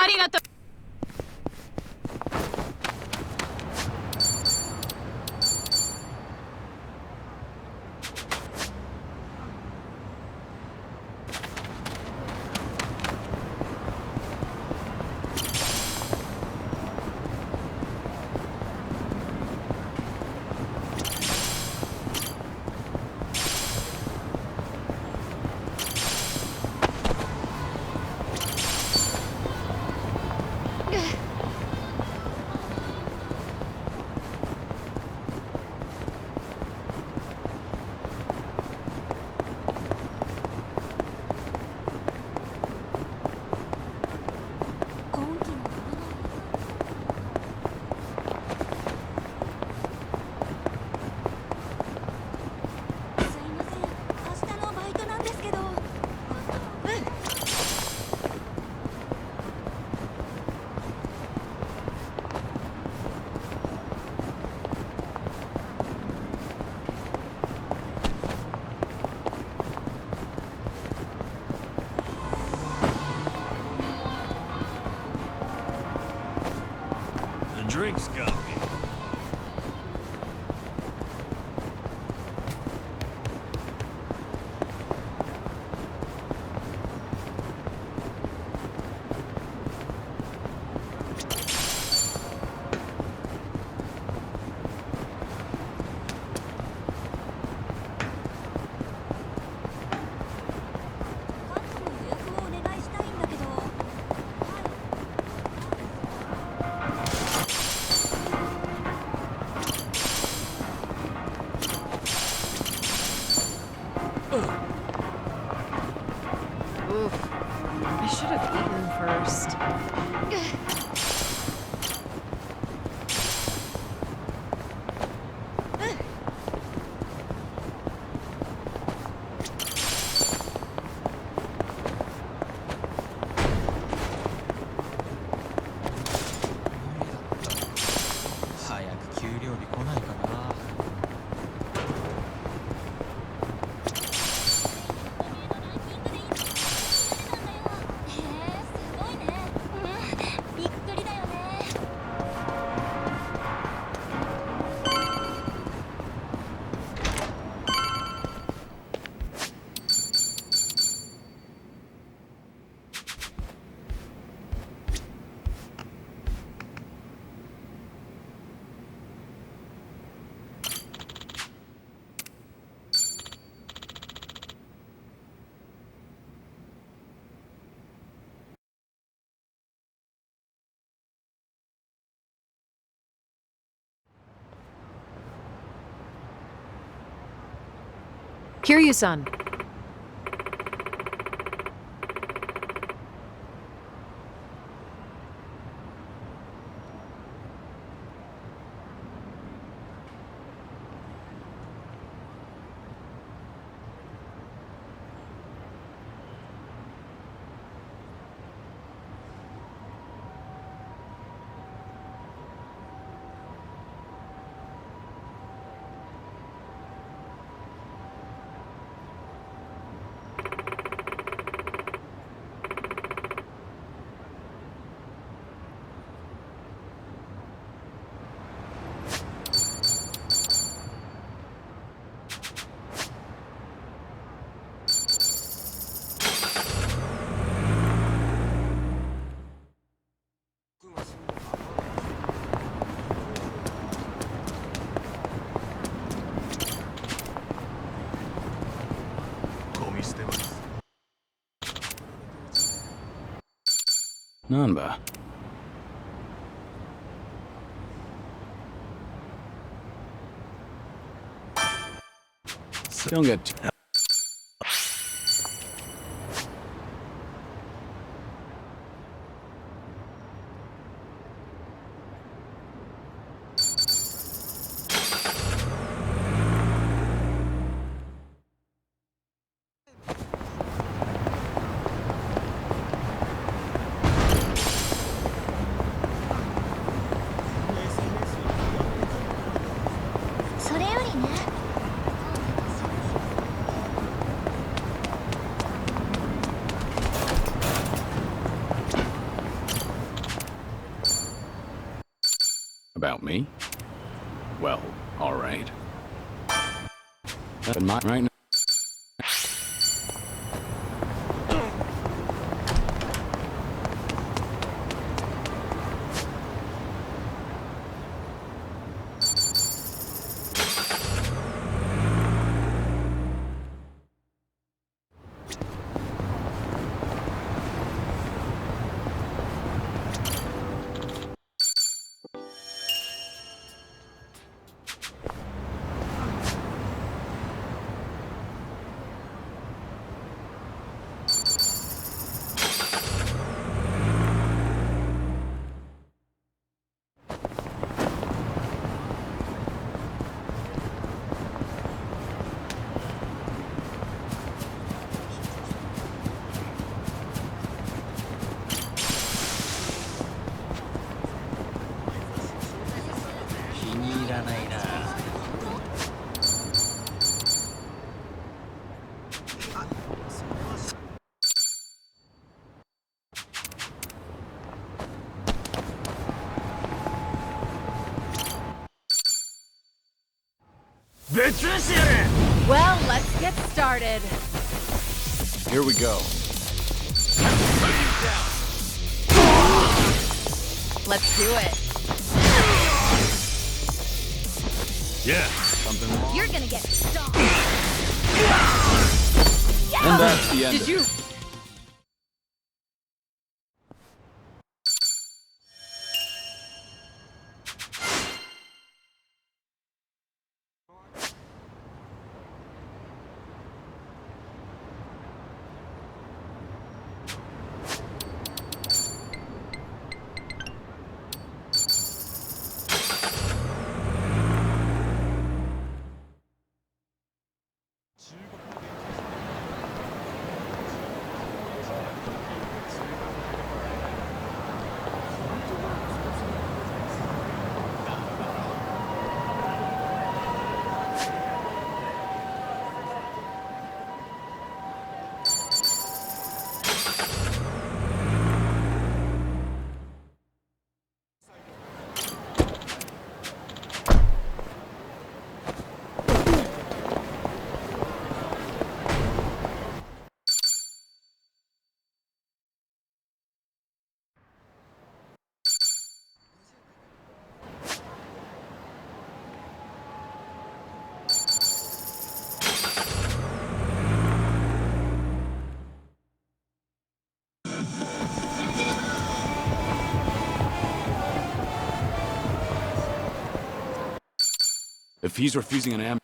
ありがとう。Drinks got me. Oof. I should have eaten first. Kiryu-san. Namba. Don't get too... Me? Well, alright. But right now. Well, let's get started. Here we go. Let's do it. Yeah. Something wrong? You're gonna get stomped. And that's the end. Did you? If he's refusing an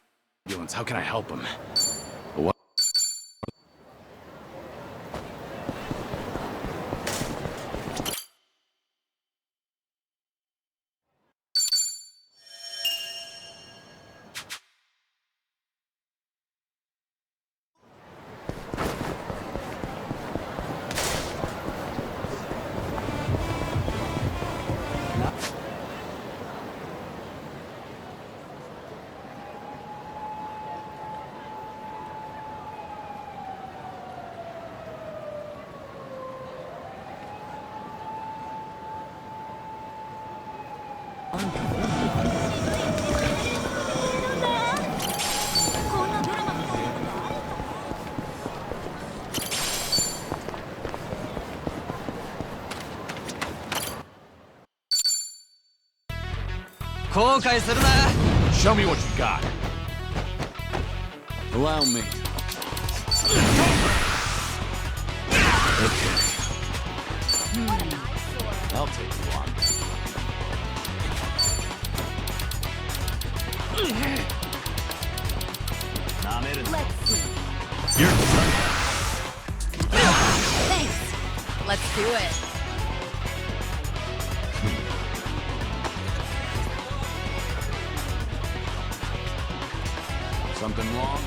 ambulance, how can I help him? What? Show me what you got. Allow me. Okay. I'll take one. Let's see. You're Thanks. Let's do it. something wrong?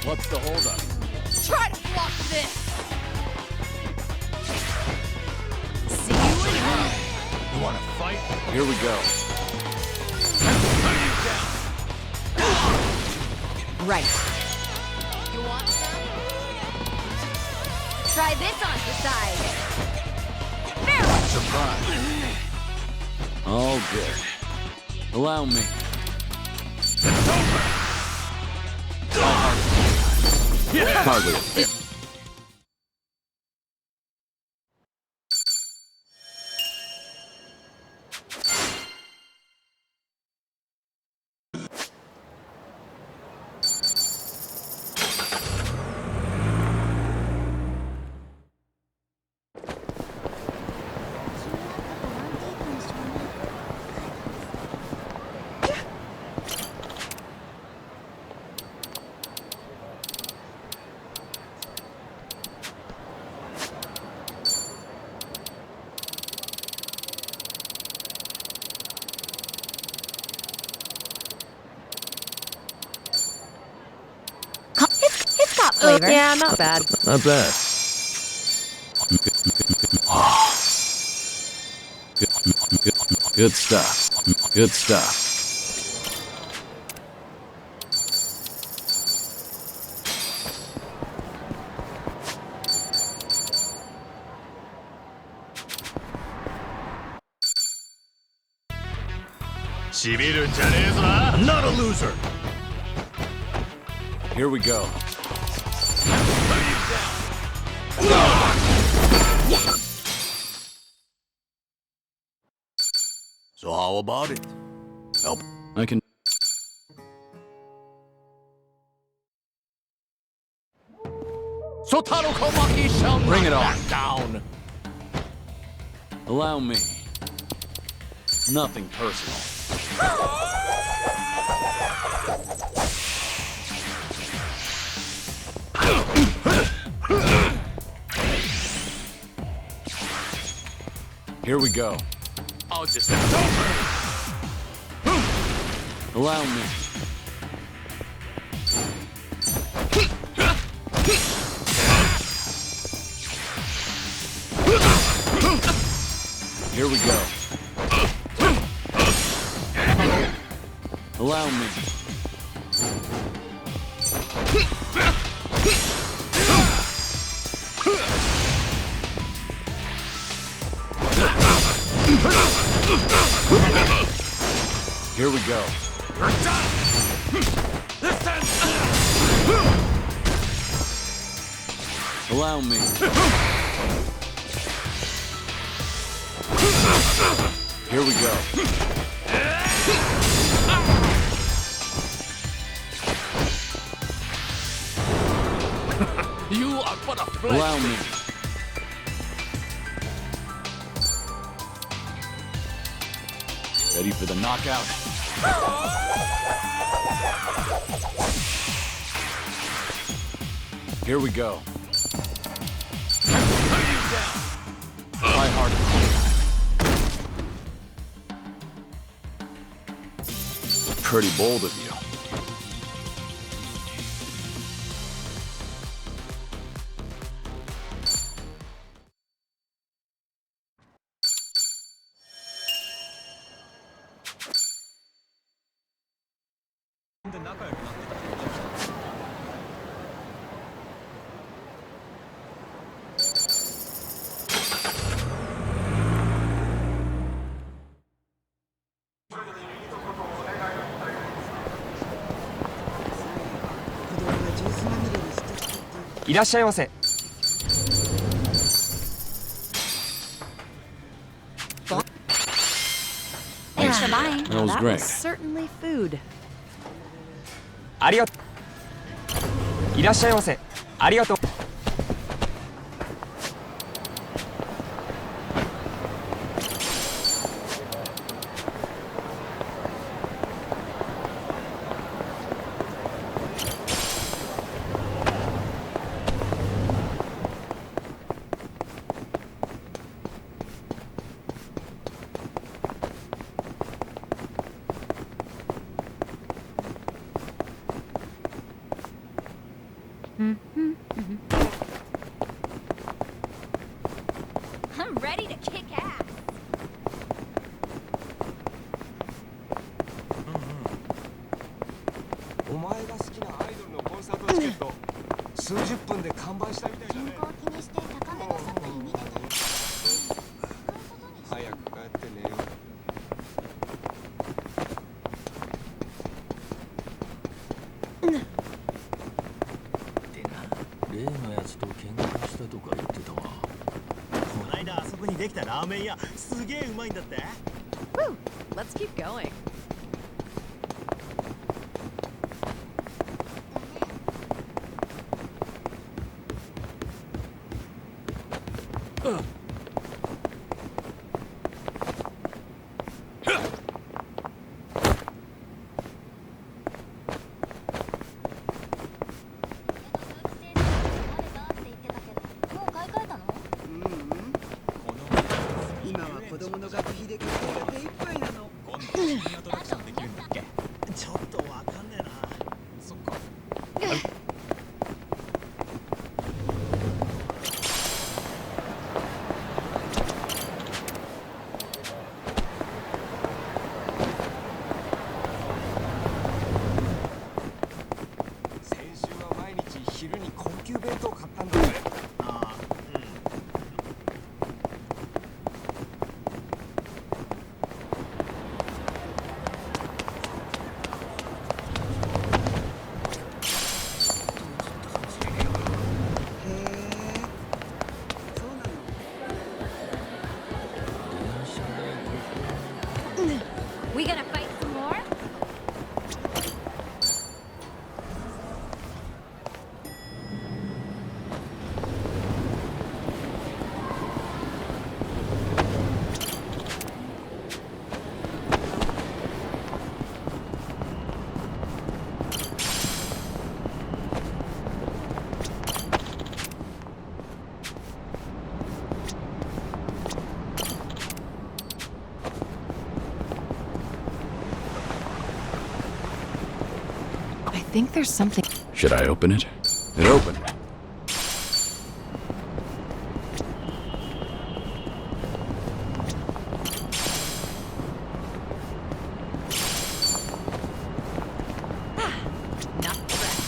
What's the holdup? Try to block this! See you in hell. You wanna fight? Here we go. Right. Try this on for size. Surprise. All good. Allow me. It's over. Hardly a fair. It's got flavor. Yeah, not bad. Not bad. Good stuff. Good stuff. Not a loser. Here we go. So how about it? Help. I can. Sotaro Komaki shall Bring it not on. back down. Allow me. Nothing personal. Here we go. I'll just it's over. Allow me. Here we go. Allow me. Here we go. You're done. This ends. Allow me. Here we go. You are but a flesh. Allow me. Ready for the knockout? Here we go. Try harder. Pretty bold of you. Thanks for buying. That was That great. was certainly food. ありがとう。いらっしゃいませ。ありがとう。I'm ready to kick ass. お前が好きなアイドルのコンサートチケット数十分で完売したみたいだね。健康を気にして例のやつと喧嘩したとか言ってたわ。こないだあそこにできたラーメン屋すげえうまいんだって。 Woo! Let's keep going. We gonna fight some more? I think there's something. Should I open it? It opened. Not fresh.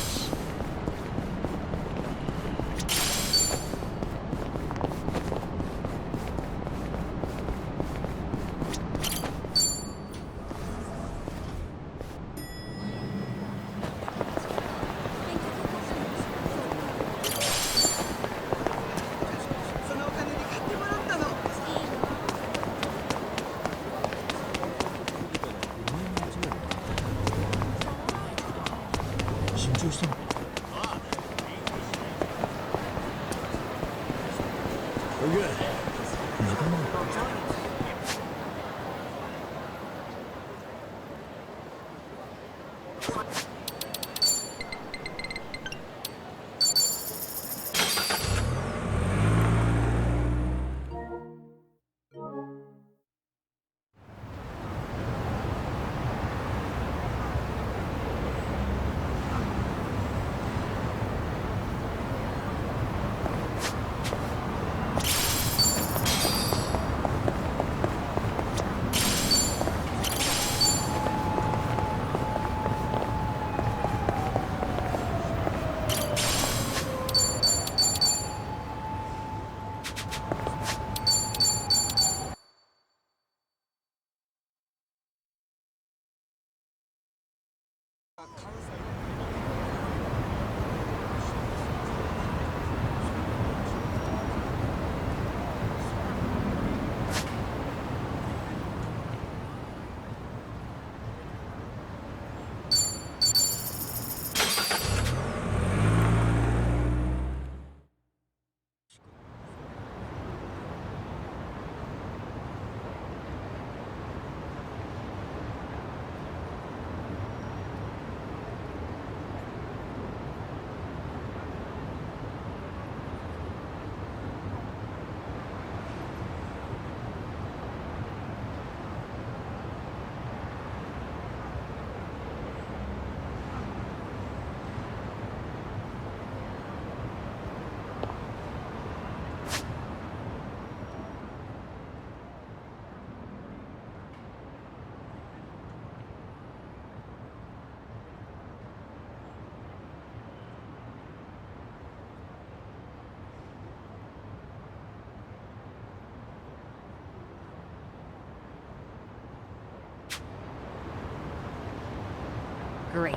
Great.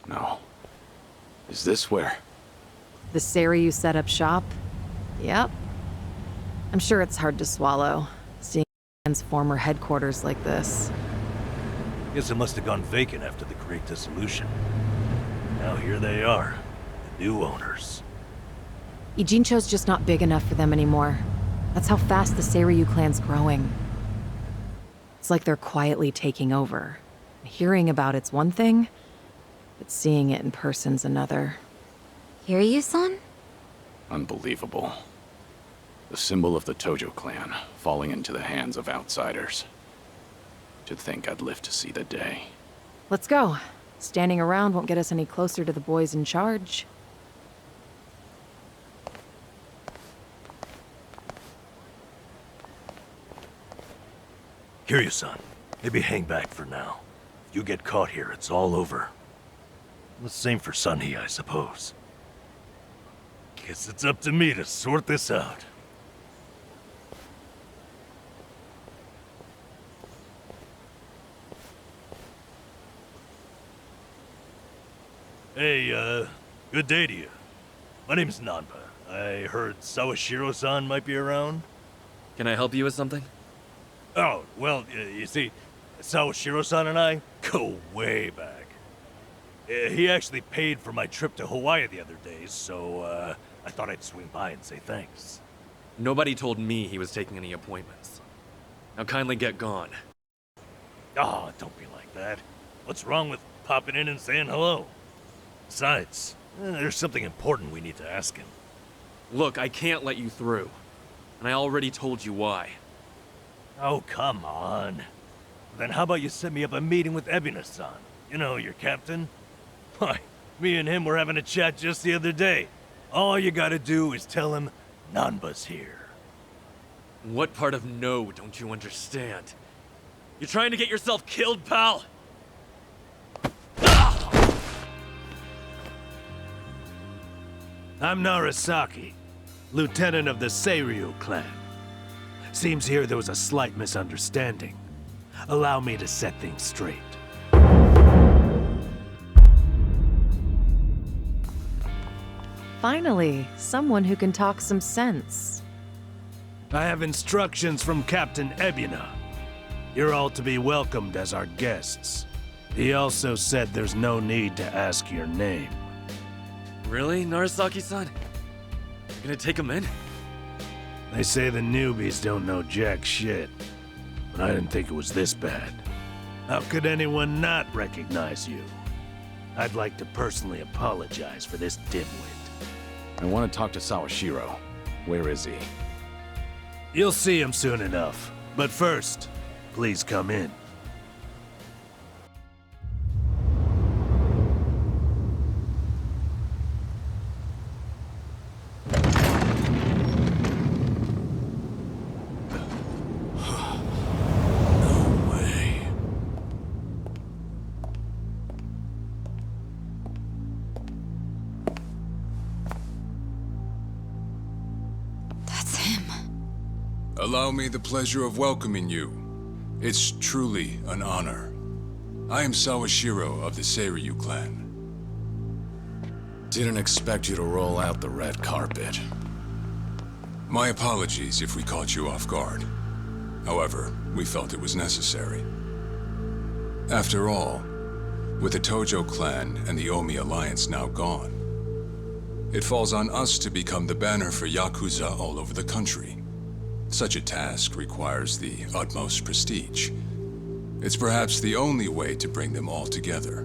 No. Is this where? The Seiryu set up shop? Yep. I'm sure it's hard to swallow, seeing man's former headquarters like this. Guess it must have gone vacant after the Great Dissolution. Now here they are, the new owners. Ijincho's just not big enough for them anymore. That's how fast the Seiryu clan's growing. It's like they're quietly taking over. Hearing about it's one thing, but seeing it in person's another. Kiryu-san? Unbelievable. The symbol of the Tojo clan, falling into the hands of outsiders. To think I'd live to see the day. Let's go. Standing around won't get us any closer to the boys in charge. Kiryu-san, maybe hang back for now. If you get caught here, it's all over. The same for Sunny, I suppose. Guess it's up to me to sort this out. Hey, good day to you. My name's Nanba. I heard Sawashiro-san might be around. Can I help you with something? Oh, well, you see, Sawashiro-san and I go way back. He actually paid for my trip to Hawaii the other day, so I thought I'd swing by and say thanks. Nobody told me he was taking any appointments. Now kindly get gone. Oh, don't be like that. What's wrong with popping in and saying hello? Besides, there's something important we need to ask him. Look, I can't let you through. And I already told you why. Oh, come on. Then how about you set me up a meeting with Ebina-san? You know, your captain? Why, me and him were having a chat just the other day. All you gotta do is tell him Nanba's here. What part of no don't you understand? You're trying to get yourself killed, pal? I'm Narasaki, lieutenant of the Seiryu clan. Seems here there was a slight misunderstanding. Allow me to set things straight. Finally, someone who can talk some sense. I have instructions from Captain Ebina. You're all to be welcomed as our guests. He also said there's no need to ask your name. Really, Narasaki-san? You're gonna take him in? They say the newbies don't know jack shit, but I didn't think it was this bad. How could anyone not recognize you? I'd like to personally apologize for this dimwit. I want to talk to Sawashiro. Where is he? You'll see him soon enough. But first, please come in. Allow me the pleasure of welcoming you. It's truly an honor. I am Sawashiro of the Seiryu clan. Didn't expect you to roll out the red carpet. My apologies if we caught you off guard. However, we felt it was necessary. After all, with the Tojo clan and the Omi alliance now gone, it falls on us to become the banner for Yakuza all over the country. Such a task requires the utmost prestige. It's perhaps the only way to bring them all together.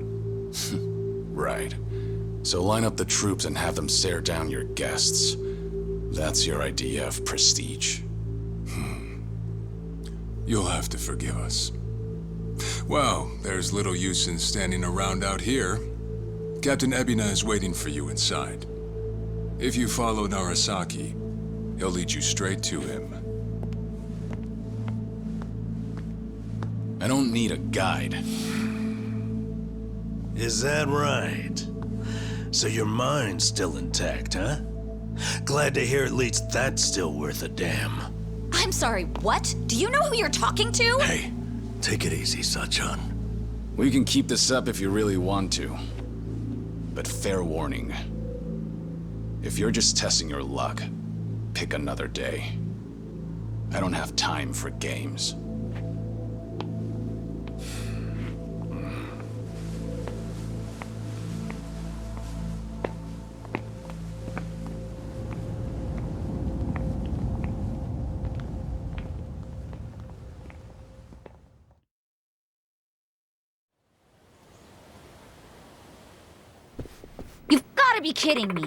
Right. So line up the troops and have them stare down your guests. That's your idea of prestige. You'll have to forgive us. Well, there's little use in standing around out here. Captain Ebina is waiting for you inside. If you follow Narasaki, he'll lead you straight to him. I don't need a guide. Is that right? So your mind's still intact, huh? Glad to hear at least that's still worth a damn. I'm sorry, what? Do you know who you're talking to? Hey, take it easy, Sachan. We can keep this up if you really want to. But fair warning. If you're just testing your luck, pick another day. I don't have time for games. You've gotta be kidding me.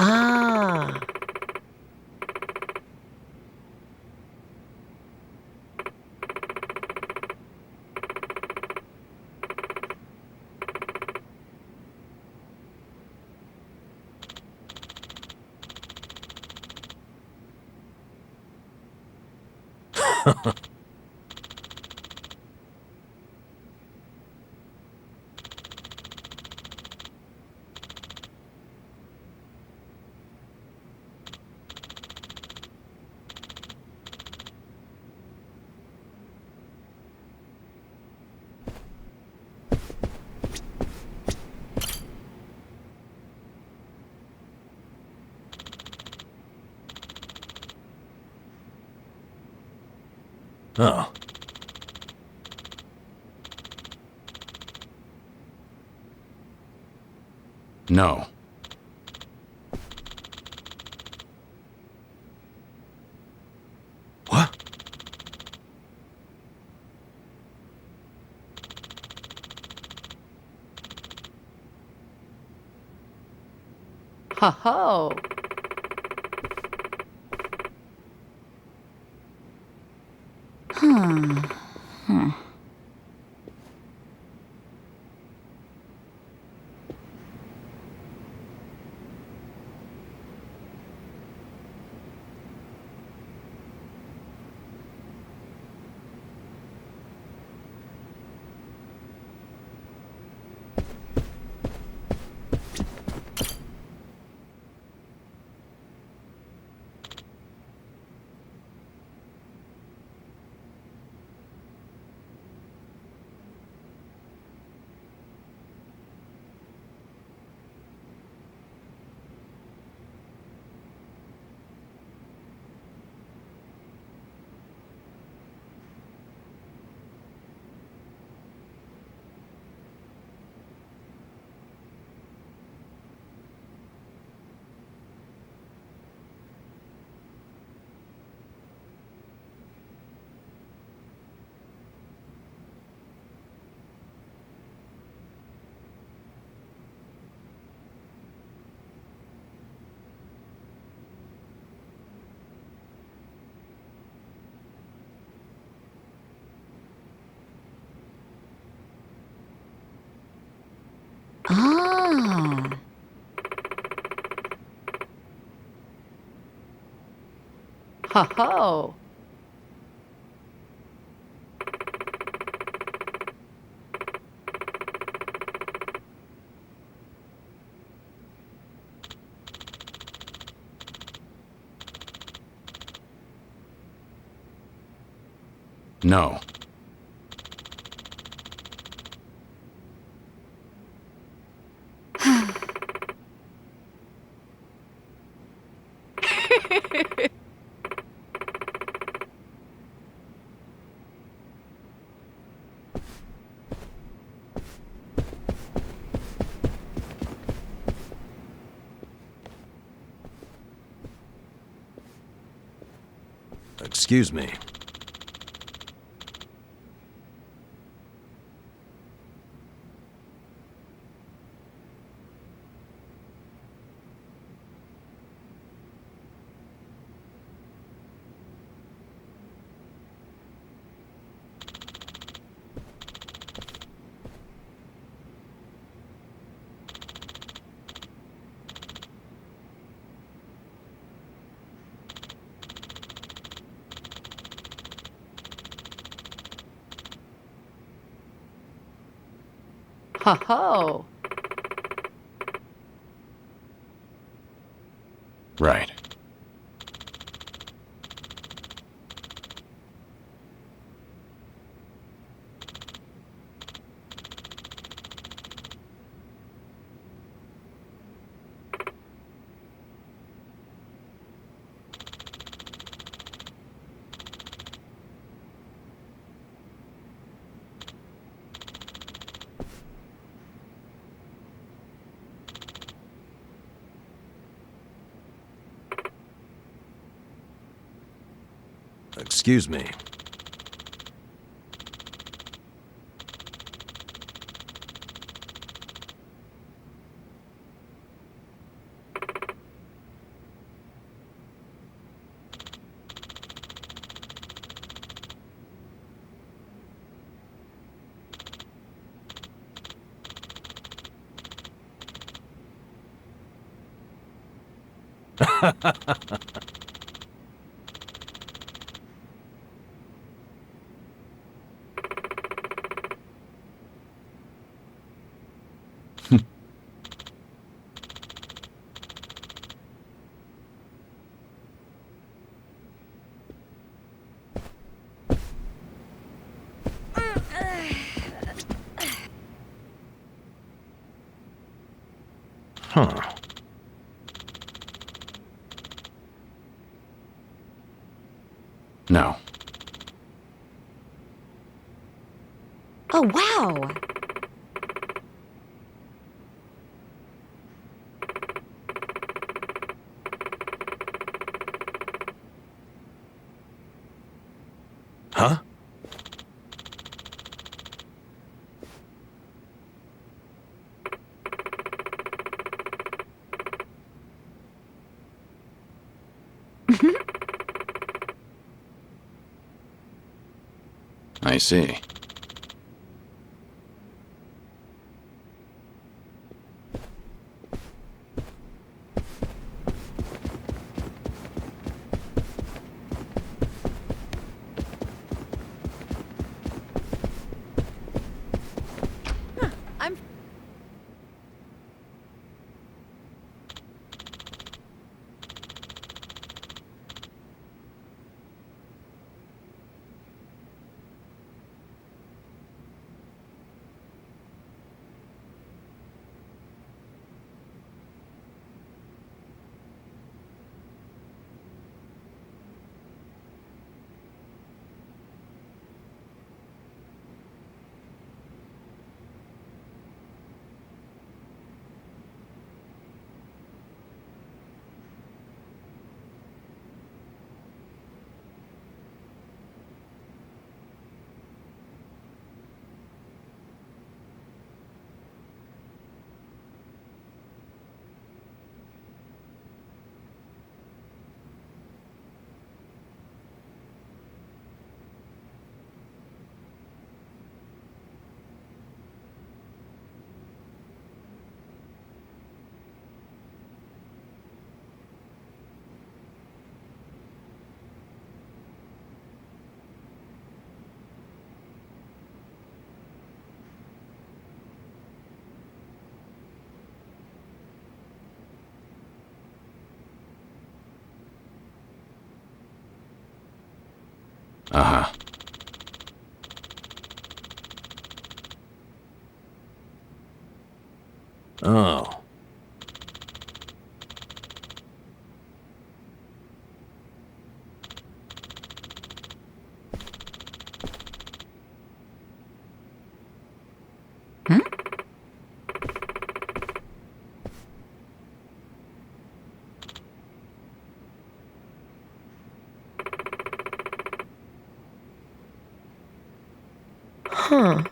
Ah. Oh. No. What? Ho ho! Ah. Ho ho! No. Excuse me. Ho ho! Right. Excuse me. Huh. No. Oh, wow. Huh? I see. I'm... Uh-huh. Oh. Huh.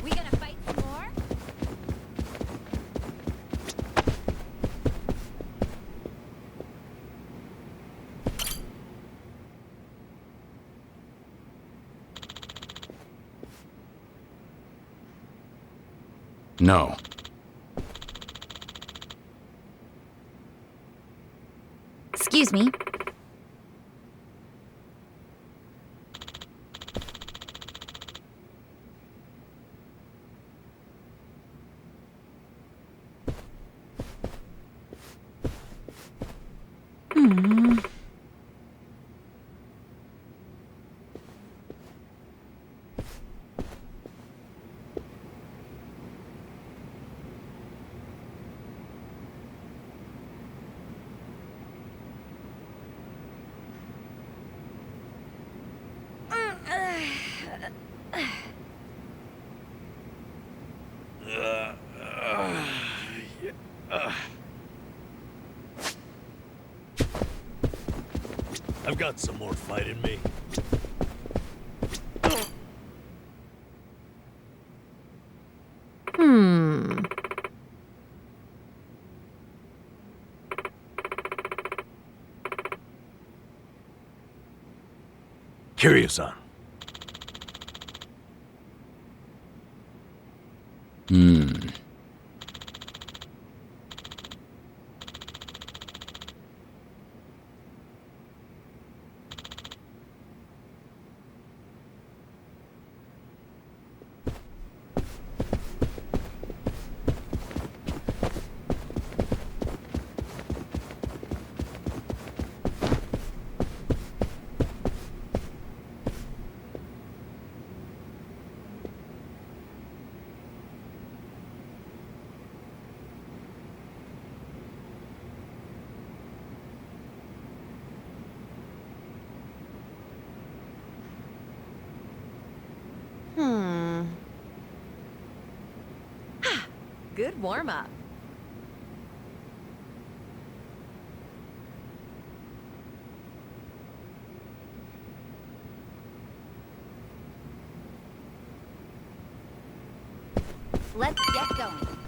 We gonna fight some more? No. Excuse me. I've got some more fight in me. Hmm. Kiryu-san. Good warm-up. Let's get going.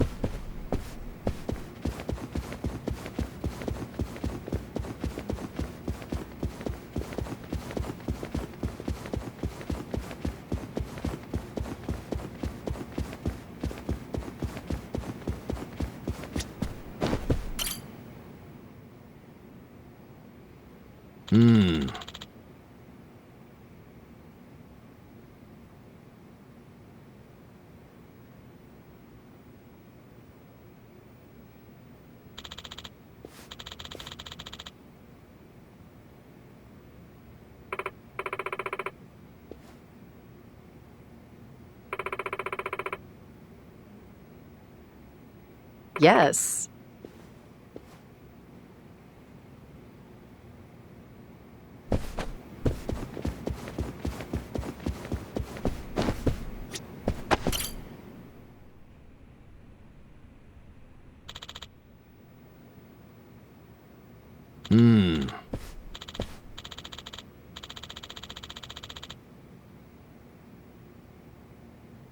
Yes.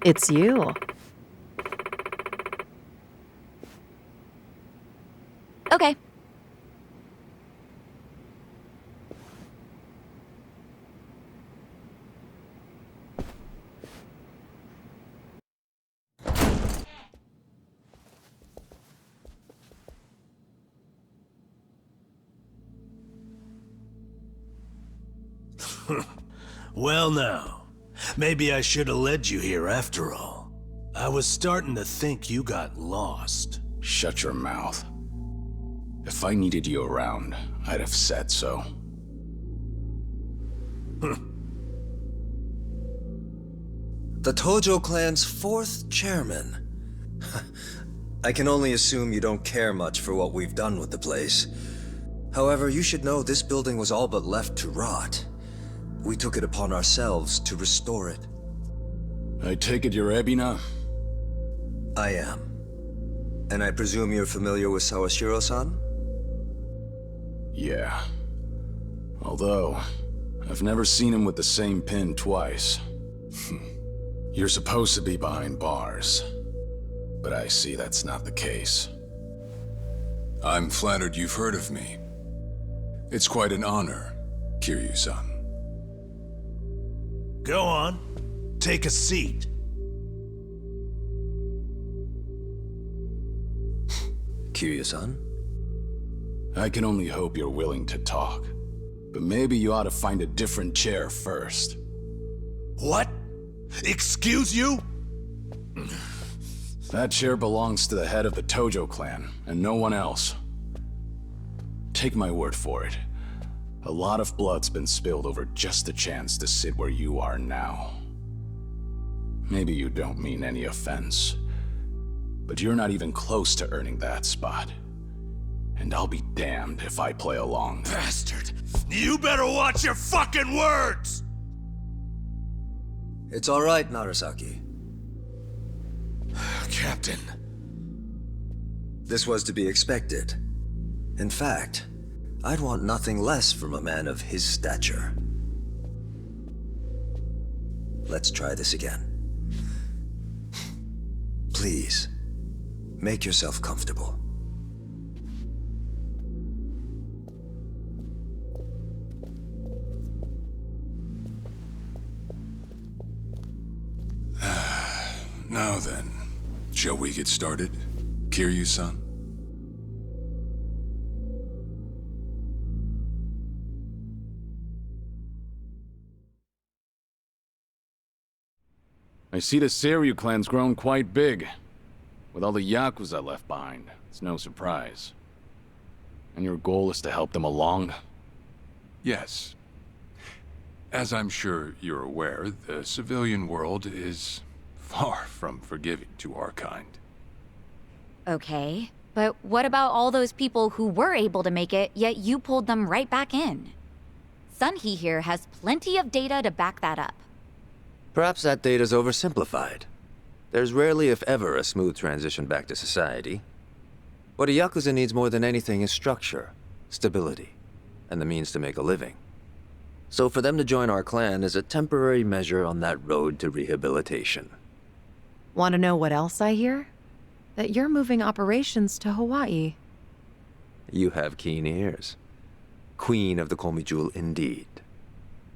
It's you. Okay. Well now, maybe I should have led you here after all. I was starting to think you got lost. Shut your mouth. If I needed you around, I'd have said so. The Tojo clan's 4th chairman. I can only assume you don't care much for what we've done with the place. However, you should know this building was all but left to rot. We took it upon ourselves to restore it. I take it you're Ebina? I am. And I presume you're familiar with Sawashiro-san? Yeah. Although, I've never seen him with the same pin twice. You're supposed to be behind bars. But I see that's not the case. I'm flattered you've heard of me. It's quite an honor, Kiryu-san. Go on. Take a seat. Kiryu-san? I can only hope you're willing to talk. But maybe you ought to find a different chair first. What? Excuse you? That chair belongs to the head of the Tojo clan, and no one else. Take my word for it. A lot of blood's been spilled over just the chance to sit where you are now. Maybe you don't mean any offense, but you're not even close to earning that spot. And I'll be damned if I play along. Bastard! You better watch your fucking words! It's all right, Narasaki. Captain. This was to be expected. In fact, I'd want nothing less from a man of his stature. Let's try this again. Please, make yourself comfortable. Now then, shall we get started, Kiryu-san? I see the Seiryu clan's grown quite big. With all the Yakuza left behind, it's no surprise. And your goal is to help them along? Yes. As I'm sure you're aware, the civilian world is far from forgiving to our kind. Okay, but what about all those people who were able to make it, yet you pulled them right back in? Sunhee here has plenty of data to back that up. Perhaps that data's oversimplified. There's rarely, if ever, a smooth transition back to society. What a Yakuza needs more than anything is structure, stability, and the means to make a living. So for them to join our clan is a temporary measure on that road to rehabilitation. Want to know what else I hear? That you're moving operations to Hawaii. You have keen ears. Queen of the Komi Jewel indeed.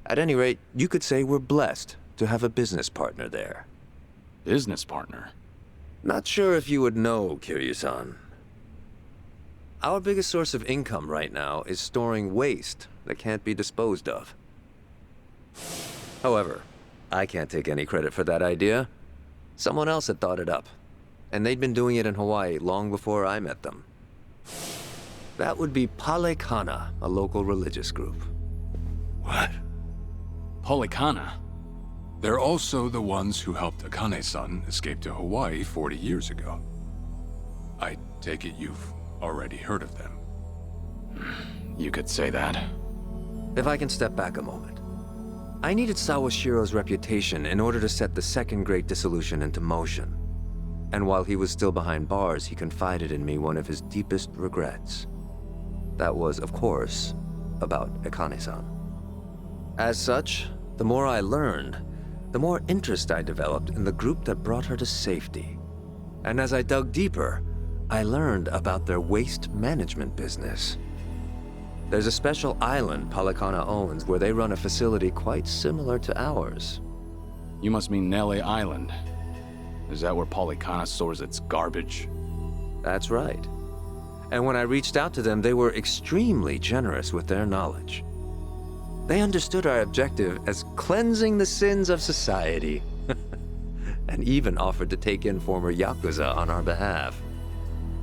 At any rate, you could say we're blessed to have a business partner there. Business partner? Not sure if you would know, Kiryu-san. Our biggest source of income right now is storing waste that can't be disposed of. However, I can't take any credit for that idea. Someone else had thought it up, and they'd been doing it in Hawaii long before I met them. That would be Palekana, a local religious group. What? Polikana? They're also the ones who helped Akane-san escape to Hawaii 40 years ago. I take it you've already heard of them. You could say that. If I can step back a moment. I needed Sawashiro's reputation in order to set the second Great Dissolution into motion. And while he was still behind bars, he confided in me one of his deepest regrets. That was, of course, about Akane-san. As such, the more I learned, the more interest I developed in the group that brought her to safety. And as I dug deeper, I learned about their waste management business. There's a special island Palekana owns where they run a facility quite similar to ours. You must mean Nele Island. Is that where Polikana stores its garbage? That's right. And when I reached out to them, they were extremely generous with their knowledge. They understood our objective as cleansing the sins of society, and even offered to take in former Yakuza on our behalf.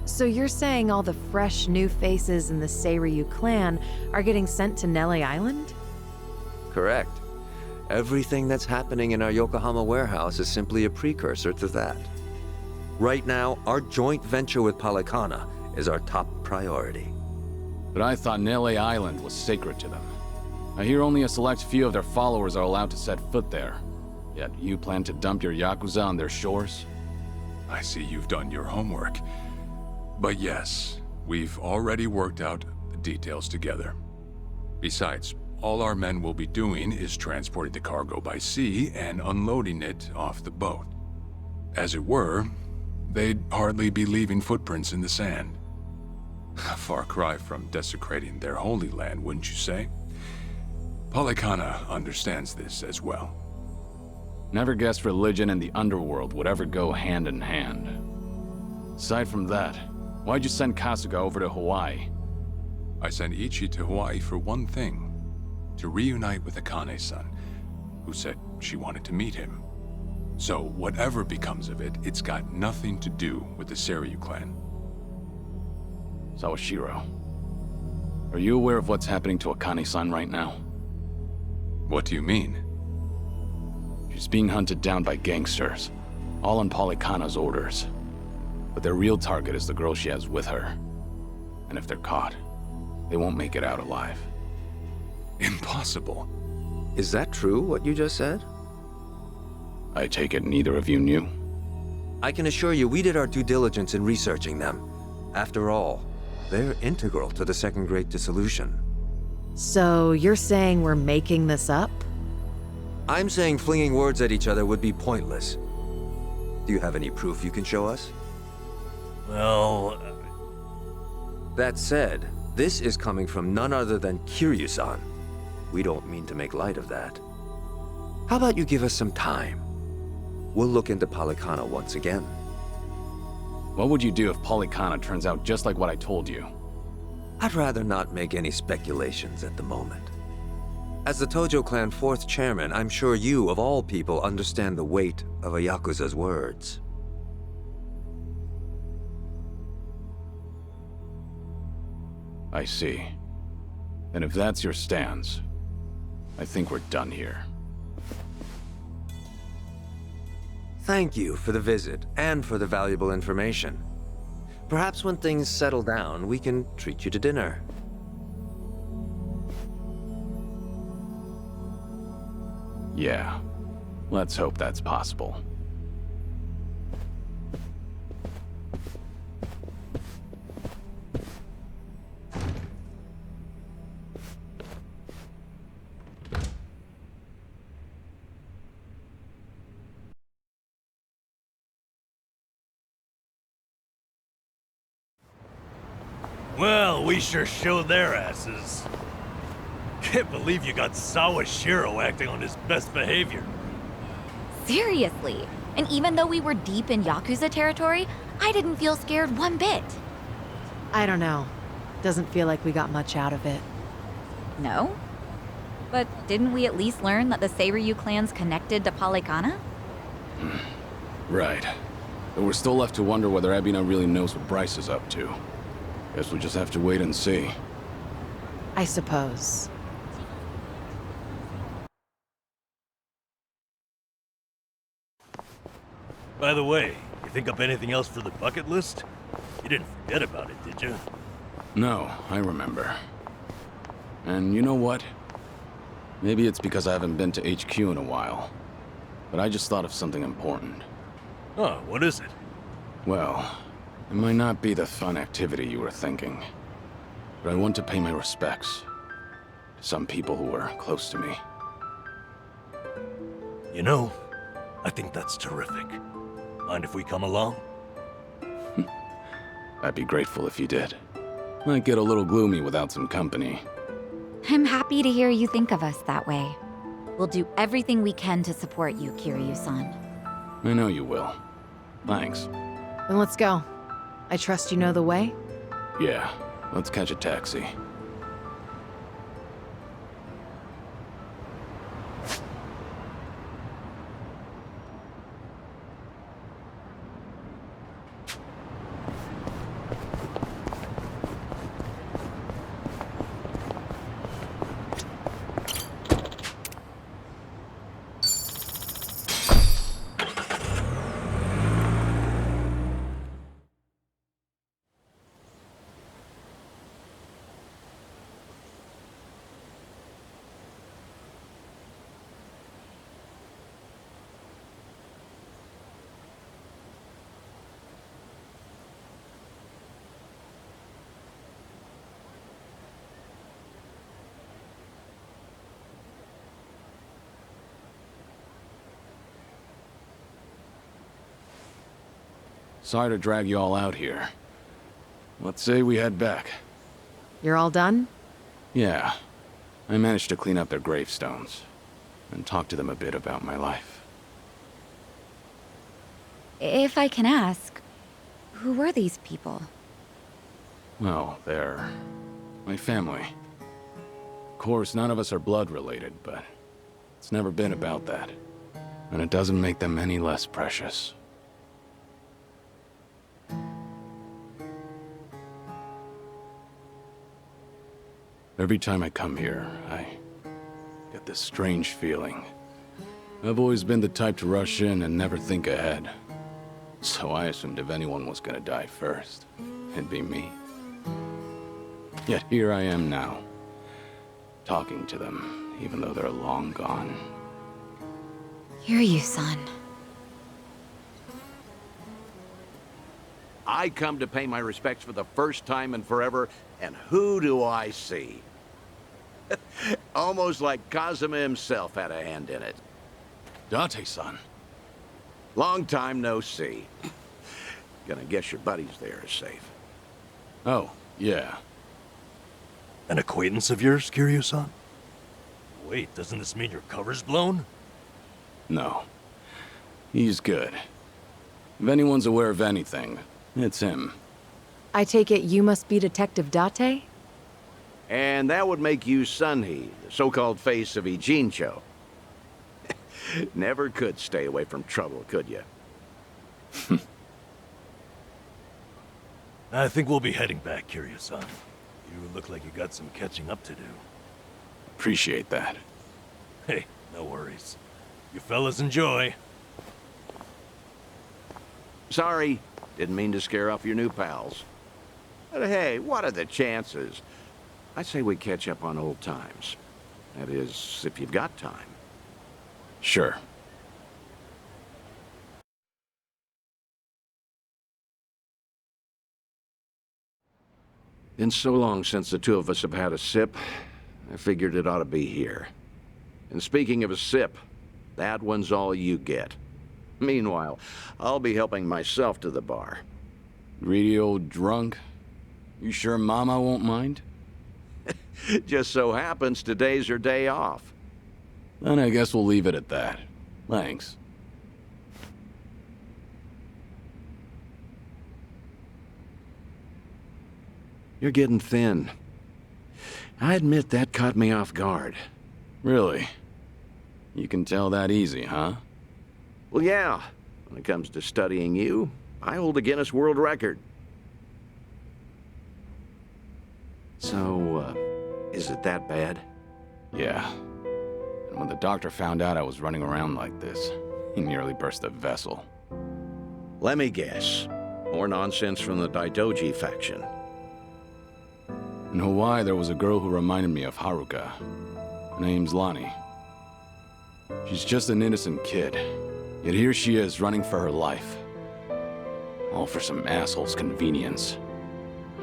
So you're saying all the fresh new faces in the Seiryu clan are getting sent to Nele Island? Correct. Everything that's happening in our Yokohama warehouse is simply a precursor to that. Right now, our joint venture with Polycana is our top priority. But I thought Nele Island was sacred to them. I hear only a select few of their followers are allowed to set foot there. Yet you plan to dump your Yakuza on their shores? I see you've done your homework. But yes, we've already worked out the details together. Besides, all our men will be doing is transporting the cargo by sea and unloading it off the boat. As it were, they'd hardly be leaving footprints in the sand. A far cry from desecrating their holy land, wouldn't you say? Polycana understands this as well. Never guessed religion and the underworld would ever go hand in hand. Aside from that, why'd you send Kasuga over to Hawaii? I sent Ichi to Hawaii for one thing. To reunite with Akane-san, who said she wanted to meet him. So whatever becomes of it, it's got nothing to do with the Seiryu clan. Sawashiro, are you aware of what's happening to Akane-san right now? What do you mean? She's being hunted down by gangsters, all on Polycana's orders. But their real target is the girl she has with her. And if they're caught, they won't make it out alive. Impossible. Is that true, what you just said? I take it neither of you knew? I can assure you we did our due diligence in researching them. After all, they're integral to the Second Great Dissolution. So you're saying we're making this up? I'm saying flinging words at each other would be pointless. Do you have any proof you can show us? Well... That said, this is coming from none other than Kiryu-san. We don't mean to make light of that. How about you give us some time? We'll look into Polycana once again. What would you do if Polycana turns out just like what I told you? I'd rather not make any speculations at the moment. As the Tojo clan 4th chairman, I'm sure you, of all people, understand the weight of a Yakuza's words. I see. And if that's your stance, I think we're done here. Thank you for the visit, and for the valuable information. Perhaps when things settle down, we can treat you to dinner. Yeah. Let's hope that's possible. Well, we sure showed their asses. Can't believe you got Sawashiro acting on his best behavior. Seriously. And even though we were deep in Yakuza territory, I didn't feel scared one bit. I don't know. Doesn't feel like we got much out of it. No? But didn't we at least learn that the Seiryu clan's connected to Polycana? Right. But we're still left to wonder whether Ebina really knows what Bryce is up to. Guess we'll just have to wait and see. I suppose. By the way, you think up anything else for the bucket list? You didn't forget about it, did you? No, I remember. And you know what? Maybe it's because I haven't been to HQ in a while. But I just thought of something important. Oh, what is it? Well, it might not be the fun activity you were thinking. But I want to pay my respects to some people who were close to me. You know, I think that's terrific. Mind if we come along? I'd be grateful if you did. Might get a little gloomy without some company. I'm happy to hear you think of us that way. We'll do everything we can to support you, Kiryu-san. I know you will. Thanks. Then let's go. I trust you know the way? Yeah, let's catch a taxi. Sorry to drag you all out here. Let's say we head back. You're all done? Yeah. I managed to clean up their gravestones and talk to them a bit about my life. If I can ask, who were these people? Well, they're my family. Of course, none of us are blood related, but it's never been about that. And it doesn't make them any less precious. Every time I come here, I get this strange feeling. I've always been the type to rush in and never think ahead. So I assumed if anyone was gonna die first, it'd be me. Yet here I am now, talking to them, even though they're long gone. Hear you, son. I come to pay my respects for the first time in forever, and who do I see? Almost like Kazuma himself had a hand in it. Date-san. Long time no see. Gonna guess your buddies there are safe. Oh, yeah. An acquaintance of yours, Kiryu-san? Wait, doesn't this mean your cover's blown? No. He's good. If anyone's aware of anything, it's him. I take it you must be Detective Date? And that would make you Sunhee, the so-called face of Ijincho. Never could stay away from trouble, could you? I think we'll be heading back, Kiryu-san. You look like you got some catching up to do. Appreciate that. Hey, no worries. You fellas enjoy. Sorry, didn't mean to scare off your new pals. But hey, what are the chances? I say we catch up on old times. That is, if you've got time. Sure. Been so long since the two of us have had a sip, I figured it ought to be here. And speaking of a sip, that one's all you get. Meanwhile, I'll be helping myself to the bar. Greedy old drunk? You sure Mama won't mind? Just so happens today's her day off. Then I guess we'll leave it at that. Thanks. You're getting thin. I admit that caught me off guard. Really? You can tell that easy, huh? Well, yeah. When it comes to studying you, I hold a Guinness World Record. So, is it that bad? Yeah. And when the doctor found out I was running around like this, he nearly burst a vessel. Let me guess. More nonsense from the Daidoji faction. In Hawaii, there was a girl who reminded me of Haruka. Her name's Lonnie. She's just an innocent kid. Yet here she is, running for her life. All for some asshole's convenience.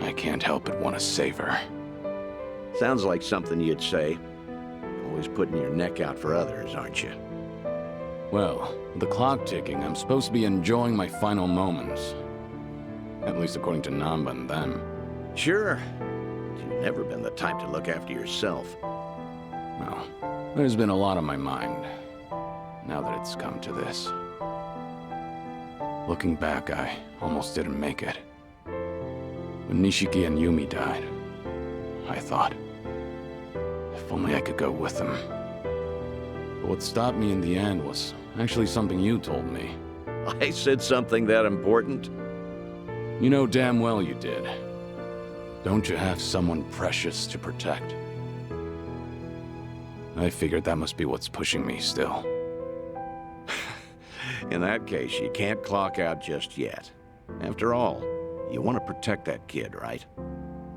I can't help but want to save her. Sounds like something you'd say. Always putting your neck out for others, aren't you? Well, with the clock ticking, I'm supposed to be enjoying my final moments. At least according to Namba and them. Sure. But you've never been the type to look after yourself. Well, there's been a lot on my mind, now that it's come to this. Looking back, I almost didn't make it. When Nishiki and Yumi died, I thought, if only I could go with them. But what stopped me in the end was actually something you told me. I said something that important? You know damn well you did. Don't you have someone precious to protect? I figured that must be what's pushing me still. In that case, you can't clock out just yet. After all, you want to protect that kid, right?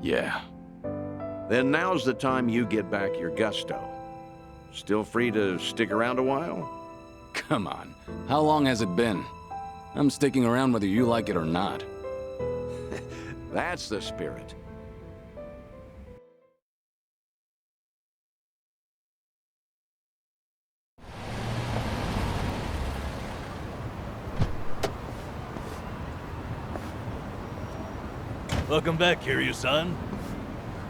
Yeah. Then now's the time you get back your gusto. Still free to stick around a while? Come on. How long has it been? I'm sticking around whether you like it or not. That's the spirit. Welcome back, Kiryu-san.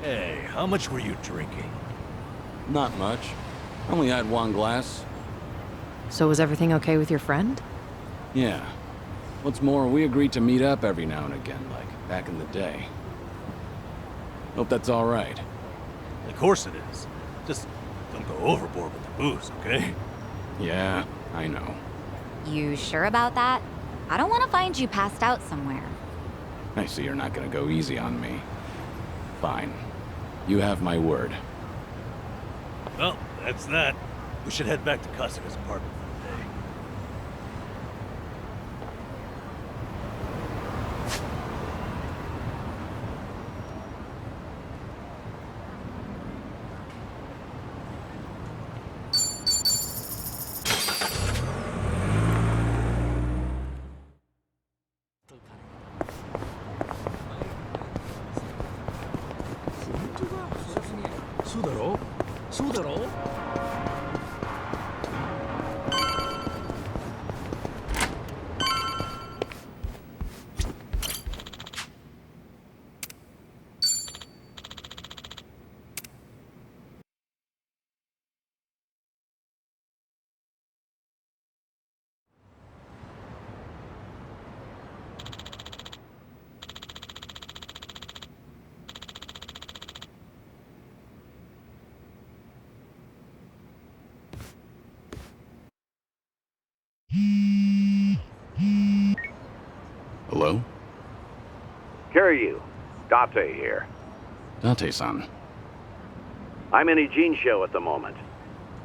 Hey, how much were you drinking? Not much. Only had one glass. So was everything okay with your friend? Yeah. What's more, we agreed to meet up every now and again, like back in the day. Hope that's all right. Of course it is. Just don't go overboard with the booze, okay? Yeah, I know. You sure about that? I don't want to find you passed out somewhere. I see you're not gonna go easy on me. Fine. You have my word. Well, that's that. We should head back to Kasuga's apartment for the day. Hello? Kiryu, Date here. Date-san. I'm in Ijincho at the moment.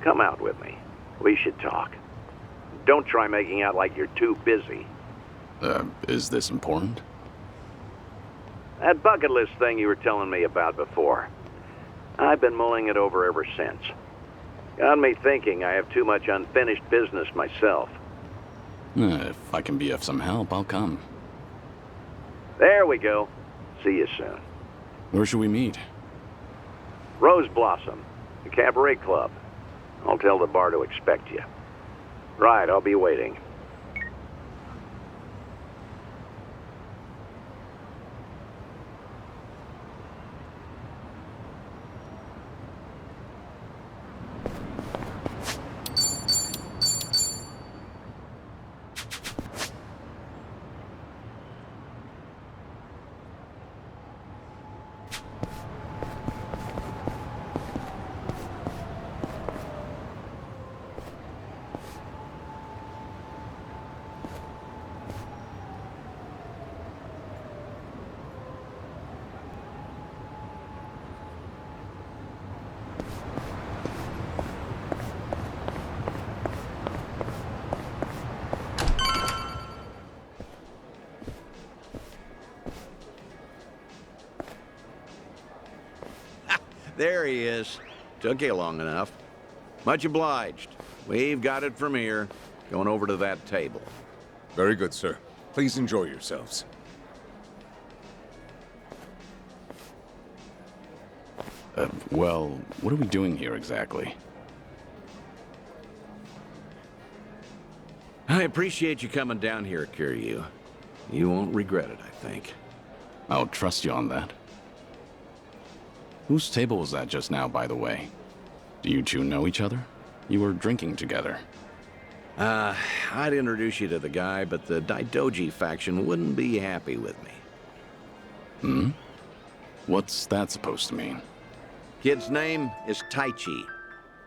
Come out with me. We should talk. Don't try making out like you're too busy. Is this important? That bucket list thing you were telling me about before. I've been mulling it over ever since. Got me thinking I have too much unfinished business myself. If I can be of some help, I'll come. There we go. See you soon. Where should we meet? Rose Blossom, the cabaret club. I'll tell the bar to expect you. Right, I'll be waiting. There he is. Took you long enough. Much obliged. We've got it from here. Going over to that table. Very good, sir. Please enjoy yourselves. Well, what are we doing here exactly? I appreciate you coming down here, Kiryu. You won't regret it, I think. I'll trust you on that. Whose table was that just now, by the way? Do you two know each other? You were drinking together. I'd introduce you to the guy, but the Daidoji faction wouldn't be happy with me. Hmm? What's that supposed to mean? Kid's name is Taichi.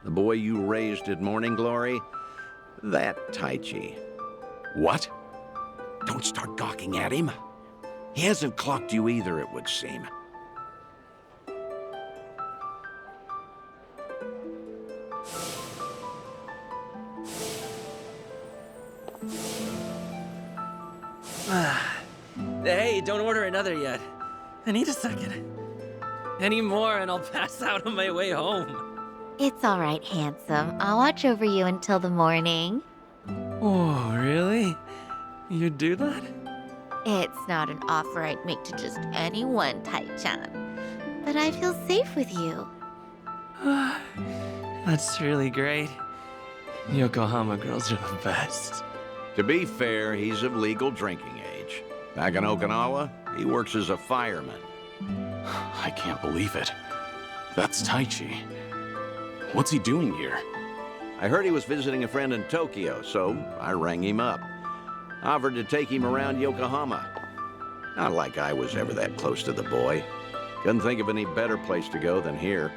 The boy you raised at Morning Glory, that Taichi. What? Don't start gawking at him. He hasn't clocked you either, it would seem. Hey, don't order another yet. I need a second. Any more and I'll pass out on my way home. It's all right, handsome. I'll watch over you until the morning. Oh, really? You'd do that? It's not an offer I'd make to just anyone, Tai-chan. But I feel safe with you. That's really great. Yokohama girls are the best. To be fair, he's of legal drinking age. Back in Okinawa, He works as a fireman. I can't believe it. That's Taichi. What's he doing here? I heard he was visiting a friend in Tokyo, so I rang him up. Offered to take him around Yokohama. Not like I was ever that close to the boy. Couldn't think of any better place to go than here.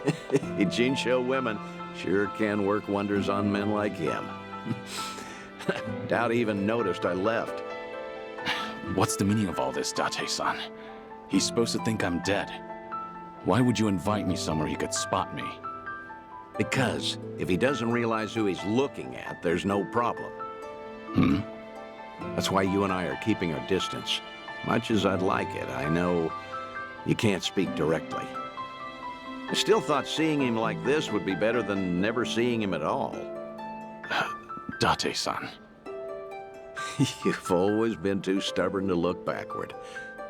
Ijincho women sure can work wonders on men like him. Doubt he even noticed I left. What's the meaning of all this, Date-san? He's supposed to think I'm dead. Why would you invite me somewhere he could spot me? Because if he doesn't realize who he's looking at, there's no problem. That's why you and I are keeping our distance. Much as I'd like it, I know you can't speak directly. I still thought seeing him like this would be better than never seeing him at all. Date-san. You've always been too stubborn to look backward.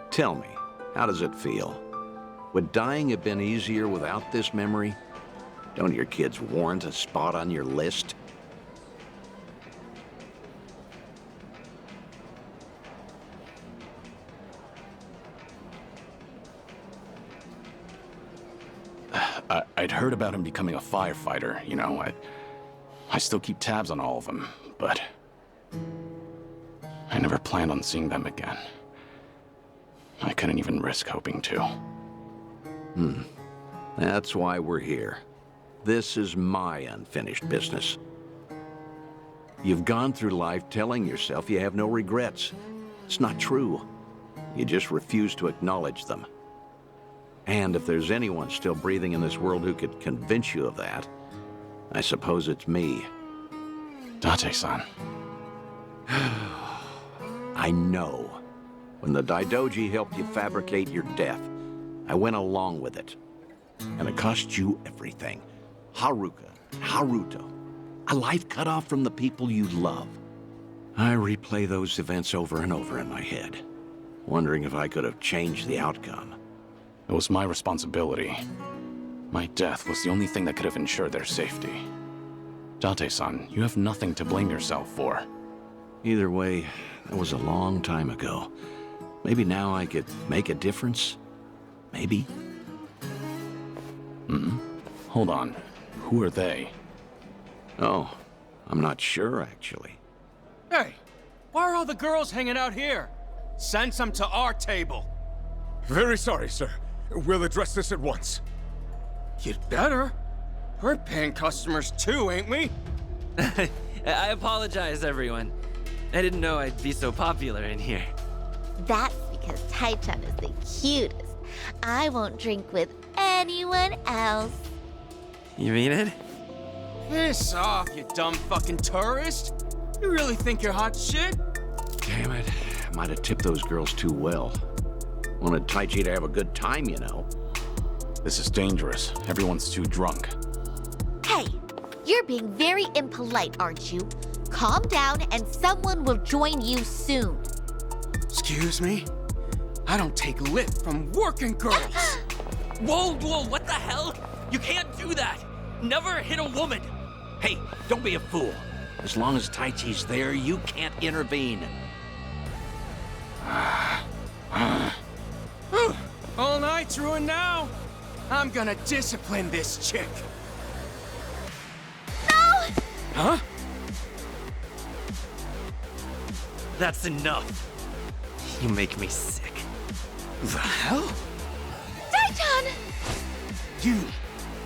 Tell me, how does it feel? Would dying have been easier without this memory? Don't your kids warrant a spot on your list? I'd heard about him becoming a firefighter, you know. I still keep tabs on all of them, but I never planned on seeing them again. I couldn't even risk hoping to. That's why we're here. This is my unfinished business. You've gone through life telling yourself you have no regrets. It's not true. You just refuse to acknowledge them. And if there's anyone still breathing in this world who could convince you of that, I suppose it's me. Date-san. I know. When the Daidoji helped you fabricate your death, I went along with it. And it cost you everything. Haruka, Haruto. A life cut off from the people you love. I replay those events over and over in my head, wondering if I could have changed the outcome. It was my responsibility. My death was the only thing that could have ensured their safety. Date-san, you have nothing to blame yourself for. Either way, that was a long time ago. Maybe now I could make a difference? Maybe? Hold on. Who are they? Oh, I'm not sure, actually. Hey, why are all the girls hanging out here? Send some to our table. Very sorry, sir. We'll address this at once. You'd better. We're paying customers too, ain't we? I apologize, everyone. I didn't know I'd be so popular in here. That's because Tai-chan is the cutest. I won't drink with anyone else. You mean it? Piss off, you dumb fucking tourist. You really think you're hot shit? Damn it. Might have tipped those girls too well. Wanted Taichi to have a good time, you know. This is dangerous. Everyone's too drunk. Hey, you're being very impolite, aren't you? Calm down and someone will join you soon. Excuse me? I don't take lip from working girls. Whoa, what the hell? You can't do that! Never hit a woman! Hey, don't be a fool. As long as Taichi's there, you can't intervene. All night's ruined now. I'm gonna discipline this chick. No! Huh? That's enough. You make me sick. The hell? Tai-chan!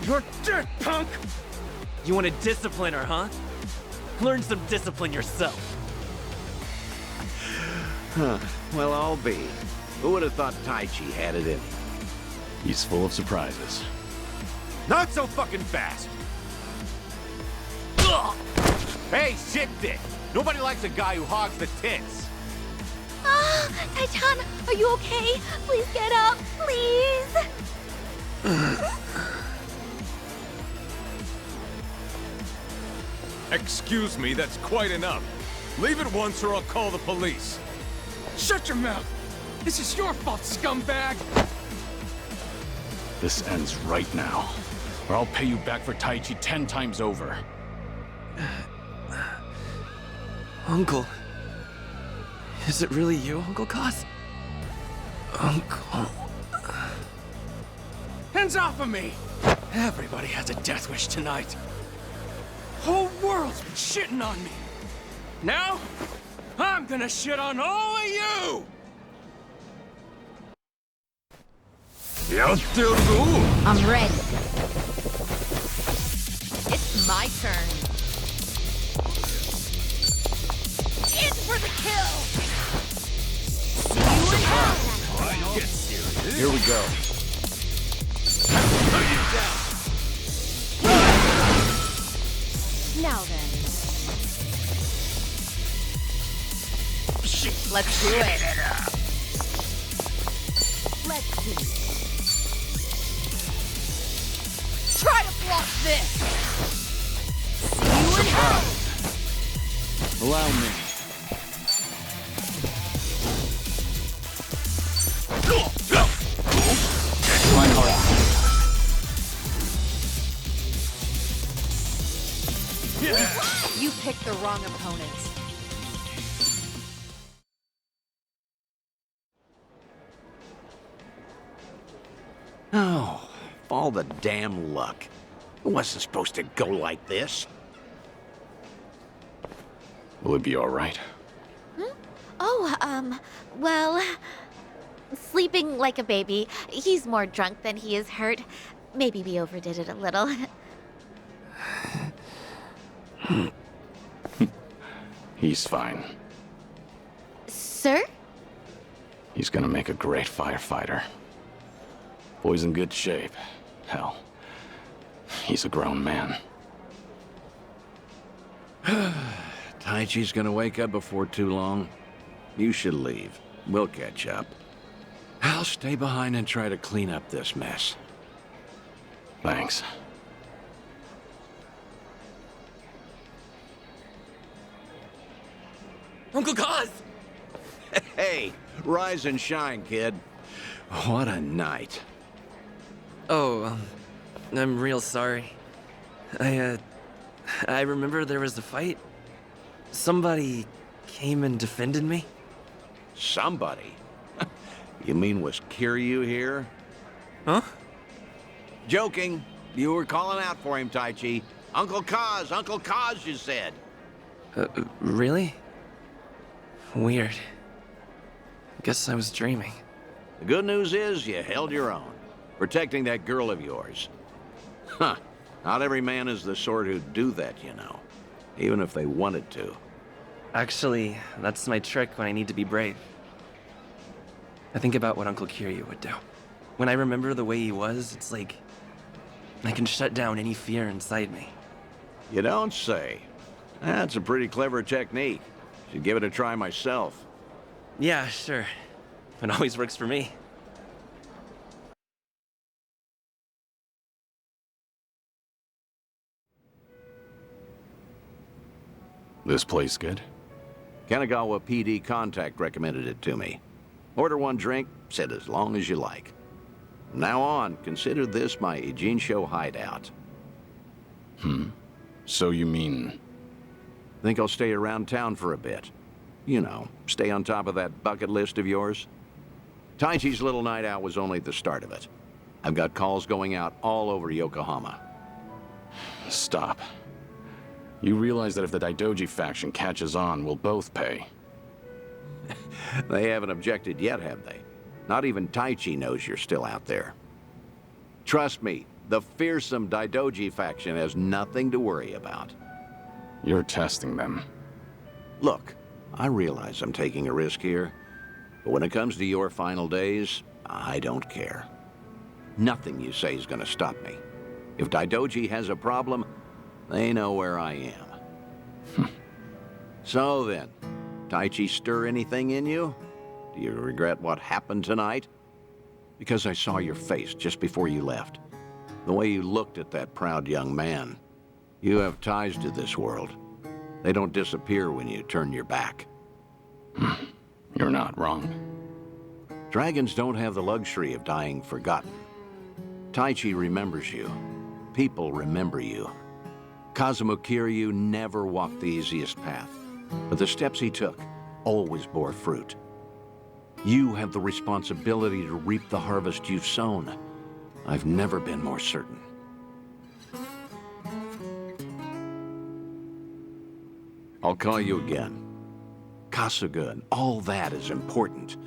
You're dead, punk! You want to discipline her, huh? Learn some discipline yourself. Well, I'll be. Who would have thought Taichi had it in him? He's full of surprises. Not so fucking fast! Hey, shit dick! Nobody likes a guy who hogs the tits. Ah, Tai-chan, are you okay? Please get up, please! Excuse me, that's quite enough. Leave it once or I'll call the police. Shut your mouth! This is your fault, scumbag! This ends right now, or I'll pay you back for Taichi 10 times over. Uncle. Is it really you, Uncle Cos? Uncle. Hands off of me! Everybody has a death wish tonight. Whole world's been shitting on me. Now, I'm gonna shit on all of you! I'm ready. It's my turn. In for the kill! See you in hell! Get serious. Here we go. Now then. Let's do it. Let's see. Try to block this! See you in hell! Allow me. My heart. You picked the wrong opponents. Oh, all the damn luck. It wasn't supposed to go like this. Will it be all right? Oh, well... Sleeping like a baby. He's more drunk than he is hurt. Maybe we overdid it a little. He's fine. Sir? He's gonna make a great firefighter. Boy's in good shape. Hell, he's a grown man. Taichi's gonna wake up before too long. You should leave. We'll catch up. I'll stay behind and try to clean up this mess. Thanks. Uncle Kaz! Hey, rise and shine, kid. What a night. Oh, I'm real sorry. I remember there was a fight. Somebody came and defended me. Somebody? You mean was Kiryu here? Huh? Joking. You were calling out for him, Taichi. Uncle Kaz, you said. Really? Weird. Guess I was dreaming. The good news is you held your own, protecting that girl of yours. Huh. Not every man is the sort who'd do that, you know. Even if they wanted to. Actually, that's my trick when I need to be brave. I think about what Uncle Kiryu would do. When I remember the way he was, it's like I can shut down any fear inside me. You don't say. That's a pretty clever technique. Should give it a try myself. Yeah, sure. It always works for me. This place good? Kanagawa PD contact recommended it to me. Order one drink, sit as long as you like. From now on, consider this my Ijincho hideout. So you mean... Think I'll stay around town for a bit. You know, stay on top of that bucket list of yours. Taichi's little night out was only the start of it. I've got calls going out all over Yokohama. Stop. You realize that if the Daidoji faction catches on, we'll both pay. They haven't objected yet, have they? Not even Taichi knows you're still out there. Trust me, the fearsome Daidoji faction has nothing to worry about. You're testing them. Look, I realize I'm taking a risk here, but when it comes to your final days, I don't care. Nothing you say is gonna stop me. If Daidoji has a problem, they know where I am. So then, Taichi stir anything in you? Do you regret what happened tonight? Because I saw your face just before you left. The way you looked at that proud young man. You have ties to this world. They don't disappear when you turn your back. You're not wrong. Dragons don't have the luxury of dying forgotten. Taichi remembers you. People remember you. Kazuma Kiryu never walked the easiest path, but the steps he took always bore fruit. You have the responsibility to reap the harvest you've sown. I've never been more certain. I'll call you again. Kasuga and all that is important,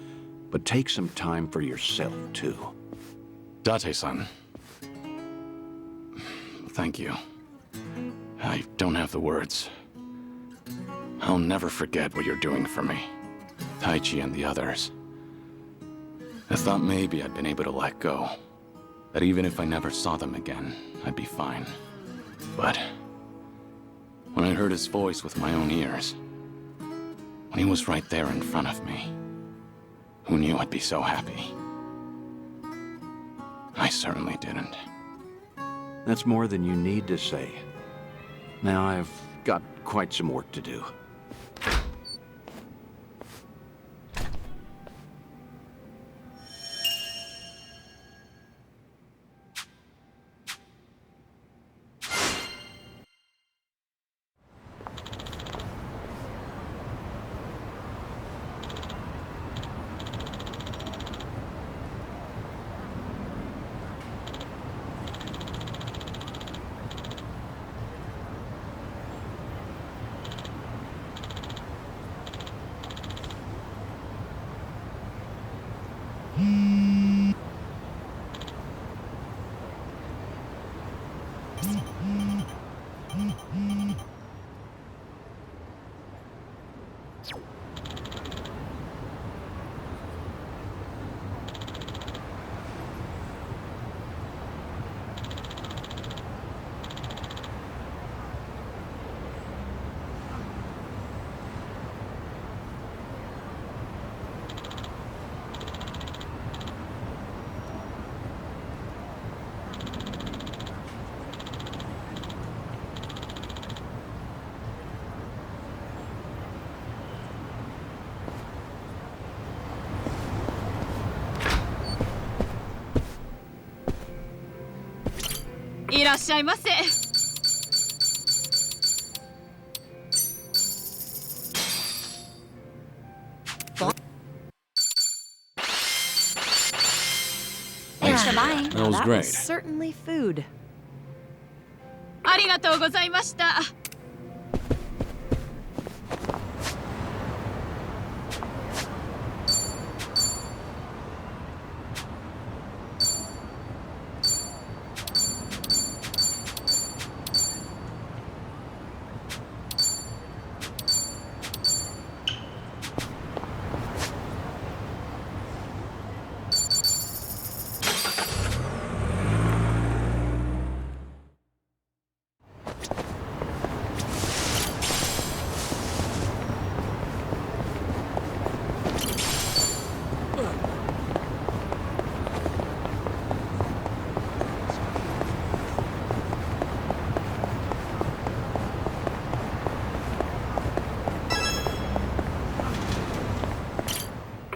but take some time for yourself, too. Date-san. Thank you. I don't have the words. I'll never forget what you're doing for me. Taichi and the others. I thought maybe I'd been able to let go. That even if I never saw them again, I'd be fine. But when I heard his voice with my own ears, when he was right there in front of me, who knew I'd be so happy? I certainly didn't. That's more than you need to say. Now I've got quite some work to do. Thanks for buying. That was That great. was certainly food. ありがとうございました。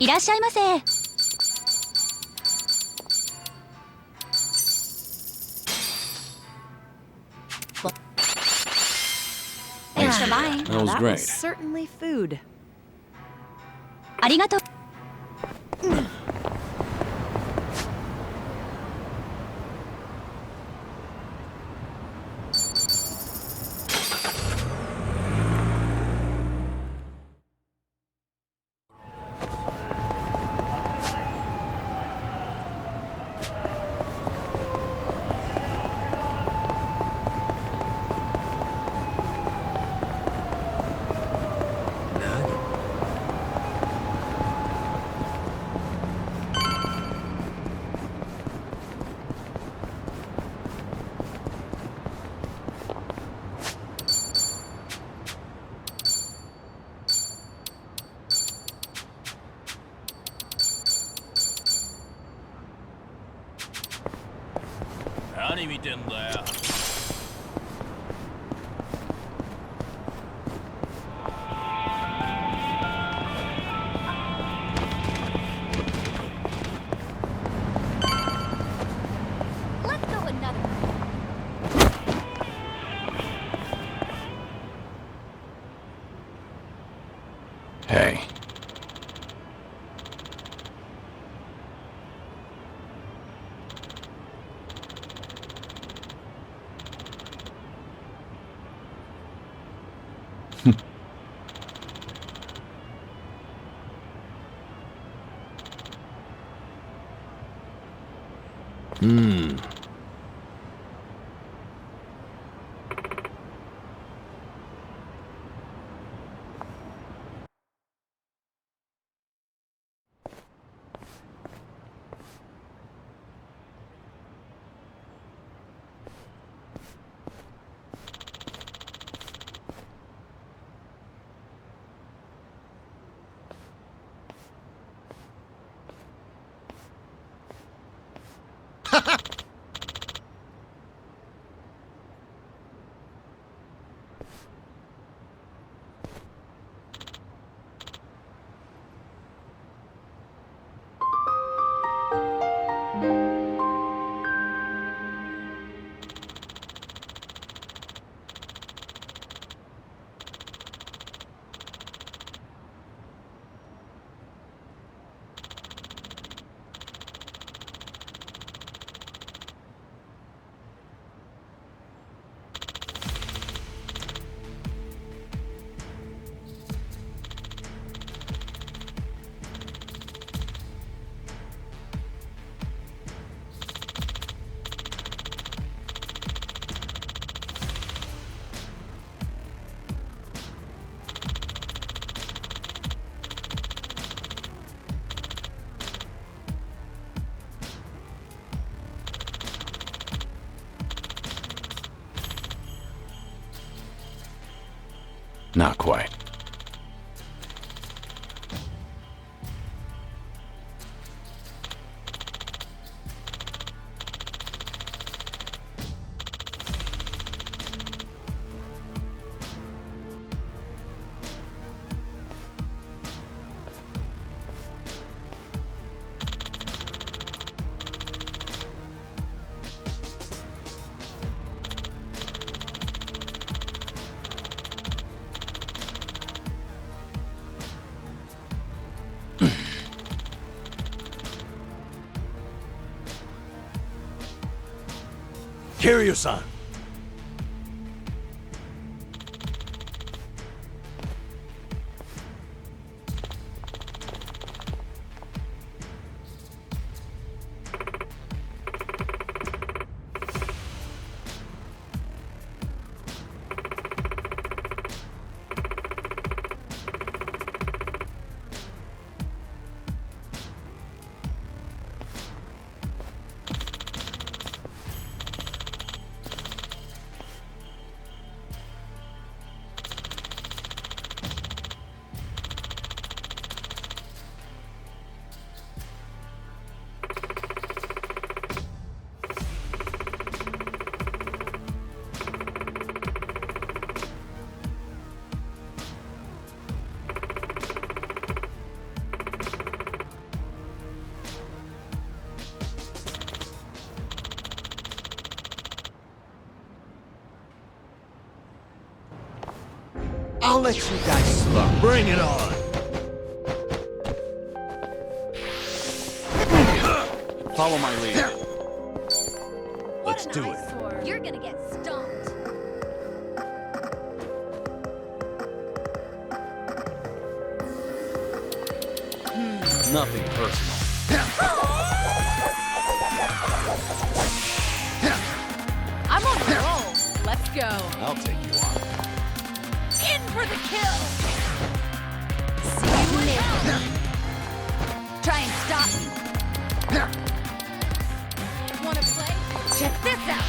いらっしゃいませ。Thanks for buying. That was That great. was certainly food. ありがとう。何見てんだよ。Let's go another. Hey. Not quite. Kiryu-san! I'll let you guys slow. Bring it on! Follow my lead. Let's do it. You're gonna get stomped. Nothing personal. I'm on a roll. Let's go. I'll take you on. In for the kill. See you in hell. Try and stop me. Wanna play? Check this out.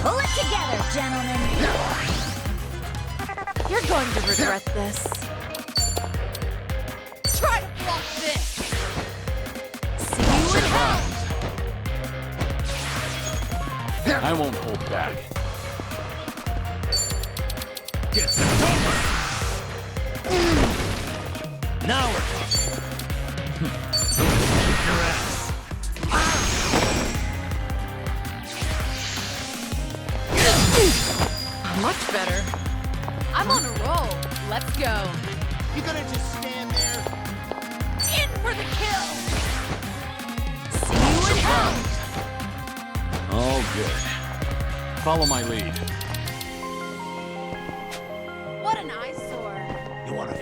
Pull it together, gentlemen. You're going to regret this. Try to block this. See you in hell. I won't hold back. Get some over! Now we're talking. Kick your ass. Much better. I'm on a roll. Let's go. You gonna just stand there? In for the kill. See you in hell. All good. Follow my lead. What an eyesore. You wanna...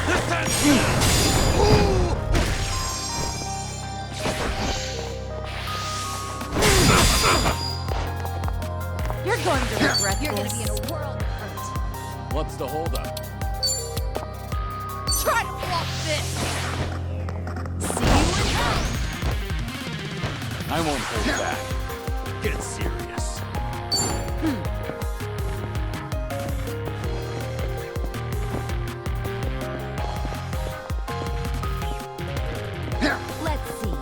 This You're going to regret You're going to be in a world of hurt. What's the holdup? Try to block this! See you in hell! I won't hold back. Get serious. Let's see.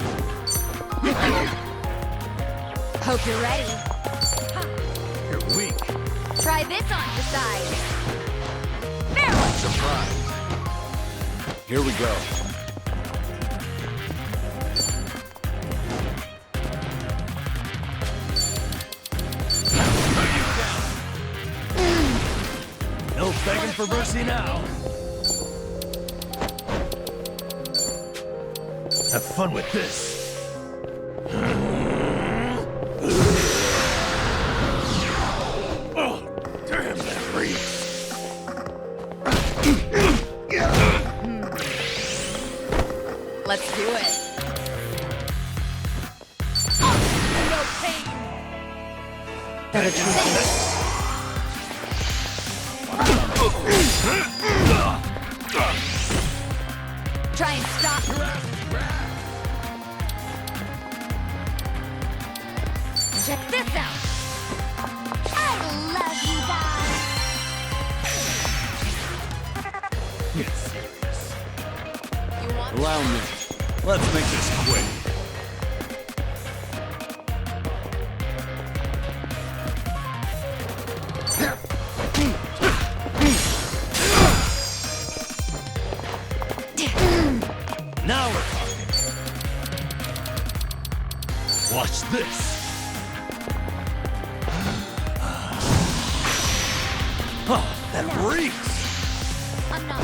Hope you're ready. You're weak. Try this on the side. Surprise. Here we go. No begging for mercy now. Have fun with this. Oh, damn, that reeks. Let's do it. No pain. Better try this. Try and stop. Check this out. I love you guys. Get serious. You want Allow me. Let's make this quick. Now we're talking. Watch this. Oh, that reeks. I'm not.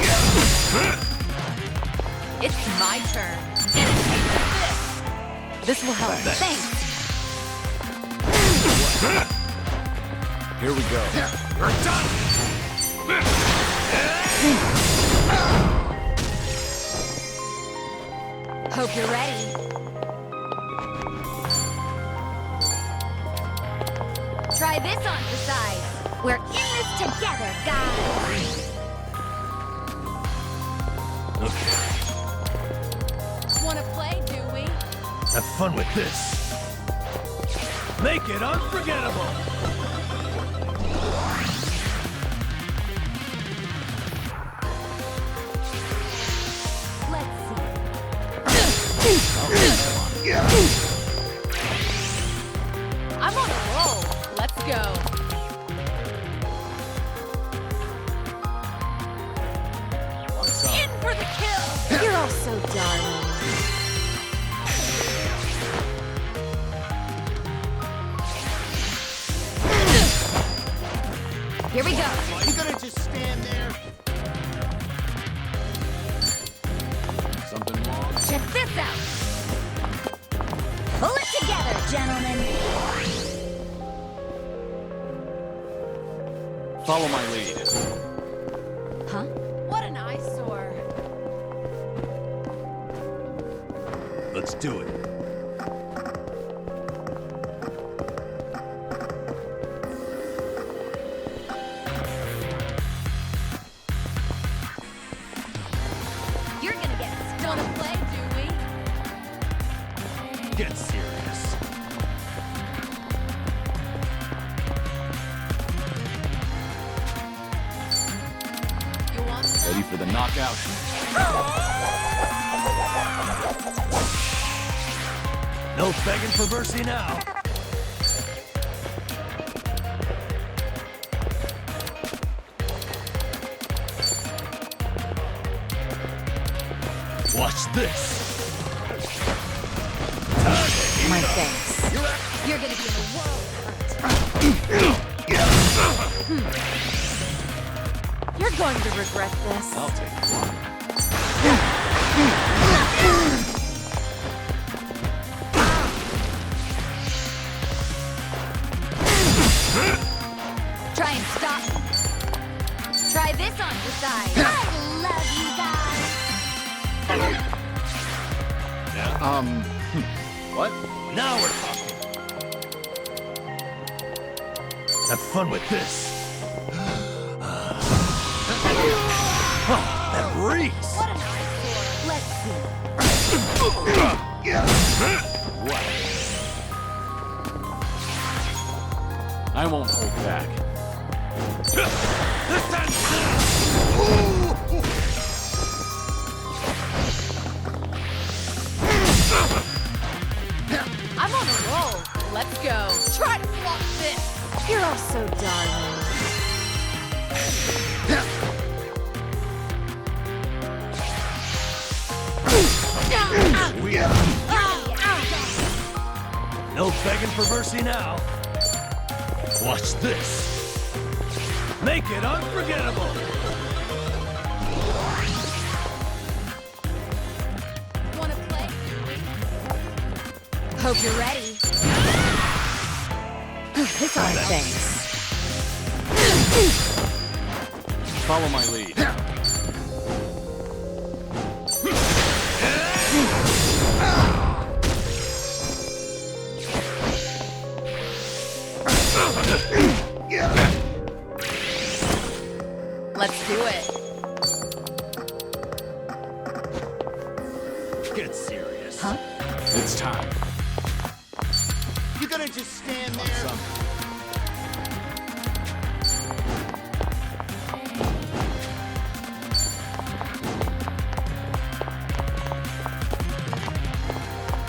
It's my turn. This will help. Thanks. Here we go. We're done. Hope you're ready. Try this on the side. We're in this together, guys. Okay. Wanna play, do we? Have fun with this. Make it unforgettable. Let's I'm on a roll. Let's go. In for the kill. You're all so darling. Here we go. You gonna just stand there? Something wrong? Check this out. Pull it together, gentlemen. Follow my lead. Huh? What an eyesore. Let's do it. You're gonna get Wanna stung. play, do we? Get serious. You want some? Ready for the knockout? No begging for mercy now. Watch this. My thanks. You're gonna be in a world of hurt. You're going to regret this. I'll take it. Try and stop. Try this on the side. I love you guys. What? Now we're talking. Have fun with this. Oh, that reeks! What an eyesore. Let's see. What? I won't hold back. I'm on a roll. Let's go. Try to block this. You're all so darling. No begging for mercy now. Watch this. Make it unforgettable. Wanna play? Hope you're ready. This all thanks. Follow my lead. Let's do it. Get serious. Huh? It's time. You gonna just stand there?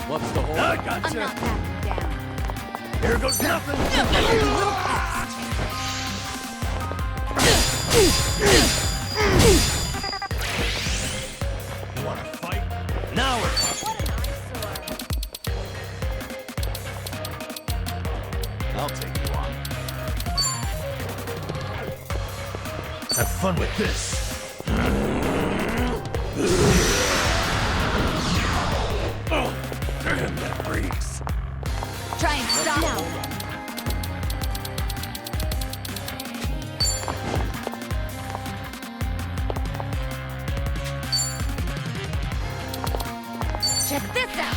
What's the hold? I I'm gotcha. not backing down. Here goes nothing. You wanna fight? Now we're talking. What an eyesore. I'll take you on. Have fun with this. Oh, damn, that reeks. Try and stop him. Check this out.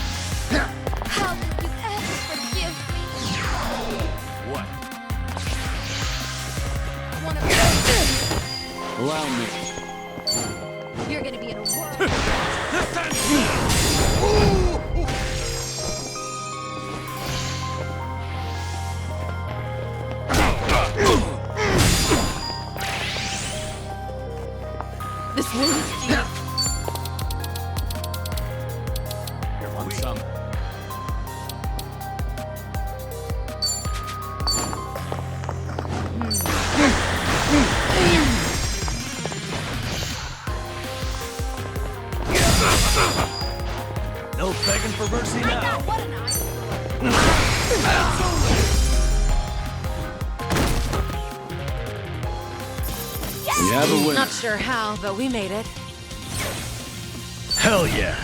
How will you ever forgive me? What? Wanna Allow me. You're gonna be in a world. This wound's deep. You want some? No begging for mercy now. What an eyesore. We have a winner. Not sure how, but we made it. Hell yeah.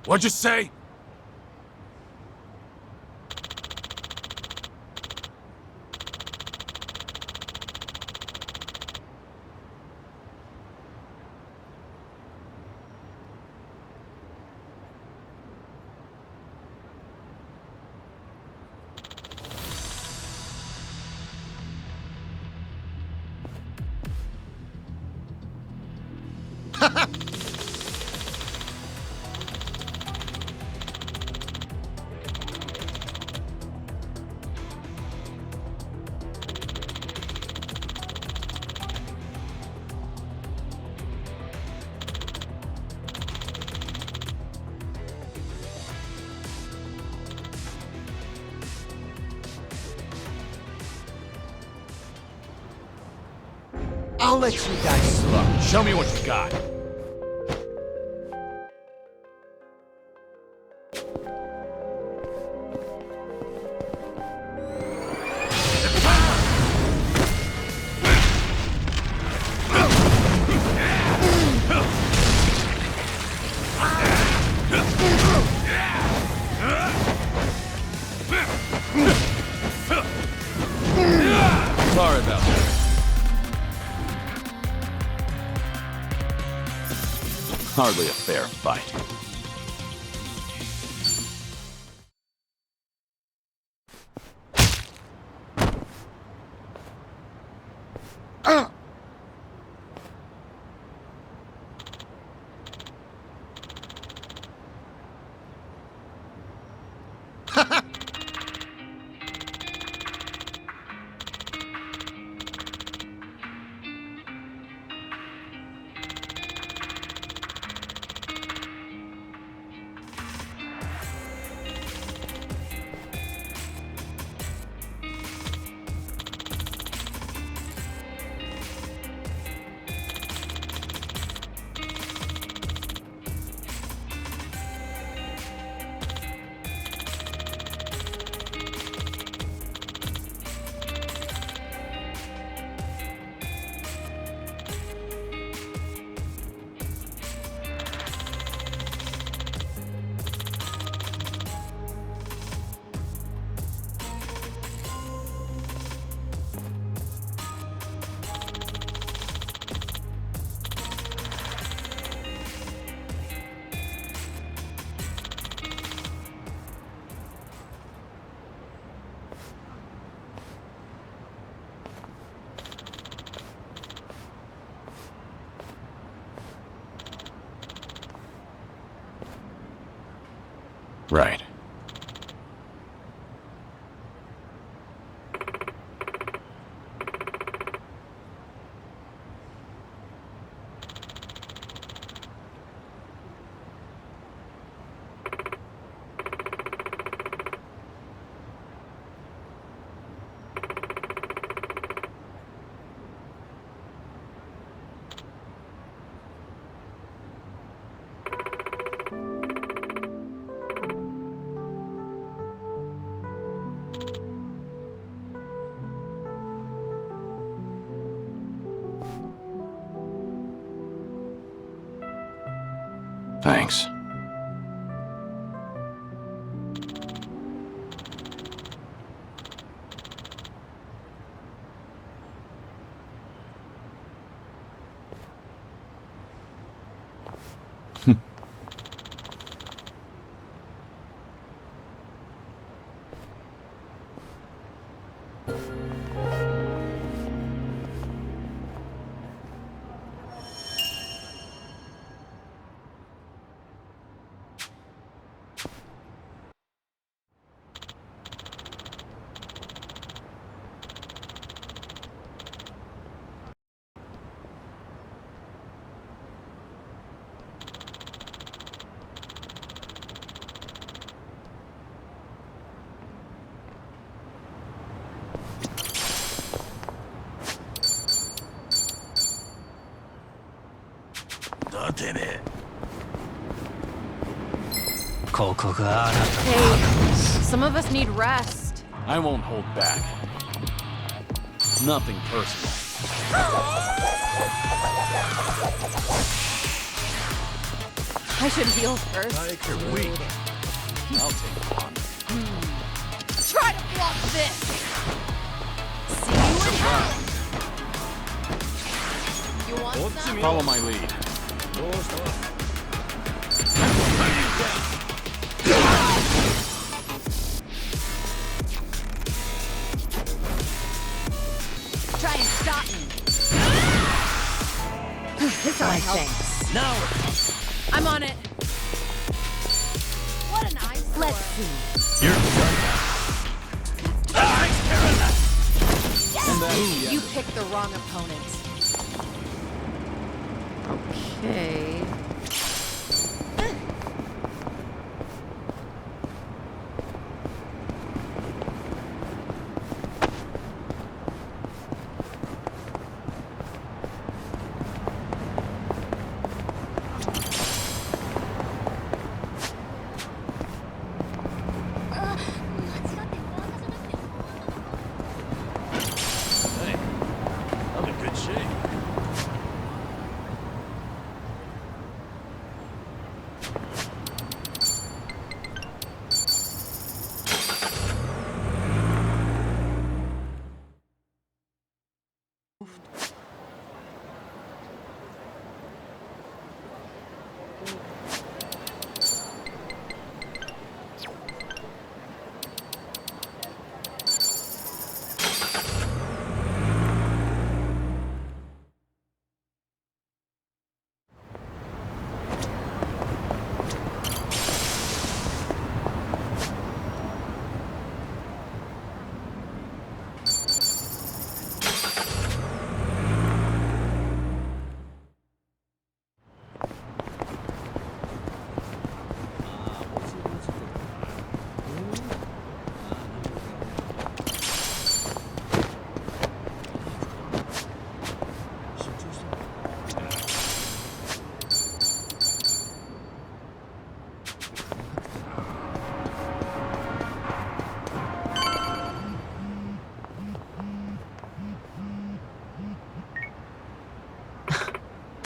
What'd you say? I'll let you guys slow. Show me what you got. Sorry about that. Hardly a fair fight. Right. Thanks. Hey, some of us need rest. I won't hold back. Nothing personal. I should heal first. You're weak. I'll take it on. Try to block this. See you in hell. You want some? Follow my lead. Try and stop me. This ought to help. Now I'm on it. What an eyesore. Let's see. you're done. You picked the wrong opponent. Okay.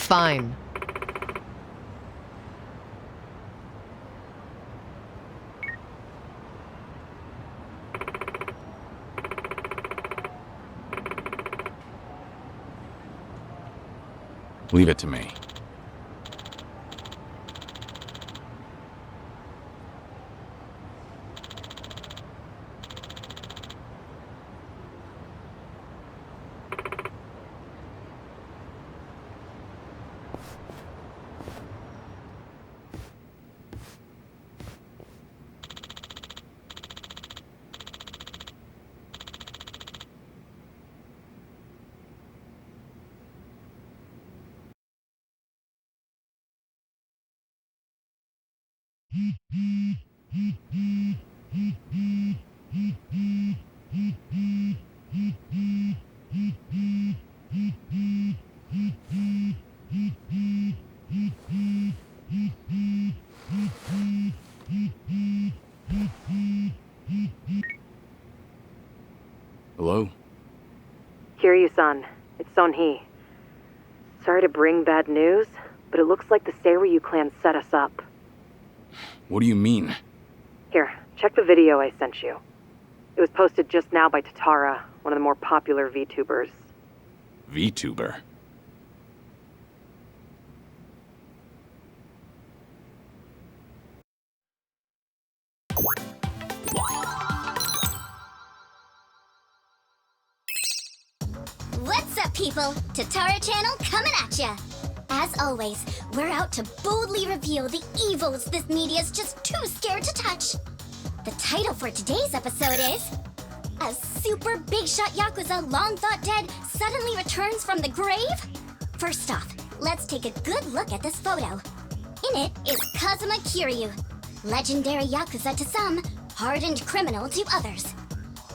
Fine. Leave it to me. Hello? Kiryu-san, it's Son-hee. Sorry to bring bad news, but it looks like the Seiryu clan set us up. What do you mean? Here, check the video I sent you. It was posted just now by Tatara, one of the more popular VTubers. VTuber? What's up, people? Tatara Channel coming at ya! As always, we're out to boldly reveal the evils this media's just too scared to touch. The title for today's episode is... A super big shot Yakuza long thought dead suddenly returns from the grave? First off, let's take a good look at this photo. In it is Kazuma Kiryu, legendary Yakuza to some, hardened criminal to others.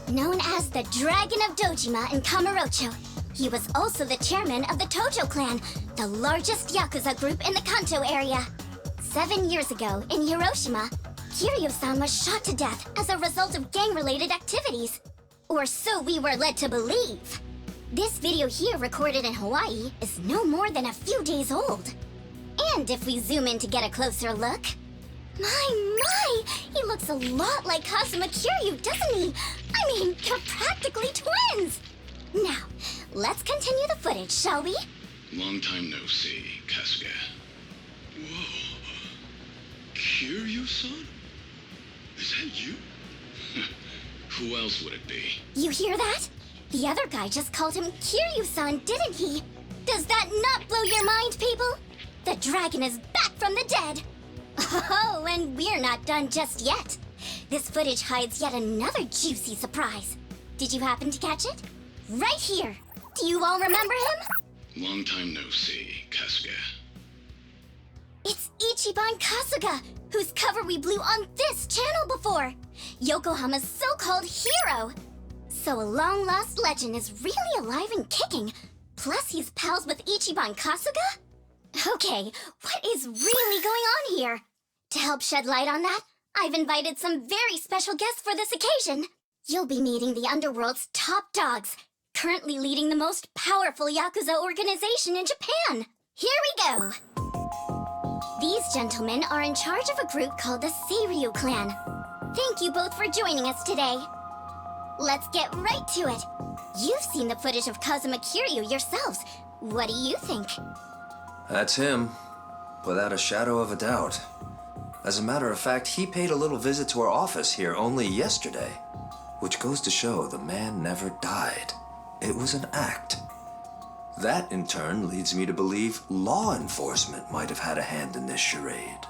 Known as the Dragon of Dojima in Kamurocho, he was also the chairman of the Tojo clan, the largest Yakuza group in the Kanto area. 7 years ago, in Hiroshima, Kiryu-san was shot to death as a result of gang-related activities. Or so we were led to believe. This video here, recorded in Hawaii, is no more than a few days old. And if we zoom in to get a closer look... My! He looks a lot like Kazuma Kiryu, doesn't he? I mean, they're practically twins! Now, let's continue the footage, shall we? Long time no see, Kasuga. Whoa. Kiryu-san? Is that you? Who else would it be? You hear that? The other guy just called him Kiryu-san, didn't he? Does that not blow your mind, people? The dragon is back from the dead! Oh, and we're not done just yet. This footage hides yet another juicy surprise. Did you happen to catch it? Right here! Do you all remember him? Long time no see, Kasuga. It's Ichiban Kasuga, whose cover we blew on this channel before! Yokohama's so-called hero! So a long-lost legend is really alive and kicking. Plus he's pals with Ichiban Kasuga? Okay, what is really going on here? To help shed light on that, I've invited some very special guests for this occasion. You'll be meeting the Underworld's top dogs, currently leading the most powerful Yakuza organization in Japan. Here we go! These gentlemen are in charge of a group called the Seiryu clan. Thank you both for joining us today. Let's get right to it. You've seen the footage of Kazuma Kiryu yourselves. What do you think? That's him, without a shadow of a doubt. As a matter of fact, he paid a little visit to our office here only yesterday, which goes to show the man never died. It was an act. That, in turn, leads me to believe law enforcement might have had a hand in this charade.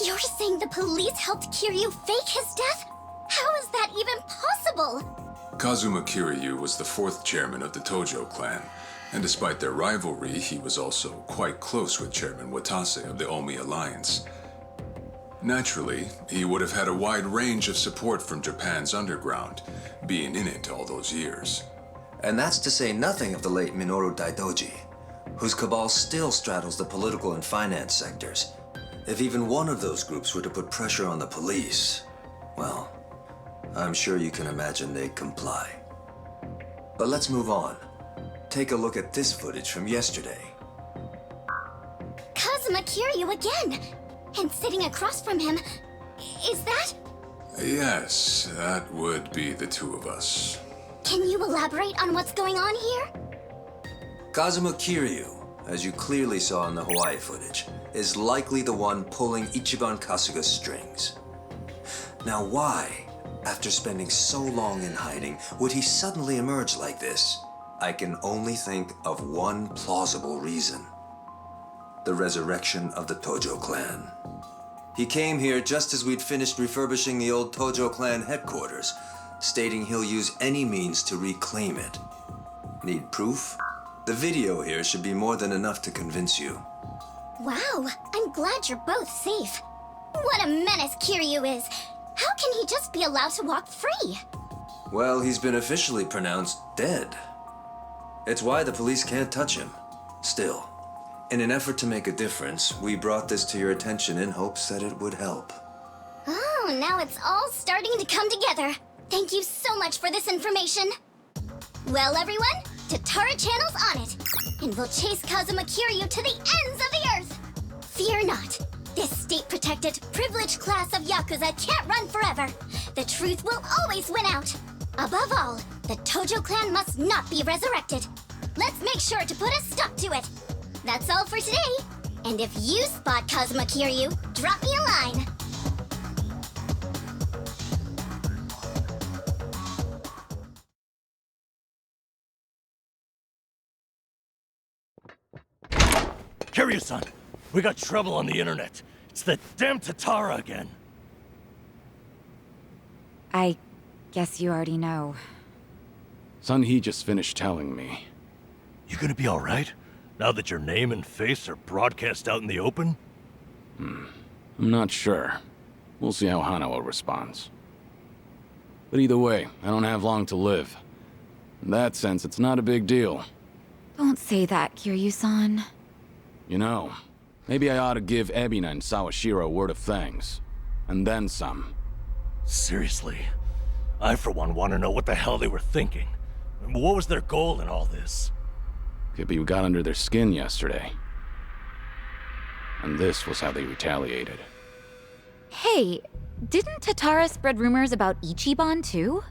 You're saying the police helped Kiryu fake his death? How is that even possible? Kazuma Kiryu was the 4th chairman of the Tojo clan, and despite their rivalry, he was also quite close with Chairman Watase of the Omi Alliance. Naturally, he would have had a wide range of support from Japan's underground, being in it all those years. And that's to say nothing of the late Minoru Daidoji, whose cabal still straddles the political and finance sectors. If even one of those groups were to put pressure on the police, well, I'm sure you can imagine they'd comply. But let's move on. Take a look at this footage from yesterday. Kazuma Kiryu again. And sitting across from him, is that? Yes, that would be the two of us. Can you elaborate on what's going on here? Kazuma Kiryu, as you clearly saw in the Hawaii footage, is likely the one pulling Ichiban Kasuga's strings. Now why, after spending so long in hiding, would he suddenly emerge like this? I can only think of one plausible reason. The resurrection of the Tojo clan. He came here just as we'd finished refurbishing the old Tojo clan headquarters, stating he'll use any means to reclaim it. Need proof? The video here should be more than enough to convince you. Wow, I'm glad you're both safe. What a menace Kiryu is. How can he just be allowed to walk free? Well, he's been officially pronounced dead. It's why the police can't touch him. Still, in an effort to make a difference, we brought this to your attention in hopes that it would help. Oh, now it's all starting to come together. Thank you so much for this information. Well, everyone, Tatara Channel's on it, and we'll chase Kazuma Kiryu to the ends of the earth. Fear not. This state-protected, privileged class of Yakuza can't run forever. The truth will always win out. Above all, the Tojo clan must not be resurrected. Let's make sure to put a stop to it. That's all for today. And if you spot Kazuma Kiryu, drop me a line. Kiryu-san, we got trouble on the internet. It's the damn Tatara again. I guess you already know. Sun-hee just finished telling me. You gonna be alright? Now that your name and face are broadcast out in the open? I'm not sure. We'll see how Hanawa responds. But either way, I don't have long to live. In that sense, it's not a big deal. Don't say that, Kiryu-san. You know, maybe I ought to give Ebina and Sawashiro a word of thanks. And then some. Seriously? I, for one, want to know what the hell they were thinking. What was their goal in all this? Could be we got under their skin yesterday. And this was how they retaliated. Hey, didn't Tatara spread rumors about Ichiban too?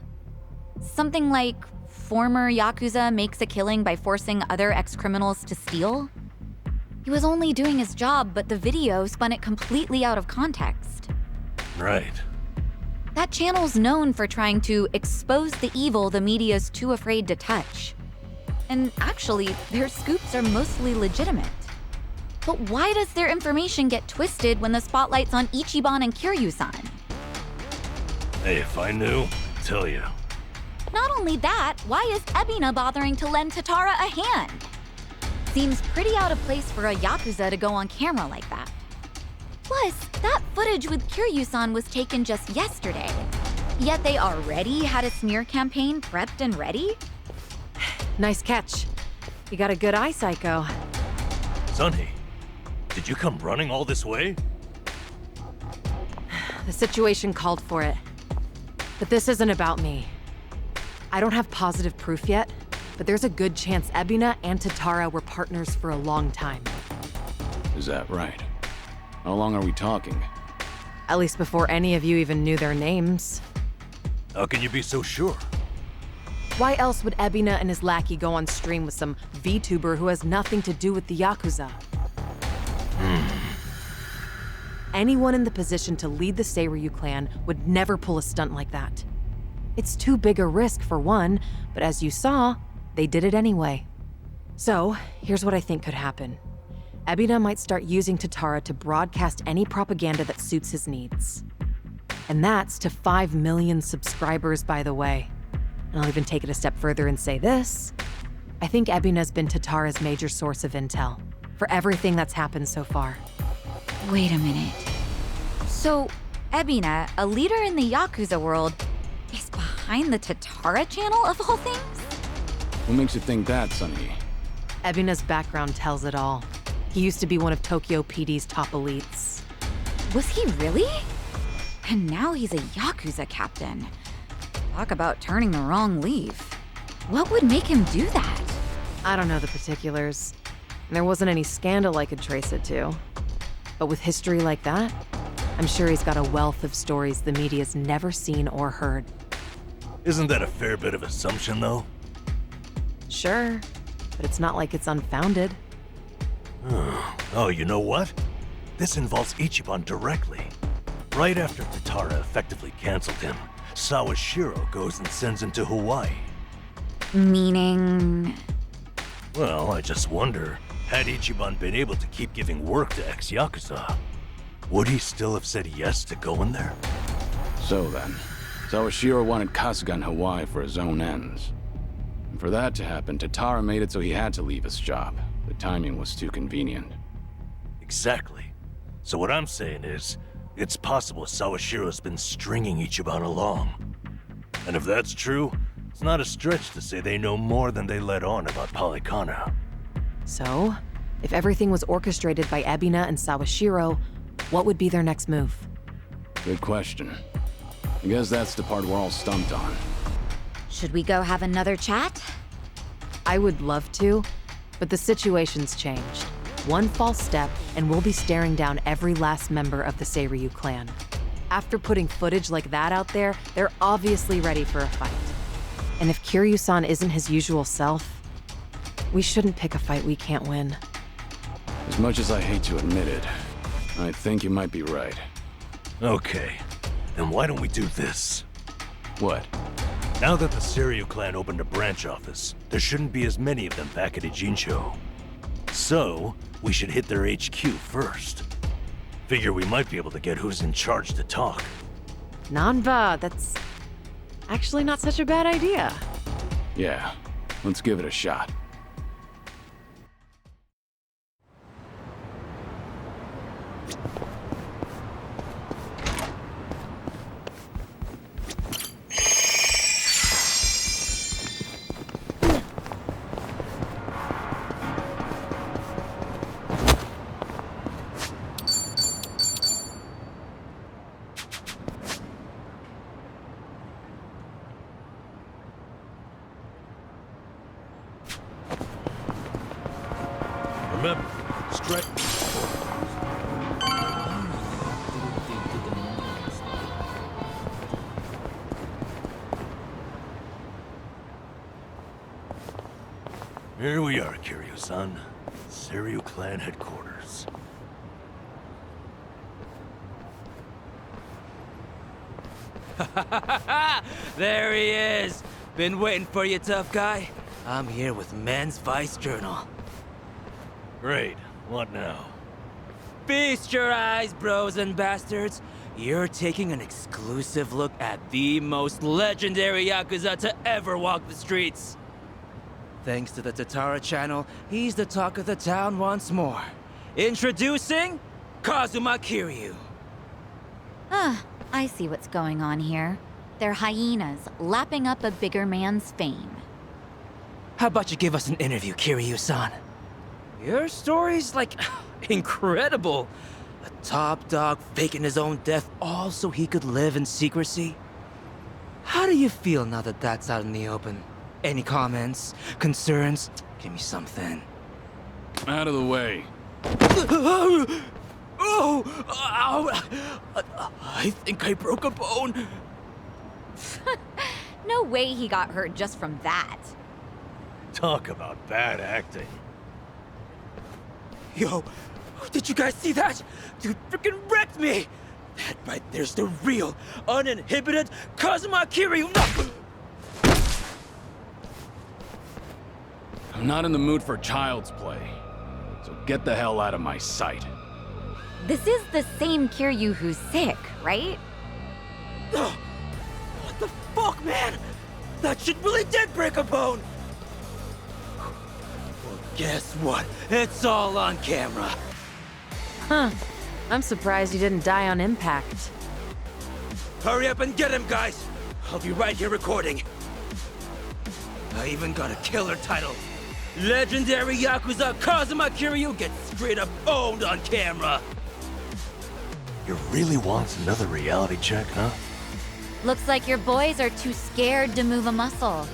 Something like former Yakuza makes a killing by forcing other ex-criminals to steal? He was only doing his job, but the video spun it completely out of context. Right. That channel's known for trying to expose the evil the media's too afraid to touch. And actually, their scoops are mostly legitimate. But why does their information get twisted when the spotlight's on Ichiban and Kiryu-san? Hey, if I knew, I'd tell you. Not only that, why is Ebina bothering to lend Tatara a hand? Seems pretty out of place for a Yakuza to go on camera like that. Plus, that footage with Kiryu-san was taken just yesterday. Yet they already had a smear campaign prepped and ready? Nice catch. You got a good eye, Psycho. Sun-hee, did you come running all this way? The situation called for it. But this isn't about me. I don't have positive proof yet, but there's a good chance Ebina and Tatara were partners for a long time. Is that right? How long are we talking? At least before any of you even knew their names. How can you be so sure? Why else would Ebina and his lackey go on stream with some VTuber who has nothing to do with the Yakuza? Anyone in the position to lead the Seiryu clan would never pull a stunt like that. It's too big a risk for one, but as you saw, they did it anyway. So, here's what I think could happen. Ebina might start using Tatara to broadcast any propaganda that suits his needs. And that's to 5 million subscribers, by the way. And I'll even take it a step further and say this. I think Ebina's been Tatara's major source of intel for everything that's happened so far. Wait a minute. So, Ebina, a leader in the Yakuza world, is behind the Tatara channel of all things? What makes you think that, Sun-hee? Ebina's background tells it all. He used to be one of Tokyo PD's top elites. Was he really? And now he's a Yakuza captain. Talk about turning the wrong leaf. What would make him do that? I don't know the particulars. There wasn't any scandal I could trace it to. But with history like that, I'm sure he's got a wealth of stories the media's never seen or heard. Isn't that a fair bit of assumption, though? Sure, but it's not like it's unfounded. Oh, you know what? This involves Ichiban directly. Right after Tatara effectively canceled him, Sawashiro goes and sends him to Hawaii. Meaning... Well, I just wonder, had Ichiban been able to keep giving work to ex-Yakuza, would he still have said yes to going there? So then, Sawashiro wanted Kasuga in Hawaii for his own ends. And for that to happen, Tatara made it so he had to leave his job. The timing was too convenient. Exactly. So what I'm saying is, it's possible Sawashiro's been stringing Ichiban along. And if that's true, it's not a stretch to say they know more than they let on about Polycana. So, if everything was orchestrated by Ebina and Sawashiro, what would be their next move? Good question. I guess that's the part we're all stumped on. Should we go have another chat? I would love to, but the situation's changed. One false step, and we'll be staring down every last member of the Seiryu clan. After putting footage like that out there, they're obviously ready for a fight. And if Kiryu-san isn't his usual self, we shouldn't pick a fight we can't win. As much as I hate to admit it, I think you might be right. Okay, then why don't we do this? What? Now that the Seiryu clan opened a branch office, there shouldn't be as many of them back at Ijincho. So, we should hit their HQ first. Figure we might be able to get who's in charge to talk. Nanba, that's actually not such a bad idea. Yeah, let's give it a shot. Remember, strike. Here we are, Kiryu-san. Seiryu clan headquarters. There he is! Been waiting for you, tough guy. I'm here with Men's Vice Journal. Great. What now? Feast your eyes, bros and bastards. You're taking an exclusive look at the most legendary Yakuza to ever walk the streets. Thanks to the Tatara channel, he's the talk of the town once more. Introducing Kazuma Kiryu. I see what's going on here. They're hyenas, lapping up a bigger man's fame. How about you give us an interview, Kiryu-san? Your story's, like, incredible. A top dog faking his own death all so he could live in secrecy. How do you feel now that that's out in the open? Any comments? Concerns? Give me something. Out of the way. Oh! Ow! I think I broke a bone. No way he got hurt just from that. Talk about bad acting. Yo, did you guys see that? Dude freaking wrecked me! That right there's the real, uninhibited Kazuma Kiryu! I'm not in the mood for child's play, so get the hell out of my sight. This is the same Kiryu who's sick, right? What the fuck, man? That shit really did break a bone! Well, guess what? It's all on camera. Huh. I'm surprised you didn't die on impact. Hurry up and get him, guys! I'll be right here recording. I even got a killer title. Legendary Yakuza Kazuma Kiryu gets straight up owned on camera. You really want another reality check, huh? Looks like your boys are too scared to move a muscle.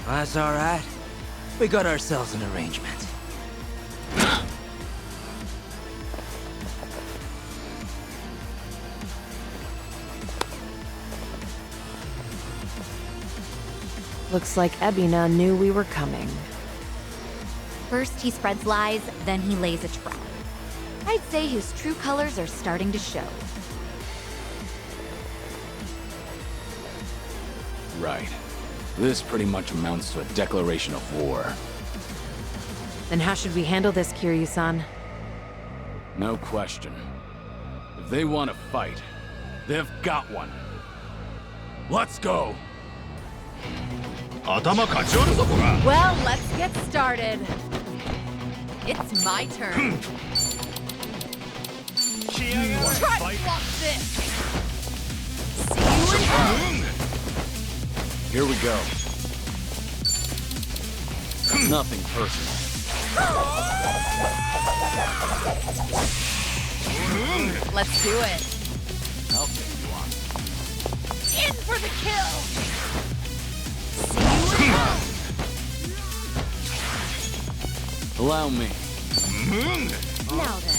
That's alright. We got ourselves an arrangement. Looks like Ebina knew we were coming. First he spreads lies, then he lays a trap. I'd say his true colors are starting to show. Right. This pretty much amounts to a declaration of war. Then how should we handle this, Kiryu-san? No question. If they want to fight, they've got one. Let's go! Well, let's get started. It's my turn. Try to block this. See you in hell. Here we go. Nothing personal. Let's do it. I'll take you on. In for the kill. See you in hell. Allow me. Now then.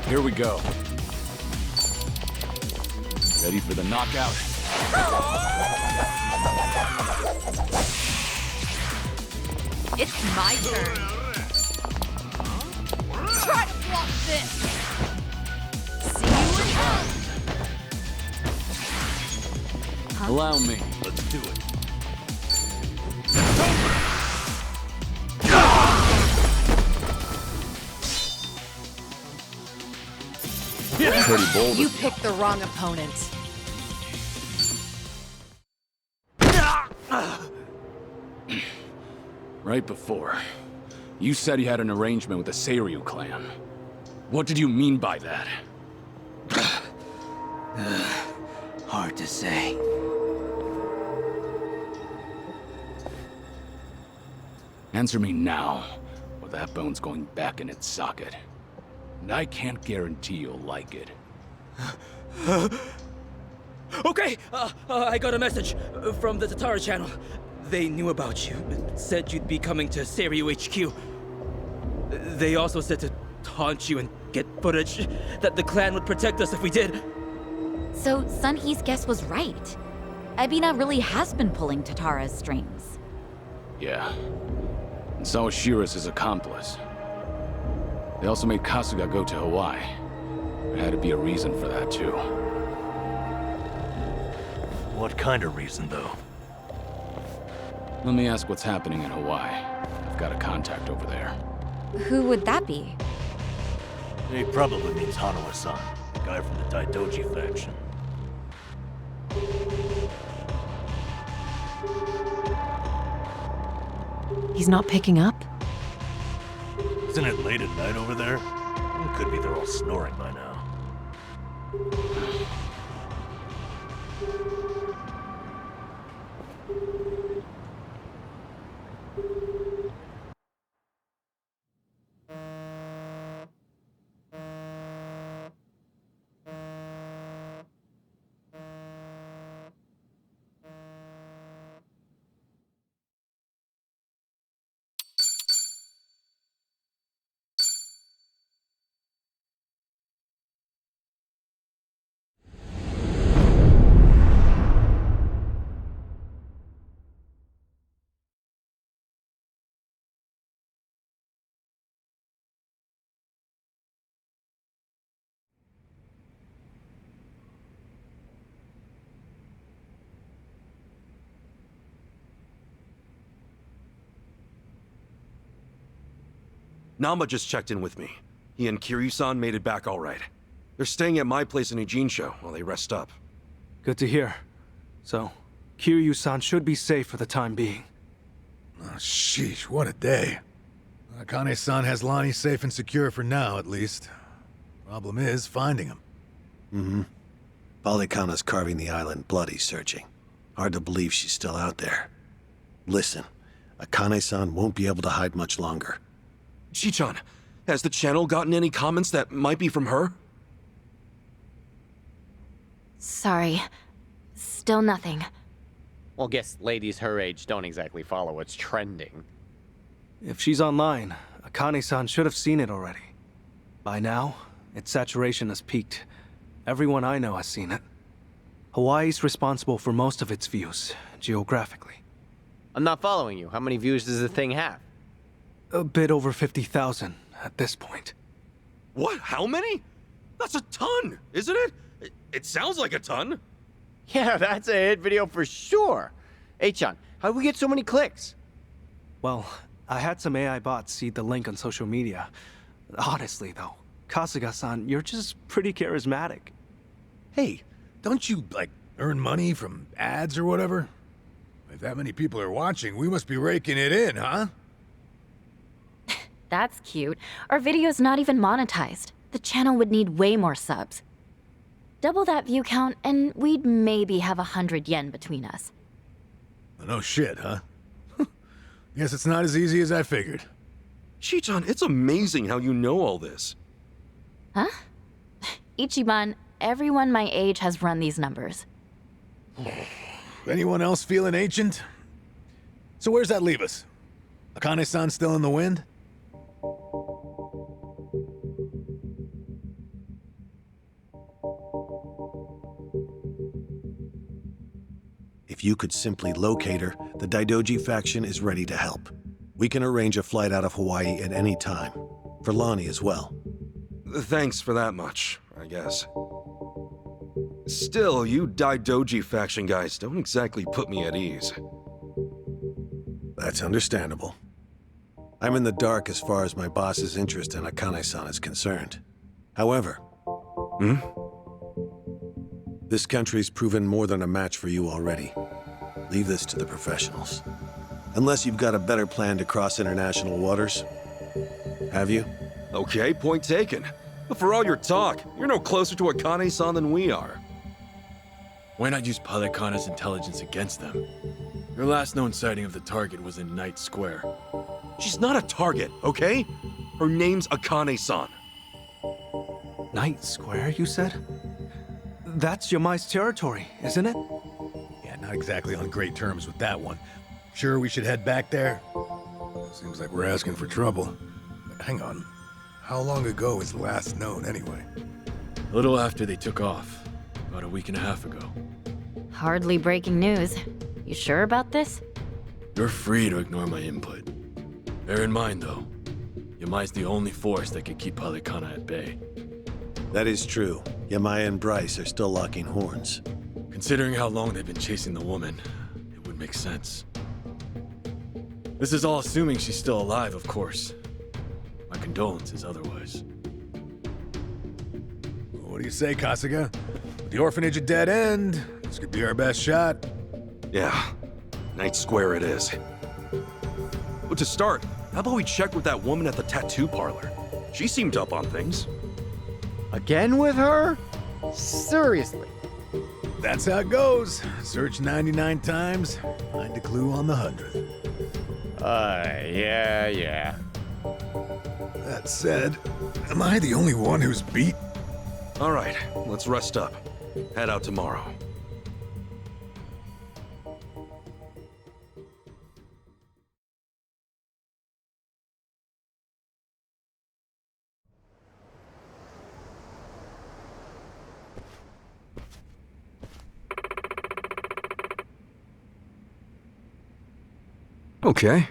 Here we go. Ready for the knockout? It's my turn. Try to block this. See you in hell. Allow me. Let's do it. Pretty bold. You picked the wrong opponent. Right before, you said you had an arrangement with the Seiryu clan. What did you mean by that? Hard to say. Answer me now, or that bone's going back in its socket. And I can't guarantee you'll like it. Okay, I got a message from the Tatara channel. They knew about you. Said you'd be coming to Seiryu HQ. They also said to taunt you and get footage that the clan would protect us if we did. So Sunhee's guess was right. Ebina really has been pulling Tatara's strings. Yeah. And so is Shira's his accomplice. They also made Kasuga go to Hawaii. There had to be a reason for that, too. What kind of reason, though? Let me ask what's happening in Hawaii. I've got a contact over there. Who would that be? He probably means Hanawa-san, the guy from the Daidoji faction. He's not picking up? Isn't it late at night over there? It could be they're all snoring by now. Namba just checked in with me. He and Kiryu-san made it back all right. They're staying at my place in Ijincho while they rest up. Good to hear. So, Kiryu-san should be safe for the time being. Oh, sheesh, what a day. Akane-san has Lonnie safe and secure for now, at least. Problem is, finding him. Mm-hmm. Polykhana's carving the island bloody searching. Hard to believe she's still out there. Listen, Akane-san won't be able to hide much longer. Chichan, has the channel gotten any comments that might be from her? Sorry. Still nothing. Well, guess ladies her age don't exactly follow what's trending. If she's online, Akane-san should have seen it already. By now, its saturation has peaked. Everyone I know has seen it. Hawaii's responsible for most of its views, geographically. I'm not following you. How many views does the thing have? A bit over 50,000 at this point. What? How many? That's a ton, isn't it? It sounds like a ton. Yeah, that's a hit video for sure. Hey, Chan, how do we get so many clicks? Well, I had some AI bots seed the link on social media. Honestly, though, Kasuga-san, you're just pretty charismatic. Hey, don't you, like, earn money from ads or whatever? If that many people are watching, we must be raking it in, huh? That's cute. Our video's not even monetized. The channel would need way more subs. Double that view count, and we'd maybe have 100 yen between us. No shit, huh? Guess it's not as easy as I figured. Shi-chan, it's amazing how you know all this. Huh? Ichiban, everyone my age has run these numbers. Anyone else feeling ancient? So where's that leave us? Akane-san still in the wind? If you could simply locate her, the Daidoji faction is ready to help. We can arrange a flight out of Hawaii at any time. For Lonnie as well. Thanks for that much, I guess. Still, you Daidoji faction guys don't exactly put me at ease. That's understandable. I'm in the dark as far as my boss's interest in Akane-san is concerned. However... This country's proven more than a match for you already. Leave this to the professionals. Unless you've got a better plan to cross international waters. Have you? Okay, point taken. But for all your talk, you're no closer to Akane-san than we are. Why not use Palekana's intelligence against them? Your last known sighting of the target was in Night Square. She's not a target, okay? Her name's Akane-san. Night Square, you said? That's Yamai's territory, isn't it? Yeah, not exactly on great terms with that one. Sure we should head back there? Seems like we're asking for trouble. But hang on. How long ago is last known, anyway? A little after they took off. About a week and a half ago. Hardly breaking news. You sure about this? You're free to ignore my input. Bear in mind, though, Yamai's the only force that could keep Palekana at bay. That is true. Yamai and Bryce are still locking horns. Considering how long they've been chasing the woman, it would make sense. This is all assuming she's still alive, of course. My condolences otherwise. What do you say, Kasuga? With the orphanage a dead end, this could be our best shot. Yeah, Night Square it is. But to start, how about we check with that woman at the tattoo parlor? She seemed up on things. Again with her? Seriously? That's how it goes. Search 99 times, find a clue on the 100th. Yeah. That said, am I the only one who's beat? All right, let's rest up. Head out tomorrow. Okay.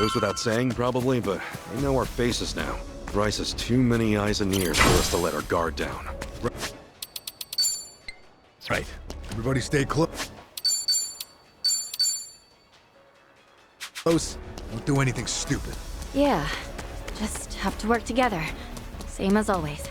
Goes without saying, probably, but they know our faces now. Bryce has too many eyes and ears for us to let our guard down. Right. Everybody stay close. Don't do anything stupid. Yeah, just have to work together. Same as always.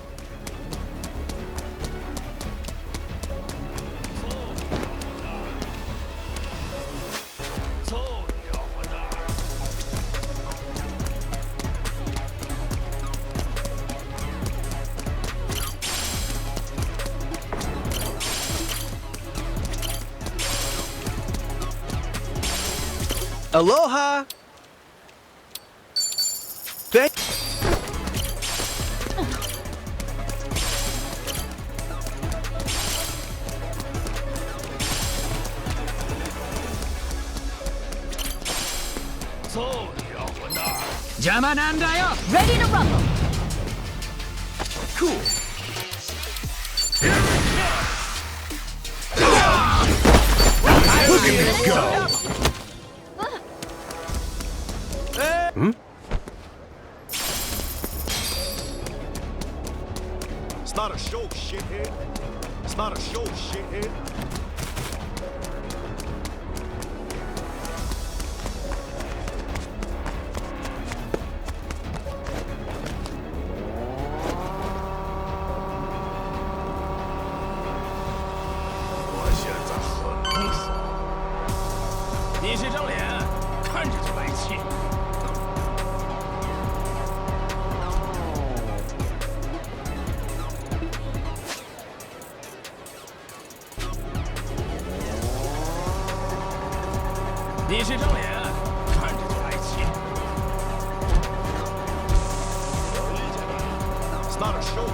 Aloha! Thank Ready to rumble. Cool. Look at this go! Hmm? It's not a show, shithead. It's not a show, shithead. It's not a show,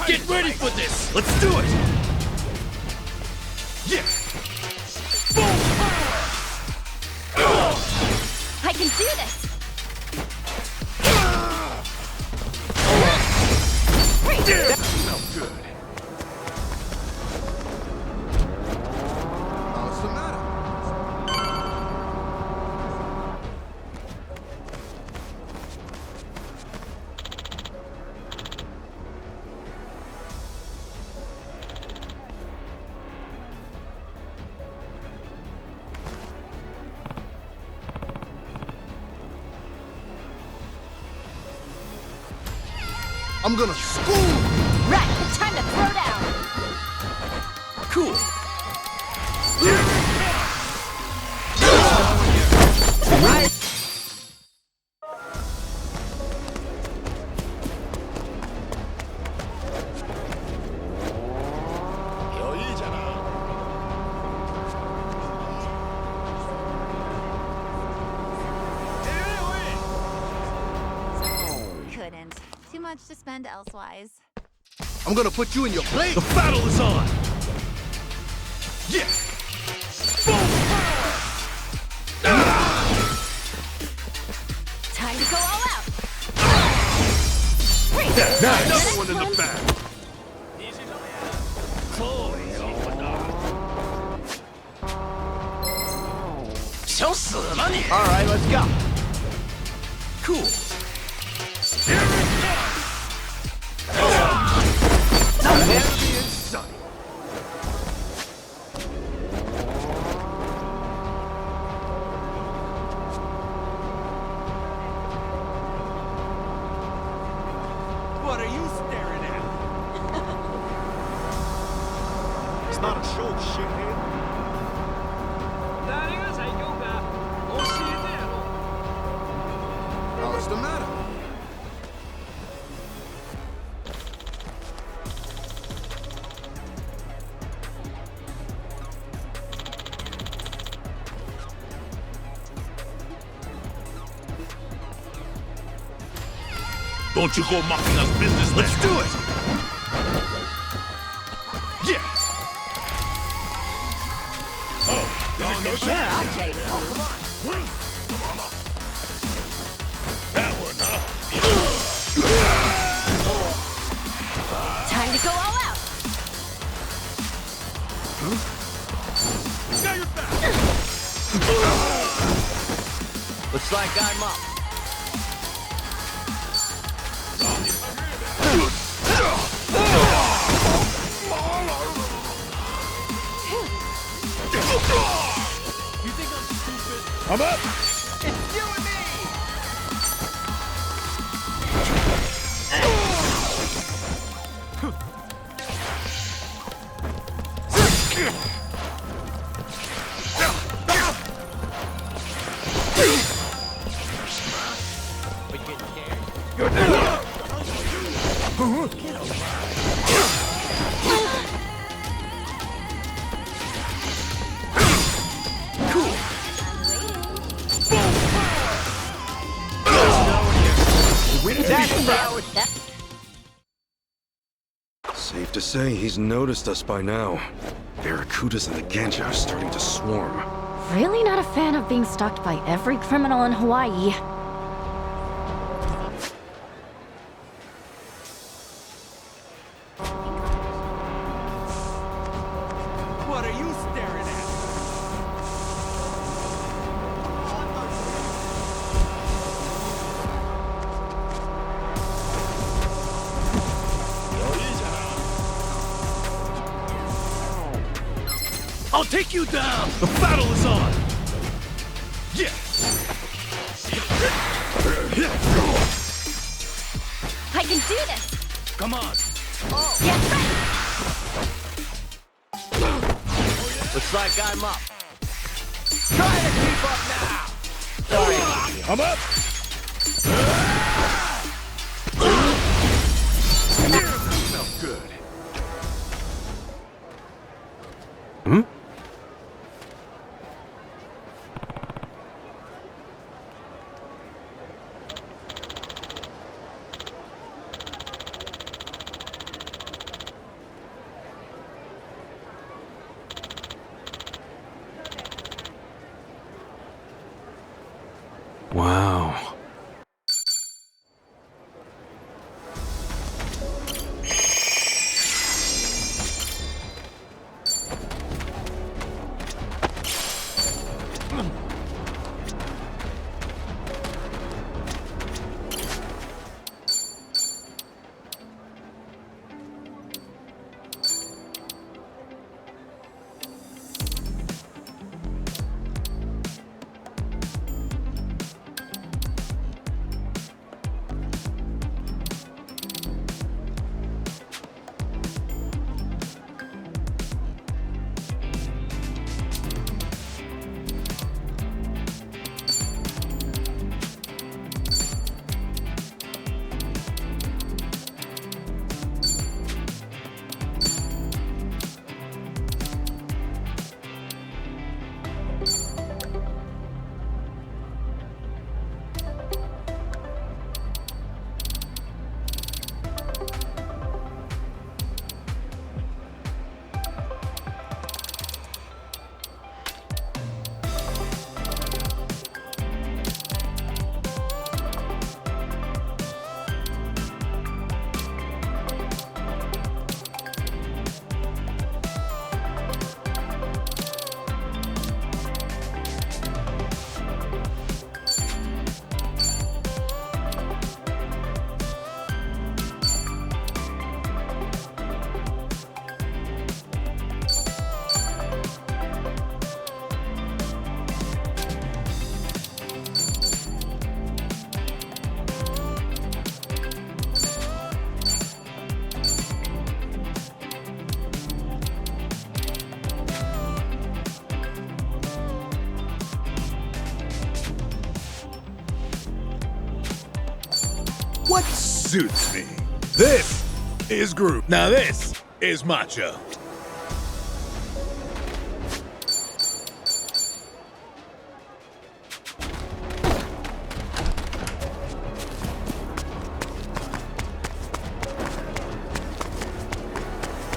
Get ready for this! Let's do it! Yeah! I can do this! That smelled good. What's the matter? I'm gonna school! Right, time to throw down. Cool. Couldn't. Too much to spend elsewise. I'm gonna put you in your place. The battle is on! Yeah! Time to go all out. Nice! Another one in the bag! Alright, let's go. Cool. Heavy and sunny. What are you staring at? It's not a show, shithead. What's the matter? Don't you go mocking us business. Let's do it! Yeah! Oh, no, Got your back. Looks like I'm up. You think I'm stupid? I'm up. It's you and me. Safe to say he's noticed us by now. Barracudas and the Genja are starting to swarm. Really not a fan of being stalked by every criminal in Hawaii. What are you staring at? I'll take you down. The battle is on. Yeah. I can do this! Come on. Yes, right! Looks like I'm up. Try to keep up now. Sorry. I'm up. Smells good. Hmm? Wow. What suits me? This is Groot. Now this is Macho.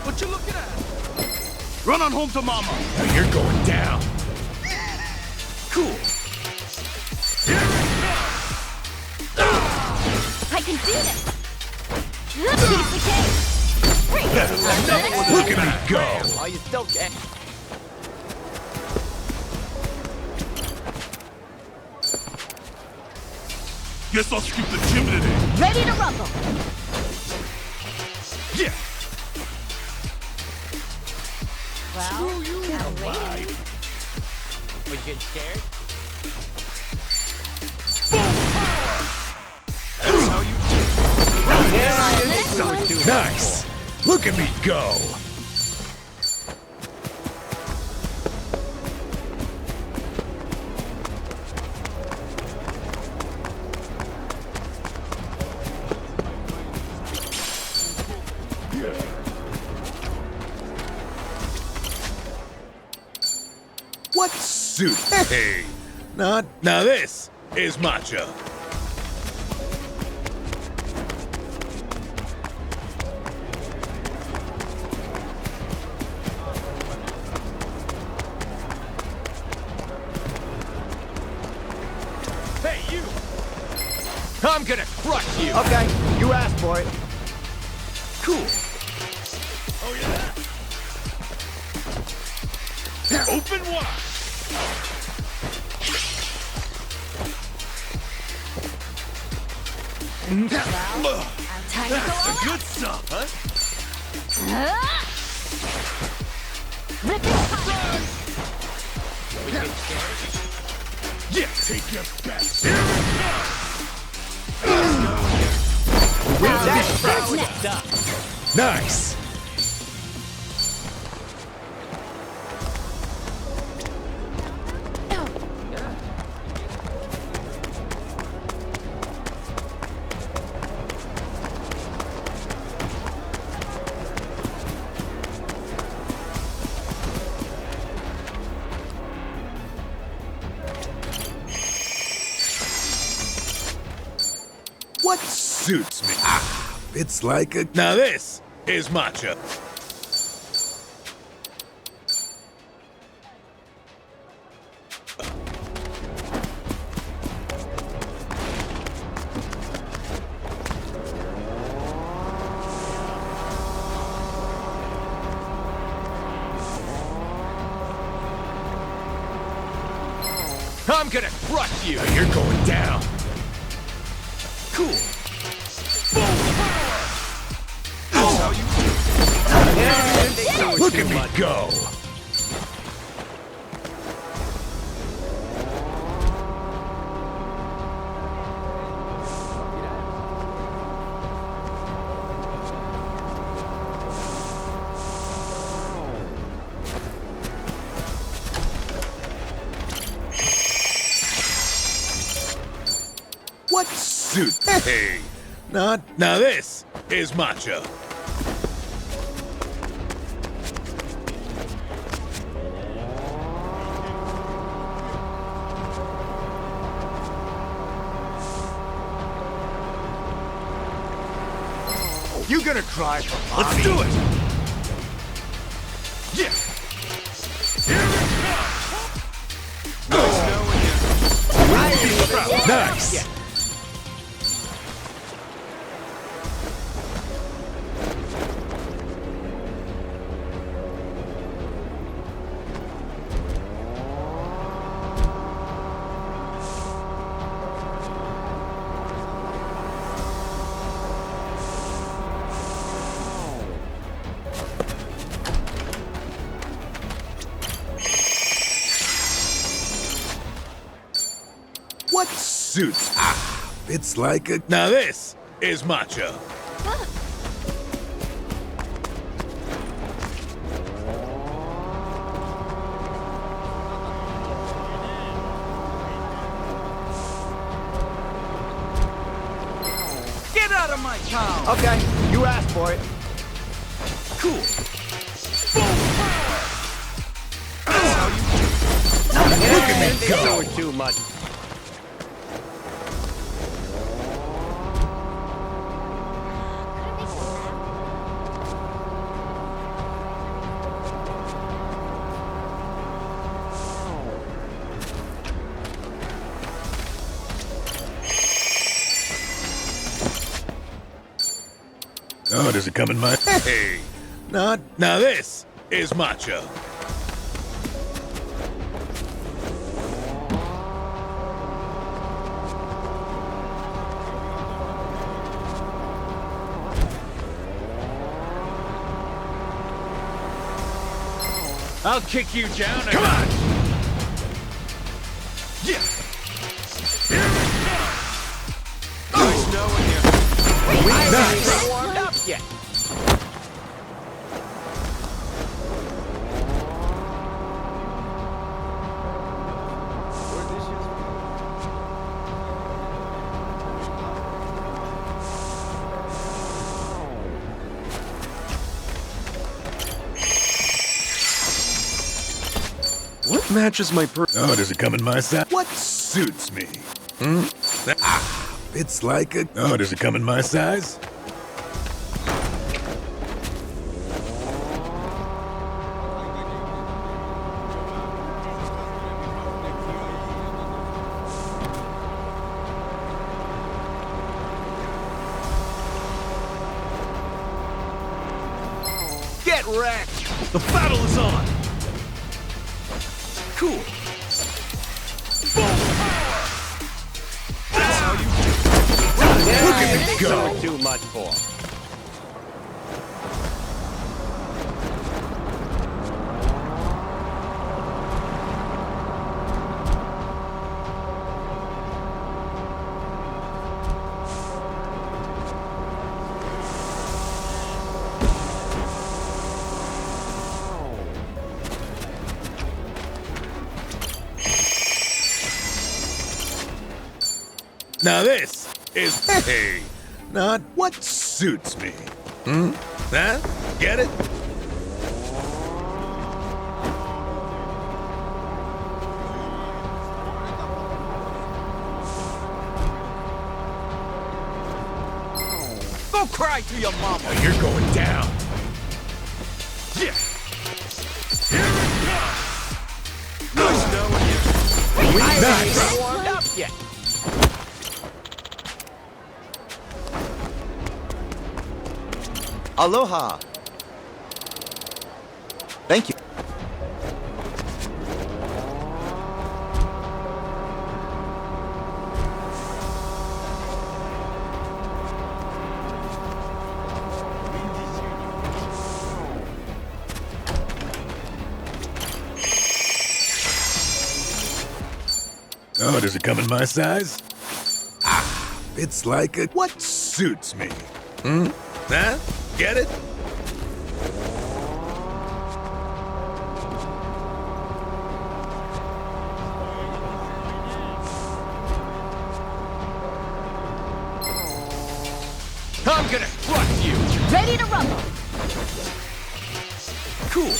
What you looking at? Run on home to Mama. Now you're going down. Cool. I can do this! Piece of cake! Great! Look at me go! Oh, you still can. Guess I'll skip the gym today. Ready to rumble. Yeah. Well, Screw you. I'm waiting. Were you getting scared? That's how you do it. Nice! Look at me go! What suit? Hey! Now this is macho. Hey, you! I'm gonna crush you! Okay, you asked for it. Cool. Oh yeah? Open wide! Time to go That's all the good stuff, huh? Ripping fire. Were you getting scared? Yeah, take your best. That's next up. Nice! What suits me? Ah, it's like a... Now this is macho. I'm gonna crush you! You're going down. Cool. That's how you Look at me go! What suit? Hey! Now this is macho. You gonna cry for mommy? Let's do it! Yeah! Here it comes! Nice! What suits? Ah, it's like a... Now this is macho. Get out of my town! Okay, you asked for it. Cool. Look at me go! Too much. Oh, does it come in my... Hey! Now this is macho. I'll kick you down. Come on! Yeah! Nice knowing you. I haven't even warmed up yet. What matches my Oh, does it come in my size? What suits me? It's like a... Oh, does it come in my size? Get wrecked. The battle is on. Cool. That's how you do it. Look at me go. So too much for. Now this is... Hey, not what suits me. Huh? Get it? Go cry to your mama. Now you're going down. Yeah. Here it comes. Nice knowing you. I haven't Nice. even warmed up yet. Aloha. Thank you. Oh, does it come in my size? It's like a... What suits me? Huh? Get it? I'm gonna crush you. Ready to rumble. Cool.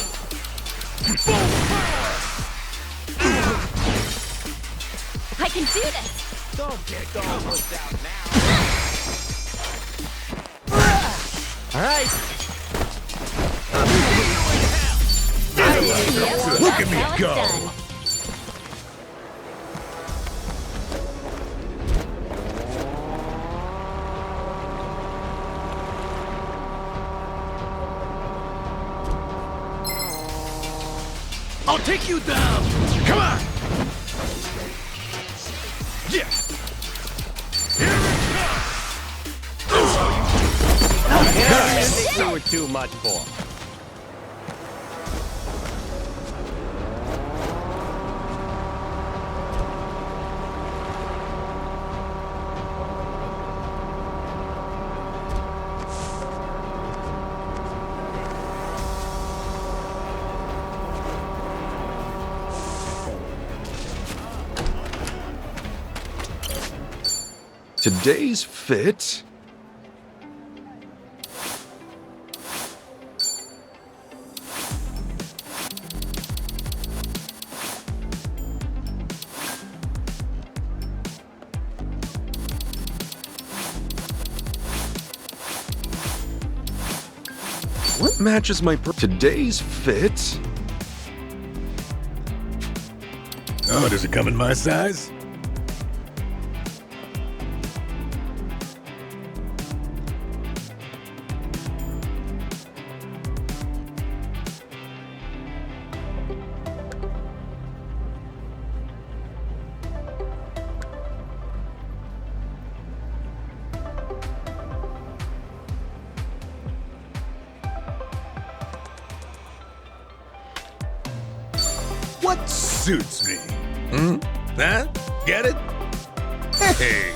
I can do this. Don't get all pushed out now. All right. Look at me go. I'll take you down. Come on. Yeah. Here it comes. Nice. You were too much for. Today's fit? What matches my today's fit? Oh, does it come in my size? what suits me? Huh? Get it? Hey,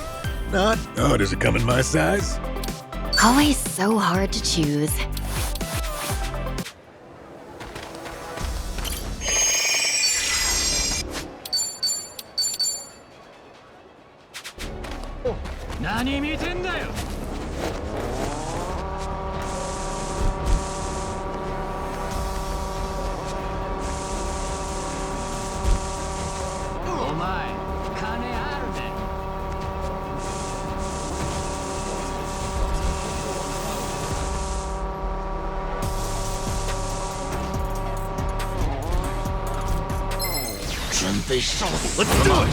not. Oh, does it come in my size? Always so hard to choose. Let's do it!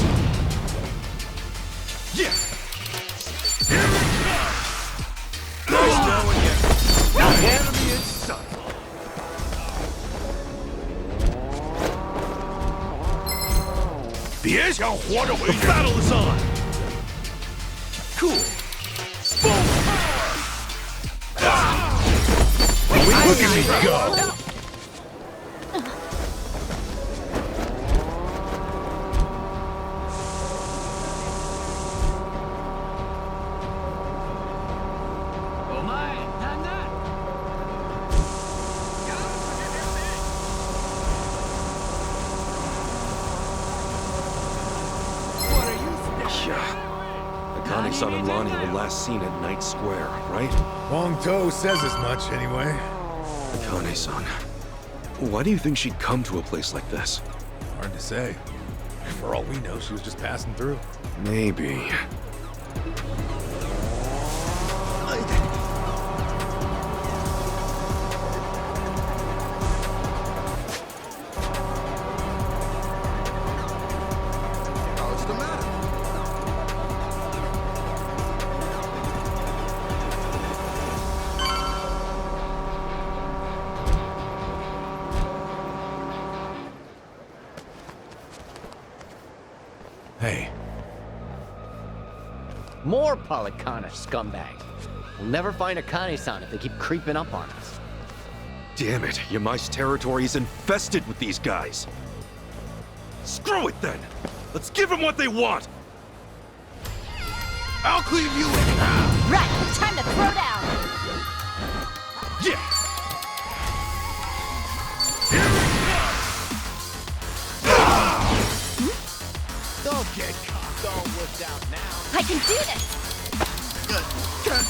Yeah! Here it comes! Nice knowing you. Now hand me his son. The battle is on! Cool! Full power! Look at me go! Akane-san and Lonnie were last seen at Night Square, right? Wong To says as much, anyway. Akane-san. Why do you think she'd come to a place like this? Hard to say. For all we know, she was just passing through. Maybe. What's the matter? Hey. More Polycana scumbags. We'll never find Akane-san if they keep creeping up on us. Damn it, Yamai's territory is infested with these guys. Screw it then! Let's give them what they want! I'll cleave you in half! Right, time to throw down! Yeah! Don't get caught all whipped out now. I can do this! Yes, sir!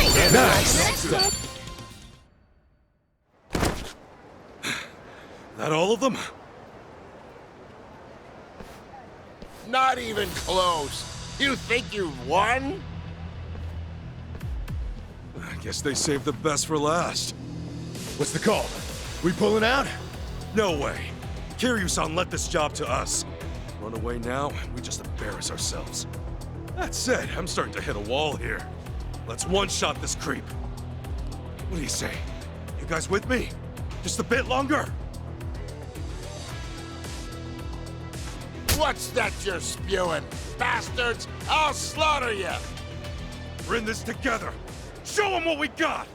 Okay. Nice! That all of them? Not even close. You think you've won? I guess they saved the best for last. What's the call? We pulling out? No way. Kiryu-san let this job to us. Run away now, we just embarrass ourselves. That said, I'm starting to hit a wall here. Let's one-shot this creep. What do you say? You guys with me? Just a bit longer? What's that you're spewing? Bastards! I'll slaughter you! We're in this together! Show them what we got!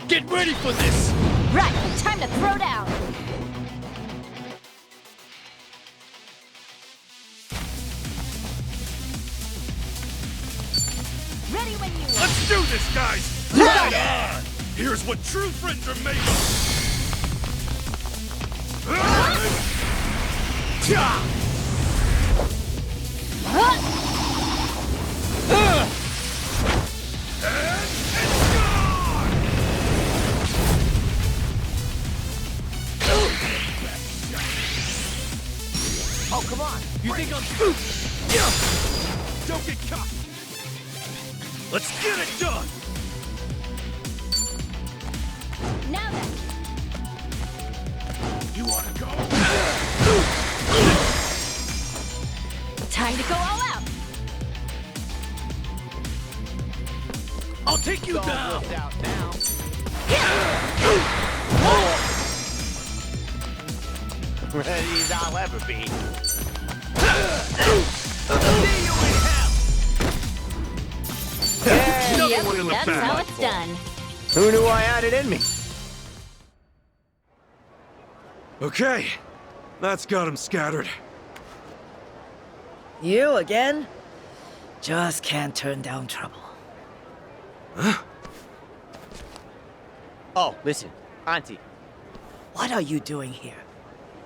Get ready for this! Right, time to throw down! Ready when you are! Let's do this, guys! Right on! Here's what true friends are made of! Oh, come on! You think I'm... Don't get caught! Let's get it done! Now then! You wanna go? Time to go all out! I'll take you down! Out now. Ready as I'll ever be. Yep, that's how it's done. Who knew I had it in me? Okay, that's got him scattered. You again? Just can't turn down trouble. Huh? Oh, listen, Auntie. What are you doing here?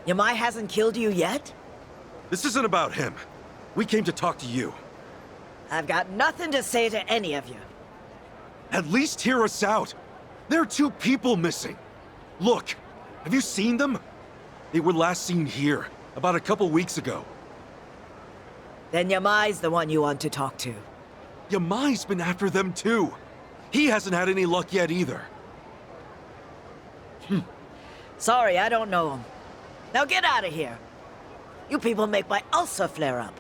Yamai hasn't killed you yet? This isn't about him. We came to talk to you. I've got nothing to say to any of you. At least hear us out. There are 2 people missing. Look, have you seen them? They were last seen here, about a couple weeks ago. Then Yamai's the one you want to talk to. Yamai's been after them too. He hasn't had any luck yet either. Sorry, I don't know him. Now get out of here. You people make my ulcer flare up.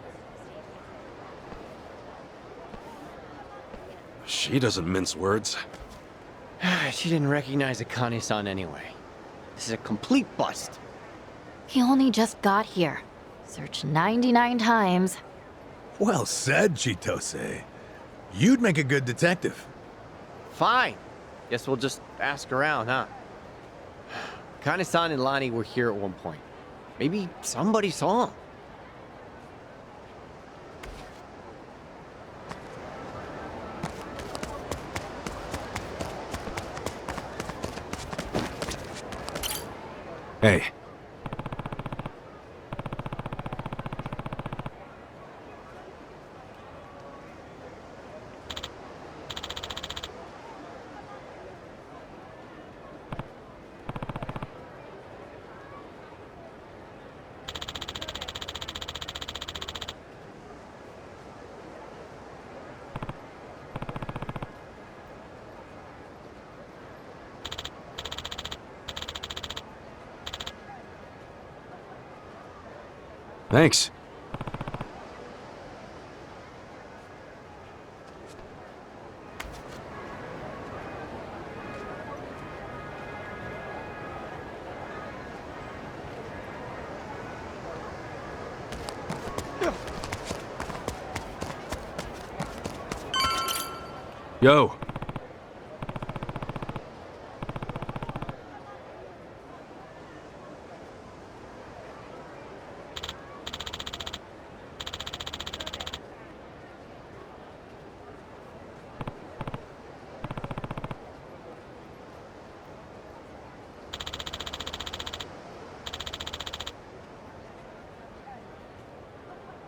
She doesn't mince words. She didn't recognize Akane-san anyway. This is a complete bust. He only just got here. Searched 99 times. Well said, Chitose. You'd make a good detective. Fine. Guess we'll just ask around, huh? Akane-san and Lani were here at one point. Maybe somebody saw him. Hey. Thanks. Yo.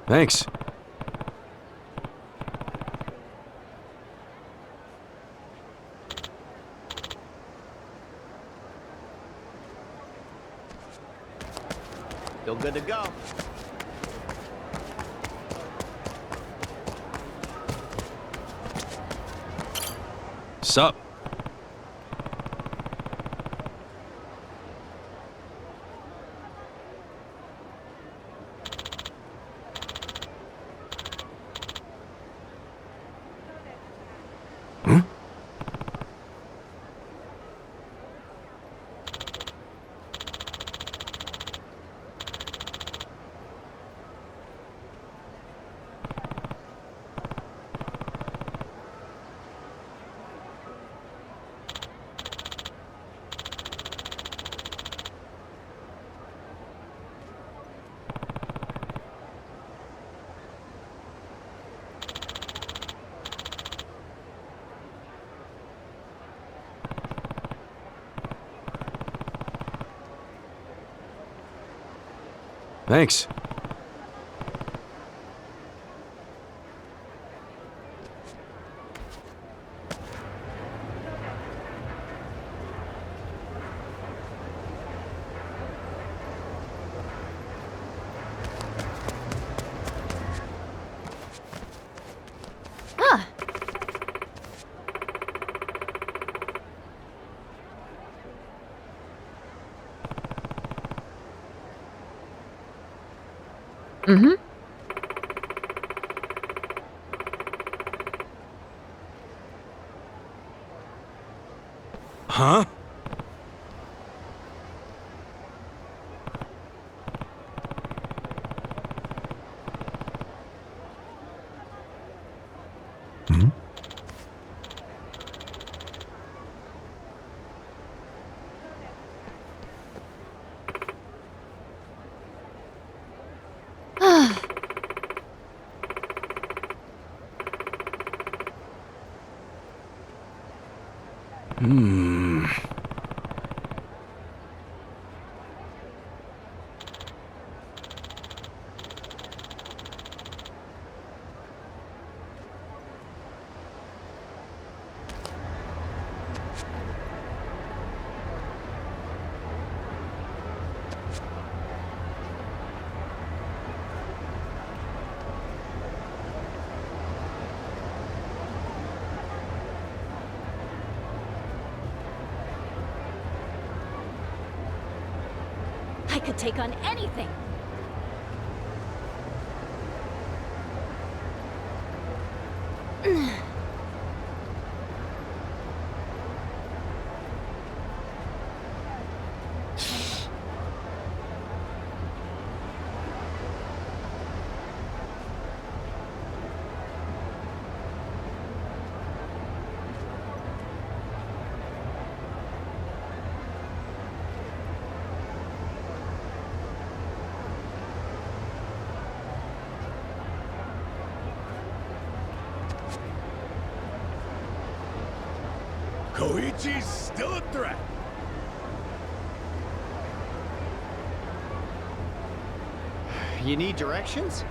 Thanks. Still good to go. Sup? Thanks. Ah. Mm-hmm. Huh? I could take on anything. Koichi's still a threat. You need directions?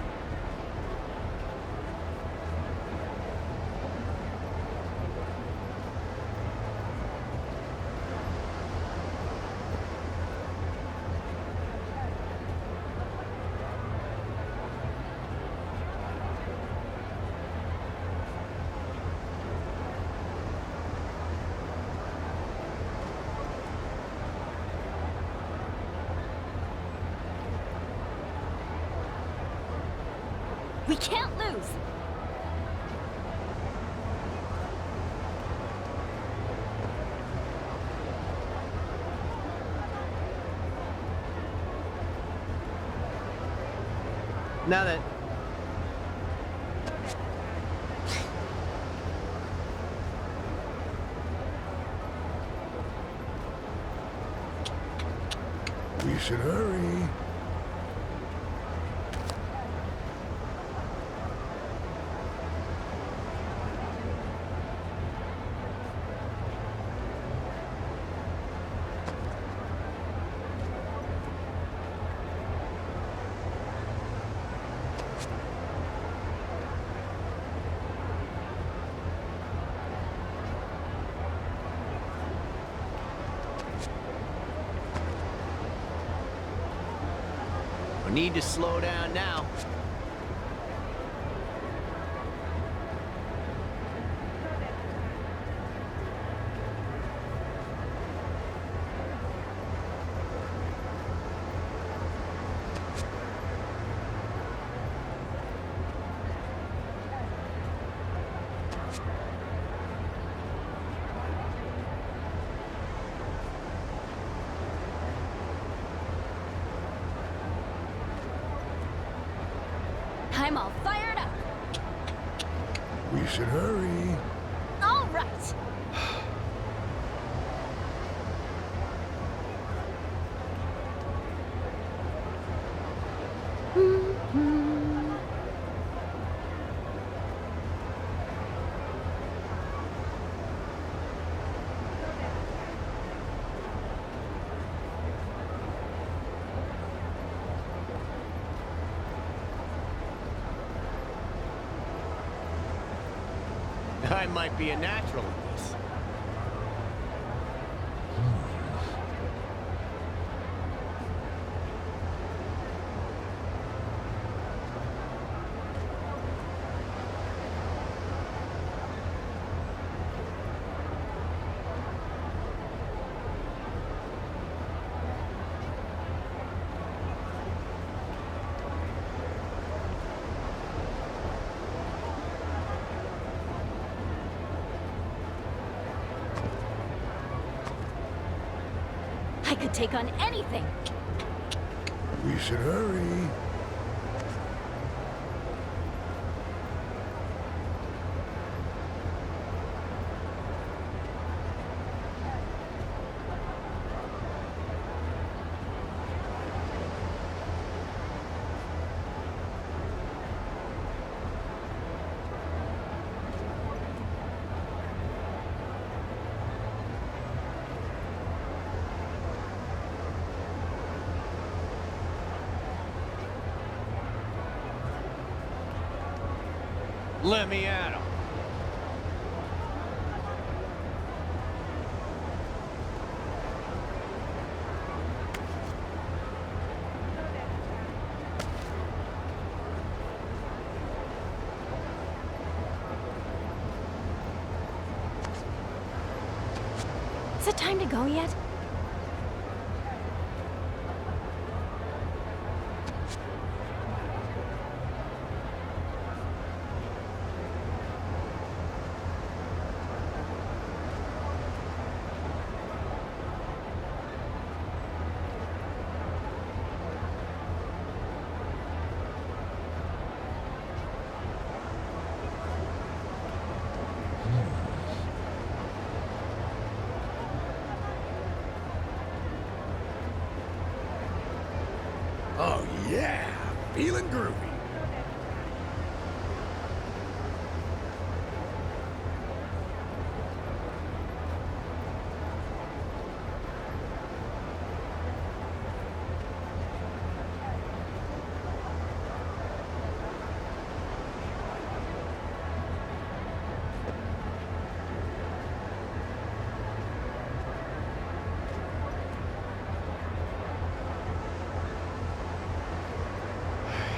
We can't lose. Now that... We should hurry. We need to slow down now. I'm all fired up. We should hurry. All right. I might be a natural at this. I could take on anything. We should hurry. Let me at him. Is it time to go yet? Oh yeah, feeling groovy.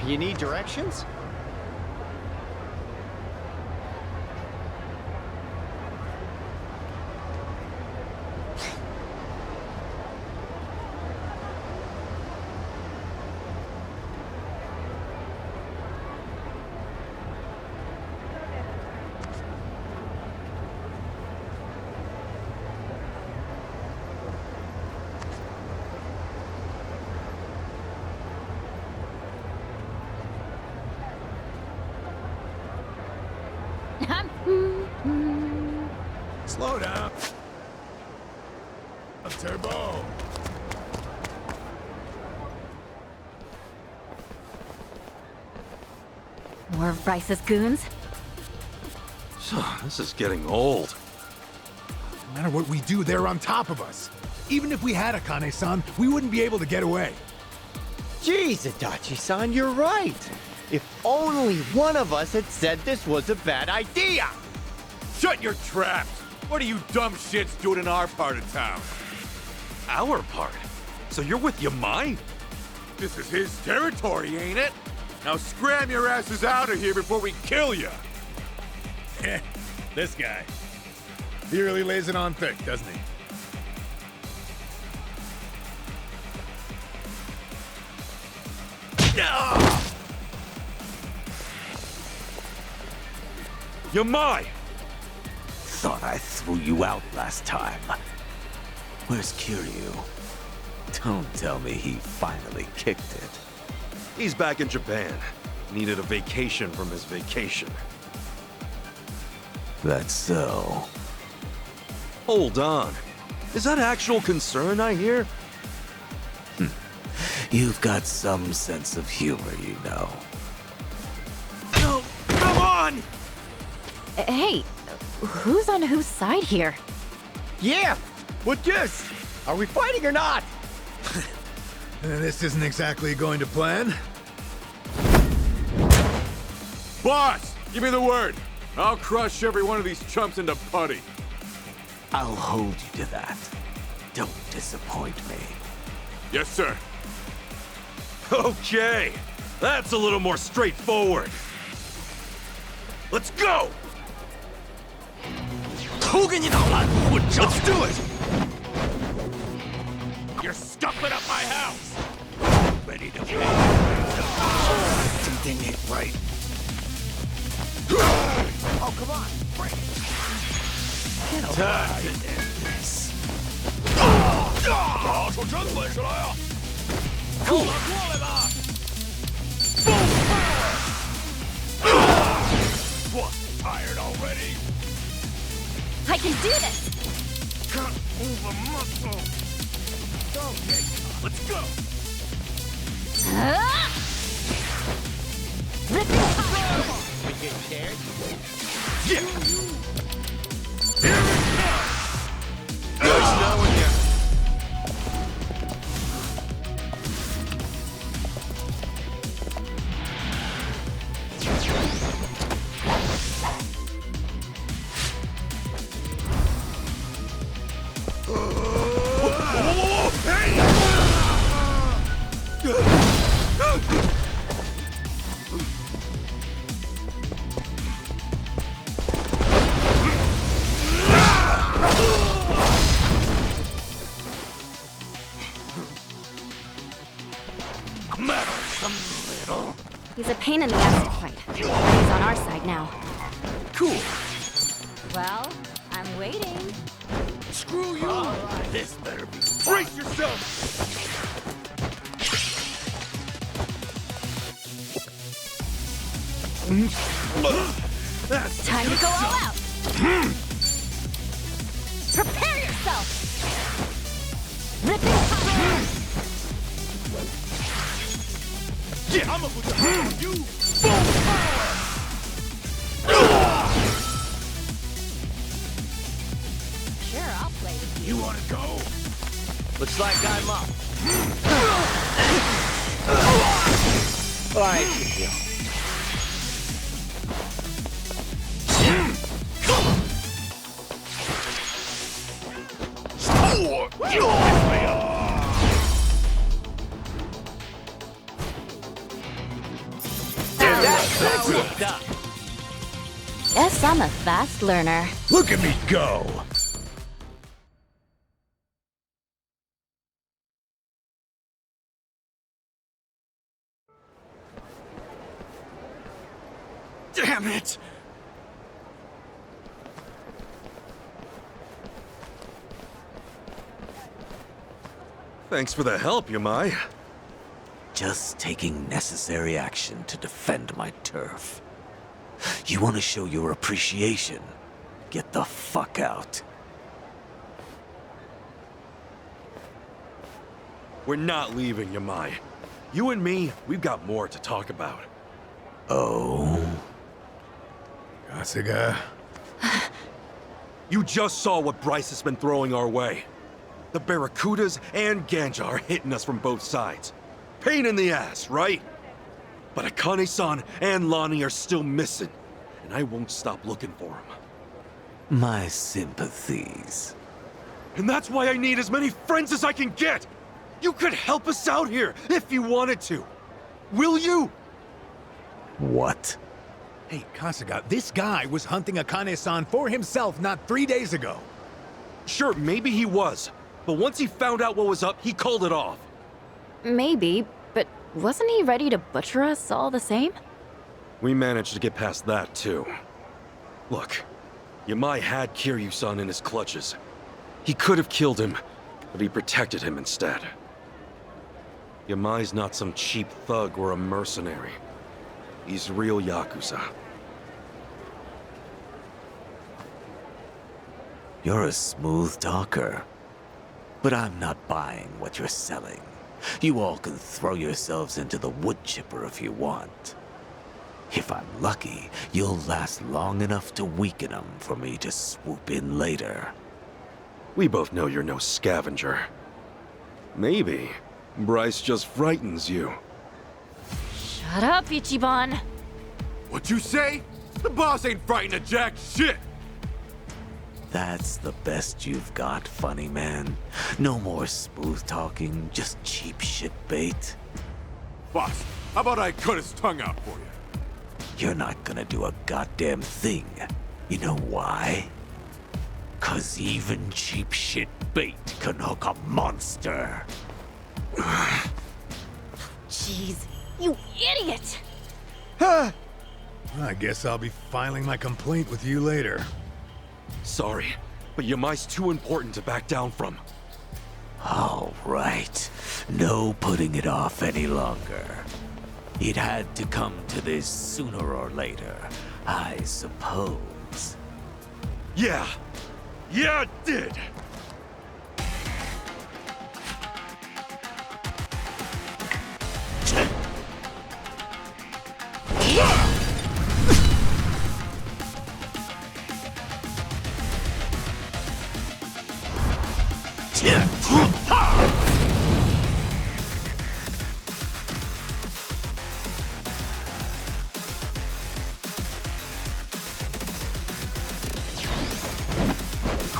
You need directions? Slow down. A turbo. More of Bryce's goons? This is getting old. No matter what we do, they're on top of us. Even if we had Akane-san, we wouldn't be able to get away. Jeez, Adachi-san, you're right. If only one of us had said this was a bad idea. Shut your traps! What are you dumb shits doing in our part of town? Our part? So you're with Yamai? This is his territory, ain't it? Now scram your asses out of here before we kill you! This guy. He really lays it on thick, doesn't he? Yamai! Thought I threw you out last time. Where's Kiryu? Don't tell me he finally kicked it. He's back in Japan. Needed a vacation from his vacation. That's so. Hold on. Is that actual concern I hear? You've got some sense of humor, you know. No! Come on! Hey, who's on whose side here? Yeah! What this? Are we fighting or not? This isn't exactly going to plan. Boss! Give me the word! I'll crush every one of these chumps into putty. I'll hold you to that. Don't disappoint me. Yes, sir. Okay! That's a little more straightforward. Let's go! Let's do it! You're stuffing up my house! Ready to pay? Something ain't right. Oh, come on! Break. Time to end this. What? Tired already? I can do this! Can't move a muscle. Okay, let's go. We get scared? Yeah. Here it comes. Nice knowing you. pain in the ass to fight. He's on our side now. Cool. Well, I'm waiting. Screw you! This better be. Brace yourself! That's Time to go all out. Prepare yourself. Ripping power. Yeah, I'ma put the hurt on you! Full power! Sure, I'll play with you. You wanna go? Looks like I'm up. Alright, you. Guess I'm a fast learner. Look at me go! Damn it! Thanks for the help, Yamai. Just taking necessary action to defend my turf. You want to show your appreciation? Get the fuck out. We're not leaving, Yamai. You and me, we've got more to talk about. Oh? Kasuga. You just saw what Bryce has been throwing our way. The Barracudas and Ganja are hitting us from both sides. Pain in the ass, right? But Akane-san and Lonnie are still missing, and I won't stop looking for them. My sympathies. And that's why I need as many friends as I can get! You could help us out here, if you wanted to. Will you? What? Hey, Kasuga, this guy was hunting Akane-san for himself not 3 days ago. Sure, maybe he was. But once he found out what was up, he called it off. Maybe, but wasn't he ready to butcher us all the same? We managed to get past that, too. Look, Yamai had Kiryu-san in his clutches. He could have killed him, but he protected him instead. Yamai's not some cheap thug or a mercenary. He's real Yakuza. You're a smooth talker. But I'm not buying what you're selling. You all can throw yourselves into the wood chipper if you want. If I'm lucky, you'll last long enough to weaken them for me to swoop in later. We both know you're no scavenger. Maybe Bryce just frightens you. Shut up, Ichiban. What'd you say? The boss ain't frightened of jack shit! That's the best you've got, funny man. No more smooth talking, just cheap shit bait. Boss, how about I cut his tongue out for you? You're not gonna do a goddamn thing. You know why? 'Cause even cheap shit bait can hook a monster. Jeez, you idiot! I guess I'll be filing my complaint with you later. Sorry, but Yamai's too important to back down from. All right. No putting it off any longer. It had to come to this sooner or later, I suppose. Yeah! Yeah, it did!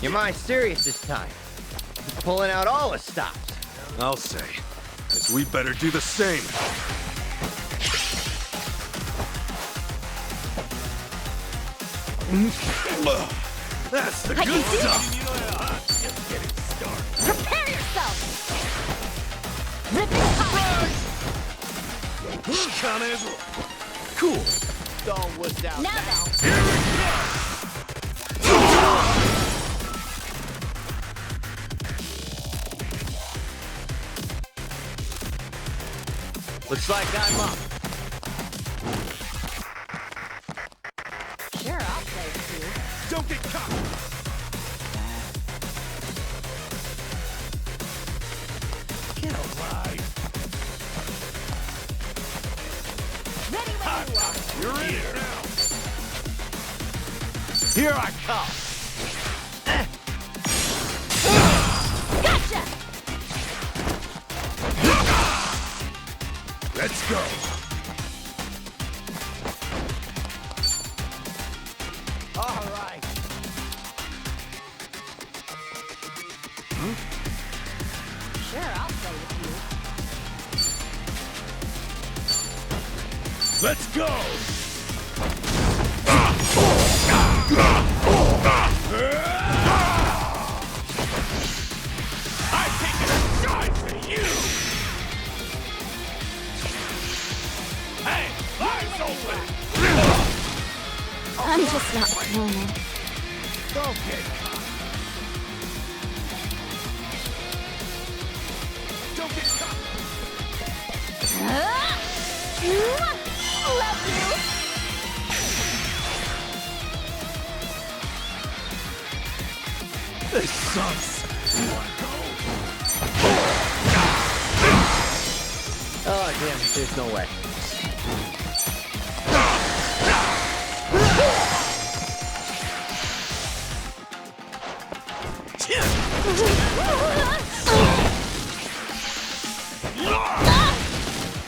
You're serious this time. He's pulling out all the stops. I'll say. Guess we better do the same. That's the good stuff! Just getting started. Prepare yourself! Ripping power! Cool. Don't wuss out now. Looks like I'm up. Sure, I'll play with you. Don't get caught! Get alive. Ready when you are. You're in here now! Here I come. Gotcha! Let's go. All right. Sure, I'll play with you. Let's go. I'm taking a shot to you! Hey, eyes open! I'm just not feeling it. Don't get caught! Don't get caught! Love you! This sucks. Oh, damn it. There's no way.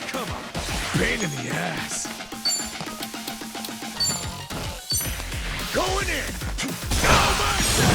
Come on. Pain in the ass. Going in. No mercy!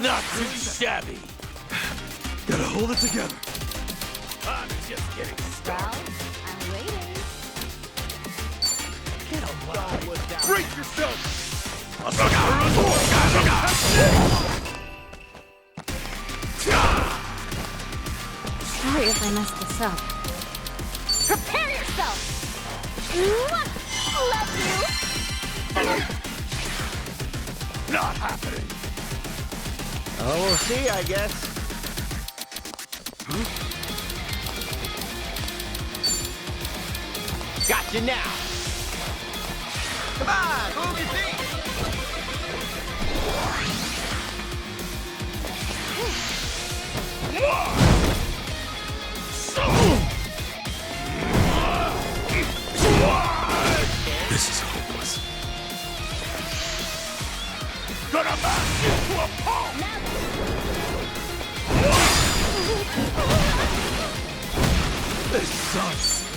Not too shabby. Gotta hold it together. I'm just getting started. I'm waiting. Get alive. Brace yourself! Sorry if I messed this up. Prepare yourself! Love you! Not happening. Oh, we'll see, I guess. Gotcha now. Come on, move your feet. This is hopeless. Gonna mash you to a pulp! This sucks.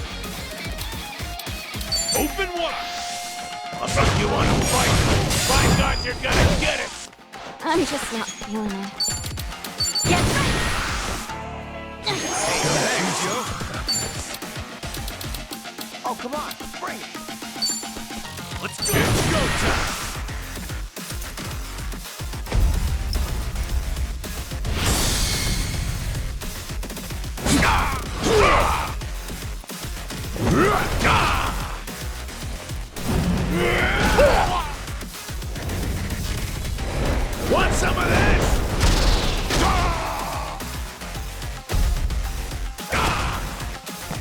Open wide! I think you want to fight. By God, you're gonna get it! I'm just not feeling it. Get ready! Oh, come on, bring it. Let's go! It's go time! Want some of this?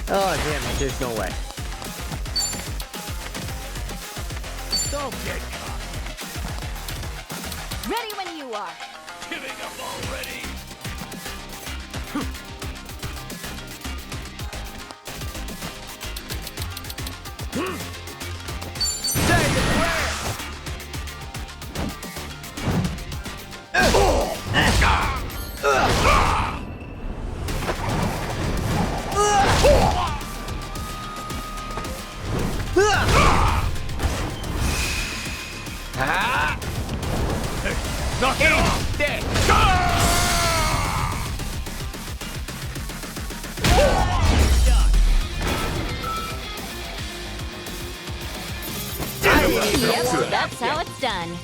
Oh, damn it, there's no way. Don't get caught. Ready when you are. Giving up already? Say your prayer. Knock it off! There! Yep, that's how it's done.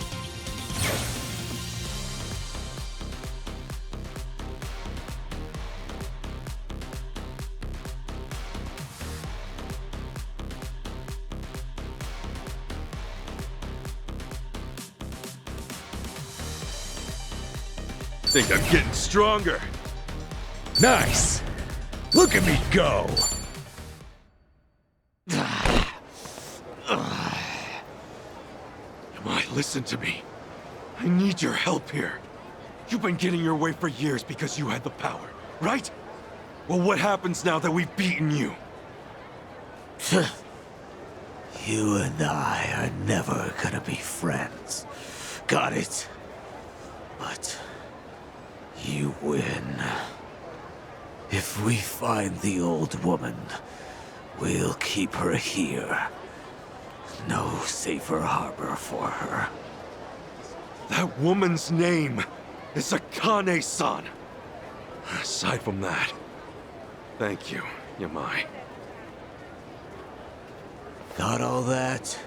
Think I'm getting stronger. Nice! Look at me go! Yamai, listen to me. I need your help here. You've been getting your way for years because you had the power, right? Well, what happens now that we've beaten you? You and I are never gonna be friends. Got it? But you win. If we find the old woman, we'll keep her here. No safer harbor for her. That woman's name is Akane-san. Aside from that, thank you, Yamai. Got all that?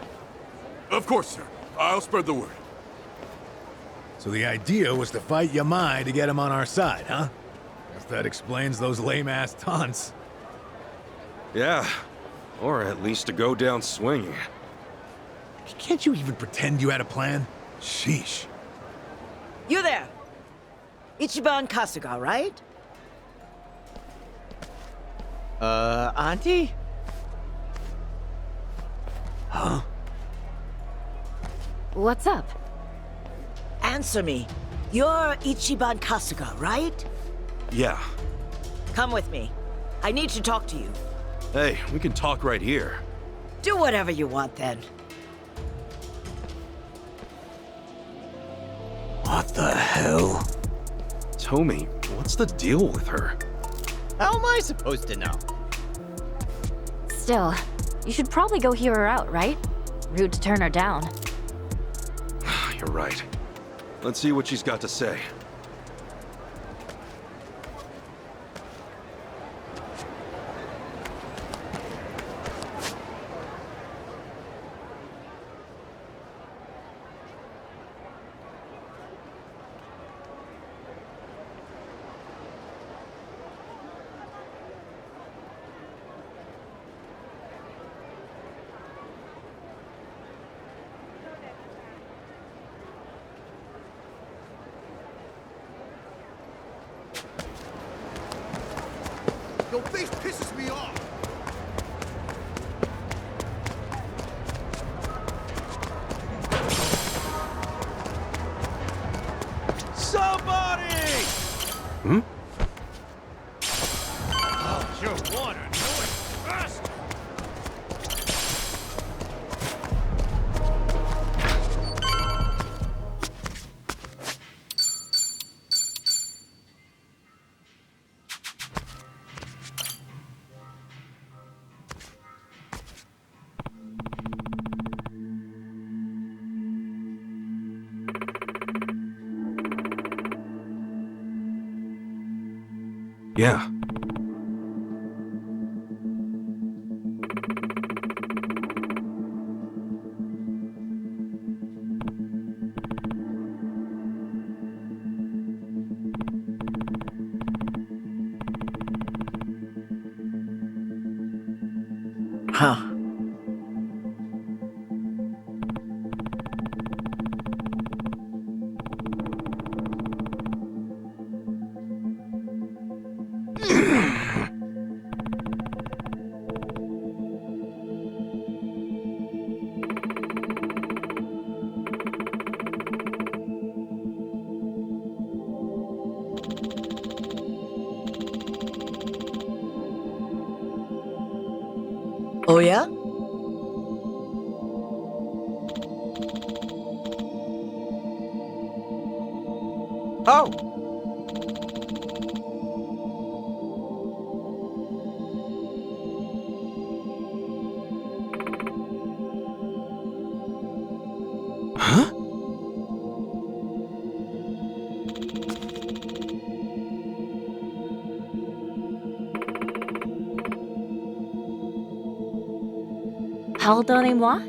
Of course, sir. I'll spread the word. So the idea was to fight Yamai to get him on our side, huh? Guess that explains those lame-ass taunts. Yeah, or at least to go down swinging. Can't you even pretend you had a plan? Sheesh. You there! Ichiban Kasuga, right? Auntie? Huh? What's up? Answer me. You're Ichiban Kasuga, right? Yeah. Come with me. I need to talk to you. Hey, we can talk right here. Do whatever you want then. What the hell? Tommy, what's the deal with her? How am I supposed to know? Still, you should probably go hear her out, right? Rude to turn her down. You're right. Let's see what she's got to say. Your face pisses me off! Somebody! Hmm? Oh, your water, do it fast! Yeah. Huh. Oh yeah? Oh! Huh? Pardonnez-moi?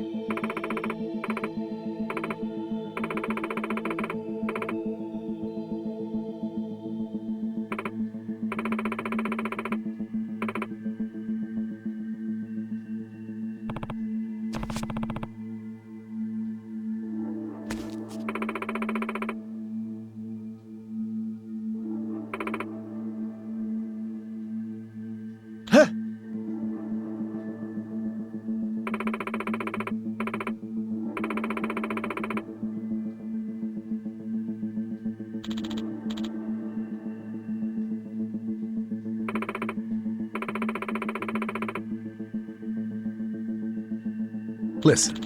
Listen.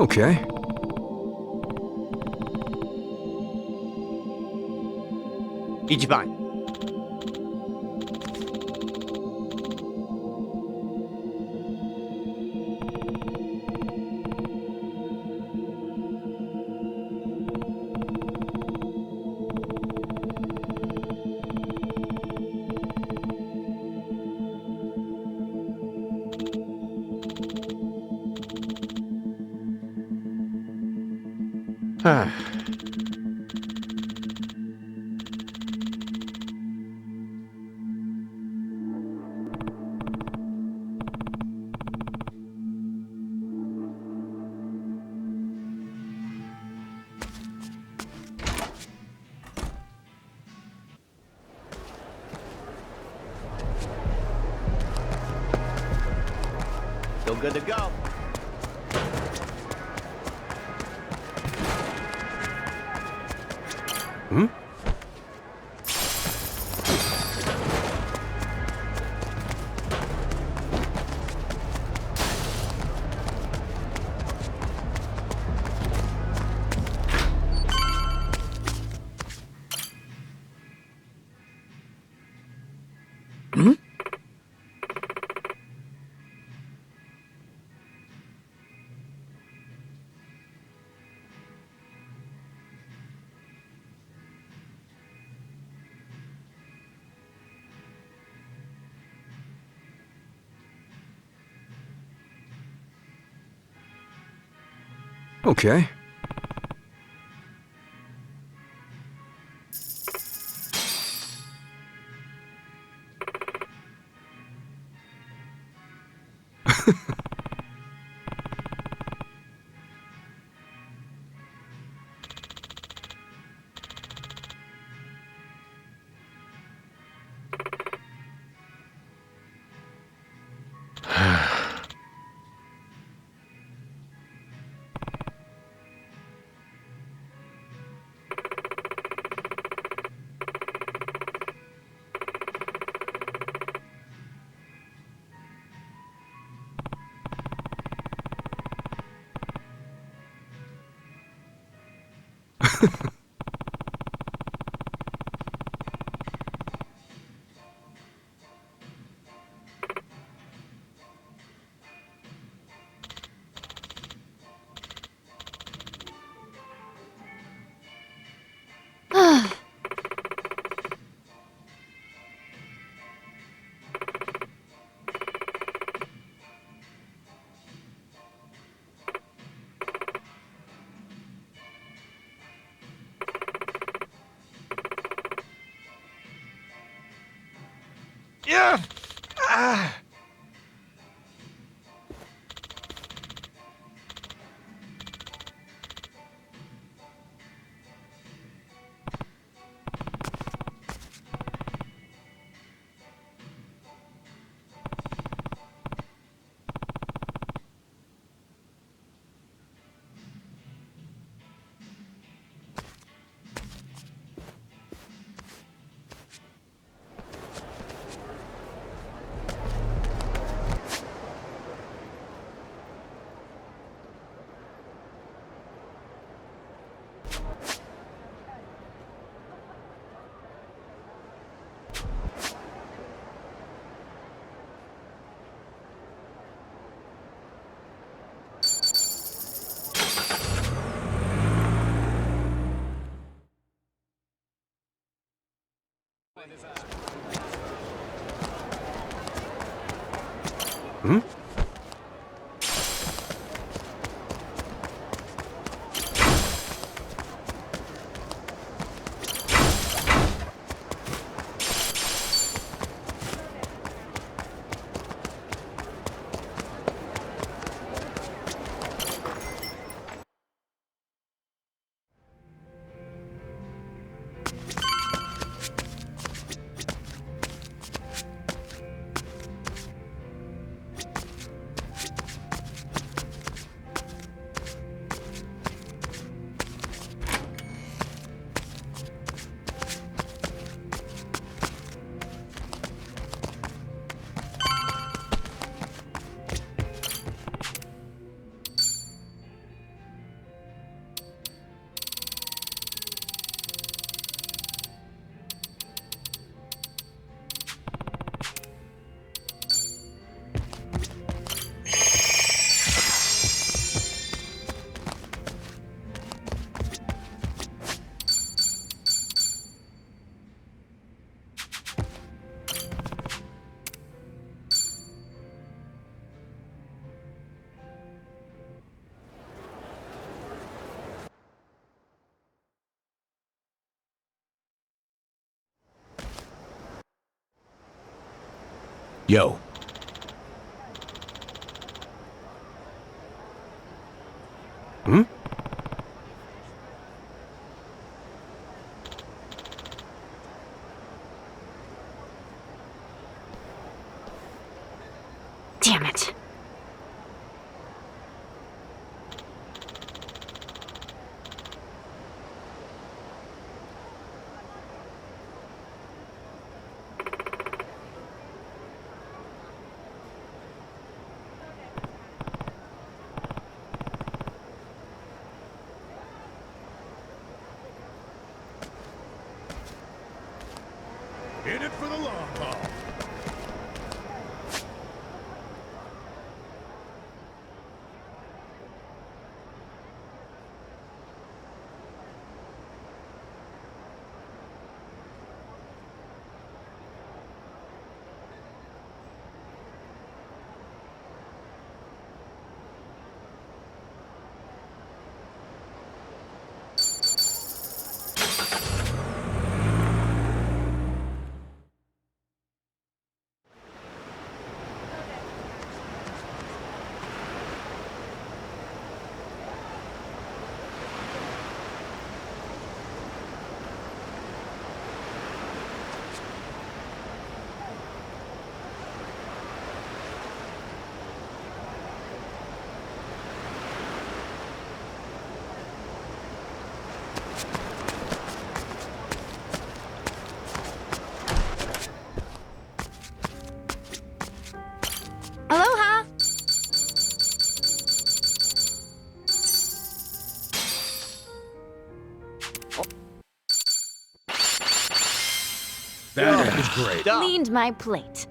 Okay. Ichiban. Still good to go. Hmm? Hmm? Okay. Yeah. Ah. Hmm? Yo. Hmm? Damn it. In it for the long haul. Aloha! That is great. Cleaned my plate.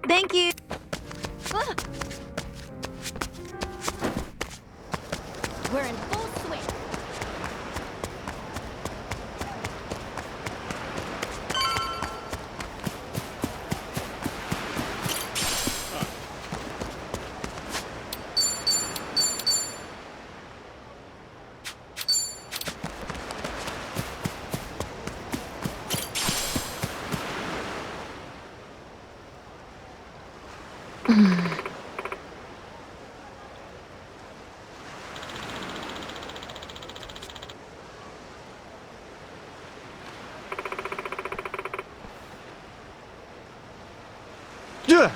Thank you. We're in full swing. Yeah.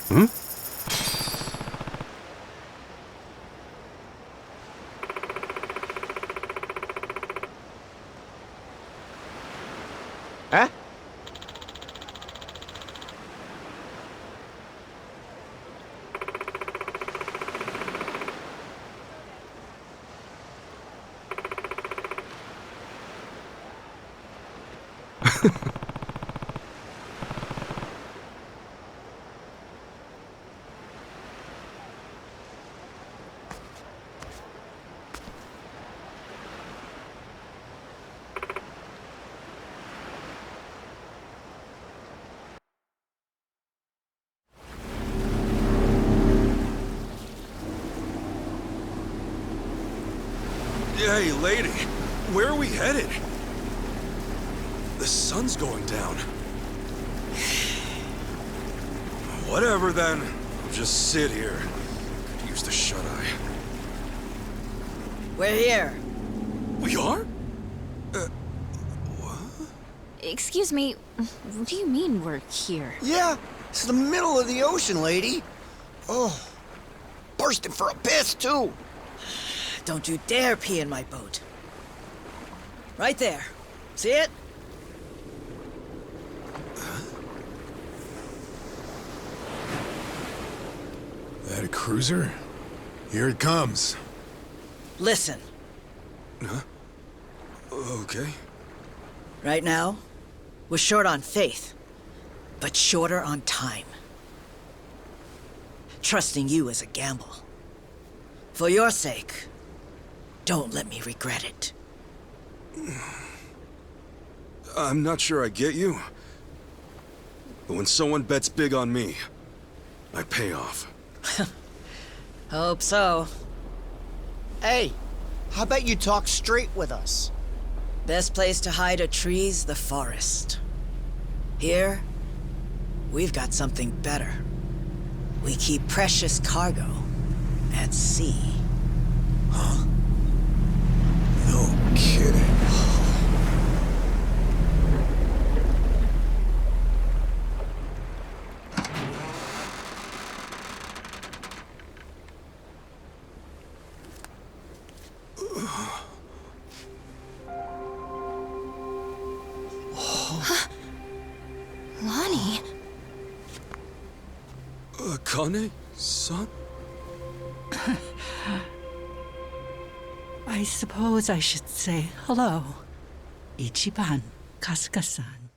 Hmm? Huh? Hey, lady, where are we headed? The sun's going down. Whatever then. I'll just sit here. Could use the shut-eye. We're here. We are? Excuse me, what do you mean we're here? Yeah, it's the middle of the ocean, lady. Oh, bursting for a piss, too. Don't you dare pee in my boat. Right there. See it? That a cruiser? Here it comes. Listen. Huh? Okay. Right now, we're short on faith, but shorter on time. Trusting you is a gamble. For your sake, don't let me regret it. I'm not sure I get you, but when someone bets big on me, I pay off. Hope so. Hey, how about you talk straight with us? Best place to hide a tree's the forest. Here, we've got something better. We keep precious cargo at sea. Huh? No kidding. Lonnie? Akane-san? I suppose I should say hello. Ichiban Kasuga-san.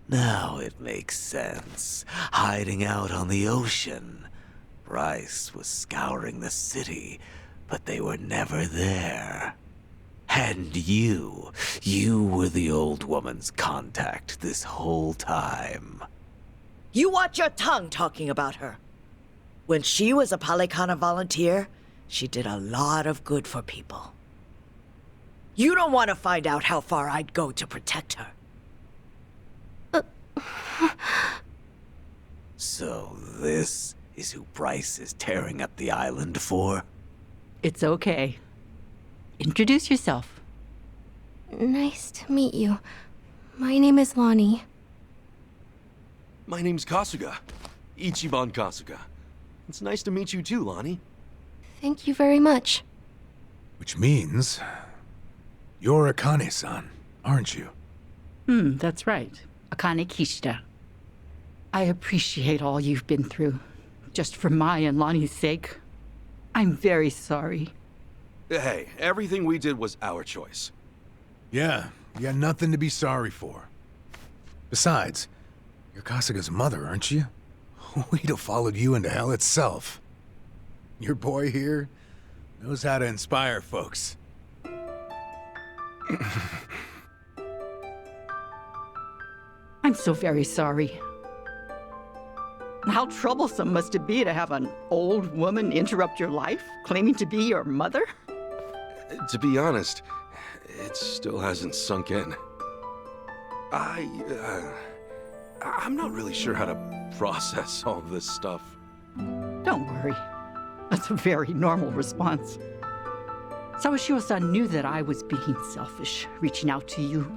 Now it makes sense. Hiding out on the ocean. Bryce was scouring the city, but they were never there. And you were the old woman's contact this whole time. You watch your tongue talking about her. When she was a Palikana volunteer, she did a lot of good for people. You don't want to find out how far I'd go to protect her. So this is who Bryce is tearing up the island for? It's okay. Introduce yourself. Nice to meet you. My name is Lonnie. My name's Kasuga. Ichiban Kasuga. It's nice to meet you too, Lonnie. Thank you very much. Which means you're Akane-san, aren't you? That's right. Akane Kishida. I appreciate all you've been through. Just for my and Lonnie's sake. I'm very sorry. Hey, everything we did was our choice. Yeah, you got nothing to be sorry for. Besides, you're Kasuga's mother, aren't you? We'd have followed you into hell itself. Your boy here knows how to inspire folks. I'm so very sorry. How troublesome must it be to have an old woman interrupt your life, claiming to be your mother? To be honest, it still hasn't sunk in. I'm not really sure how to process all this stuff. Don't worry. That's a very normal response. Sawashiro-san knew that I was being selfish, reaching out to you.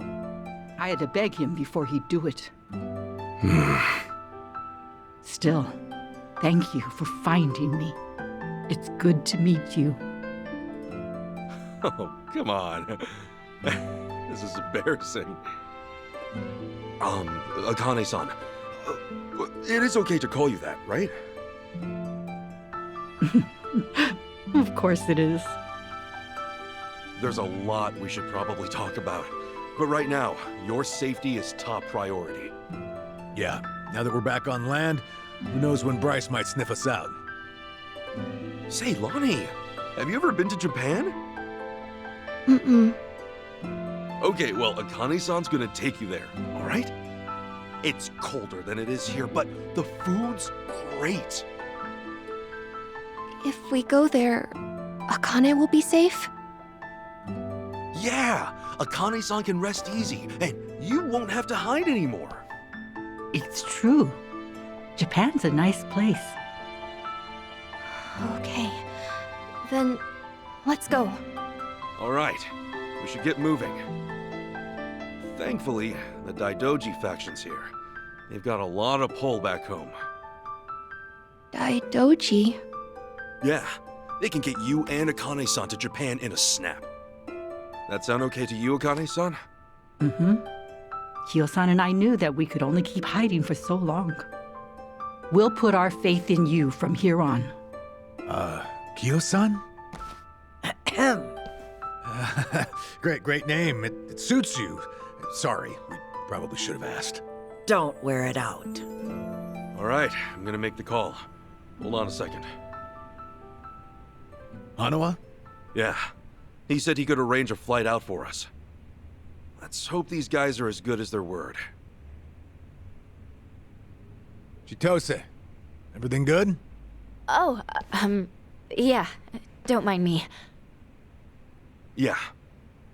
I had to beg him before he'd do it. Still, thank you for finding me. It's good to meet you. Oh, come on. This is embarrassing. Akane-san, it is okay to call you that, right? Of course it is. there's a lot we should probably talk about. But right now, your safety is top priority. Yeah, now that we're back on land, who knows when Bryce might sniff us out. Say, Lonnie, have you ever been to Japan? Mm-mm. Okay, well, Akane-san's gonna take you there, all right? It's colder than it is here, but the food's great. If we go there, Akane will be safe? Yeah, Akane-san can rest easy, and you won't have to hide anymore. It's true. Japan's a nice place. Okay. Then, let's go. All right, we should get moving. Thankfully, the Daidoji faction's here. They've got a lot of pull back home. Daidoji? Yeah, they can get you and Akane-san to Japan in a snap. That sound okay to you, Akane-san? Mm-hmm. Kyo-san and I knew that we could only keep hiding for so long. We'll put our faith in you from here on. Kyo-san? Great name. It suits you. Sorry, we probably should have asked. Don't wear it out. All right, I'm gonna make the call. Hold on a second. Hanawa? Yeah. He said he could arrange a flight out for us. Let's hope these guys are as good as their word. Chitose, everything good? Oh, yeah. Don't mind me. Yeah.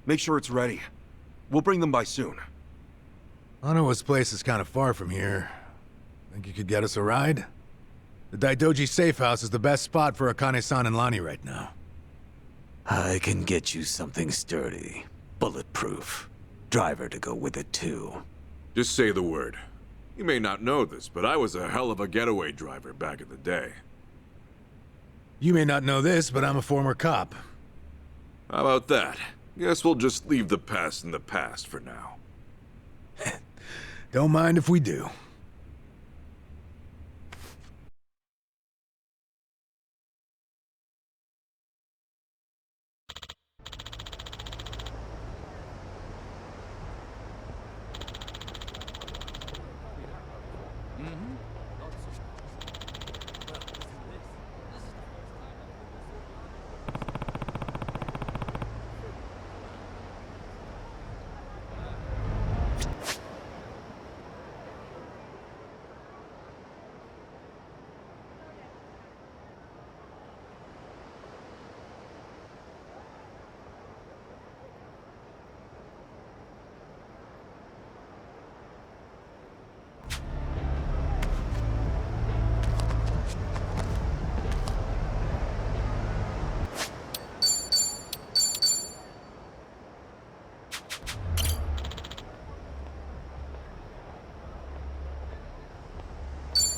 Make sure it's ready. We'll bring them by soon. Hanawa's place is kind of far from here. Think you could get us a ride? The Daidoji safe house is the best spot for Akane-san and Lani right now. I can get you something sturdy, bulletproof. Driver to go with it too. Just say the word. You may not know this, but I was a hell of a getaway driver back in the day. You may not know this, but I'm a former cop. How about that? Guess we'll just leave the past in the past for now. Don't mind if we do.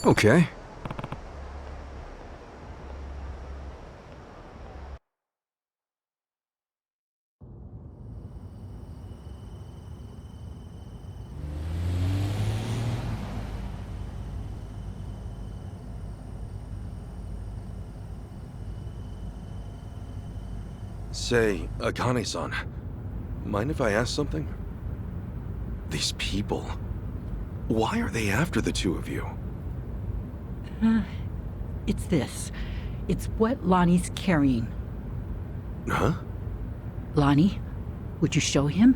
Okay. Say, Akane-san, mind if I ask something? These people, why are they after the two of you? It's this. It's what Lonnie's carrying. Huh? Lonnie, would you show him?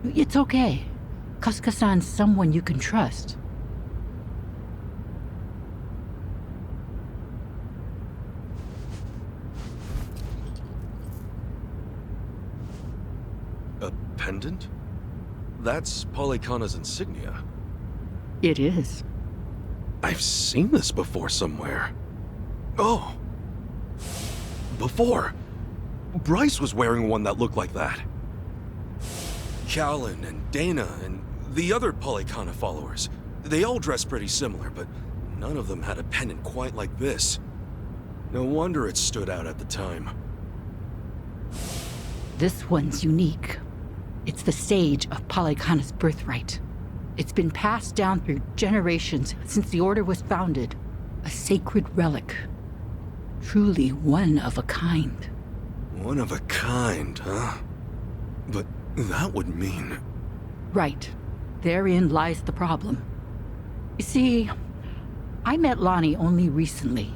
It's okay. Kasuka-san's someone you can trust. A pendant? That's Polycana's insignia. It is. I've seen this before somewhere. Oh! Before! Bryce was wearing one that looked like that. Callan and Dana and the other Polycana followers. They all dressed pretty similar, but none of them had a pendant quite like this. No wonder it stood out at the time. This one's unique. It's the sage of Polycana's birthright. It's been passed down through generations since the Order was founded. A sacred relic. truly one of a kind. One of a kind, huh? But that would mean... Right. Therein lies the problem. You see, I met Lonnie only recently.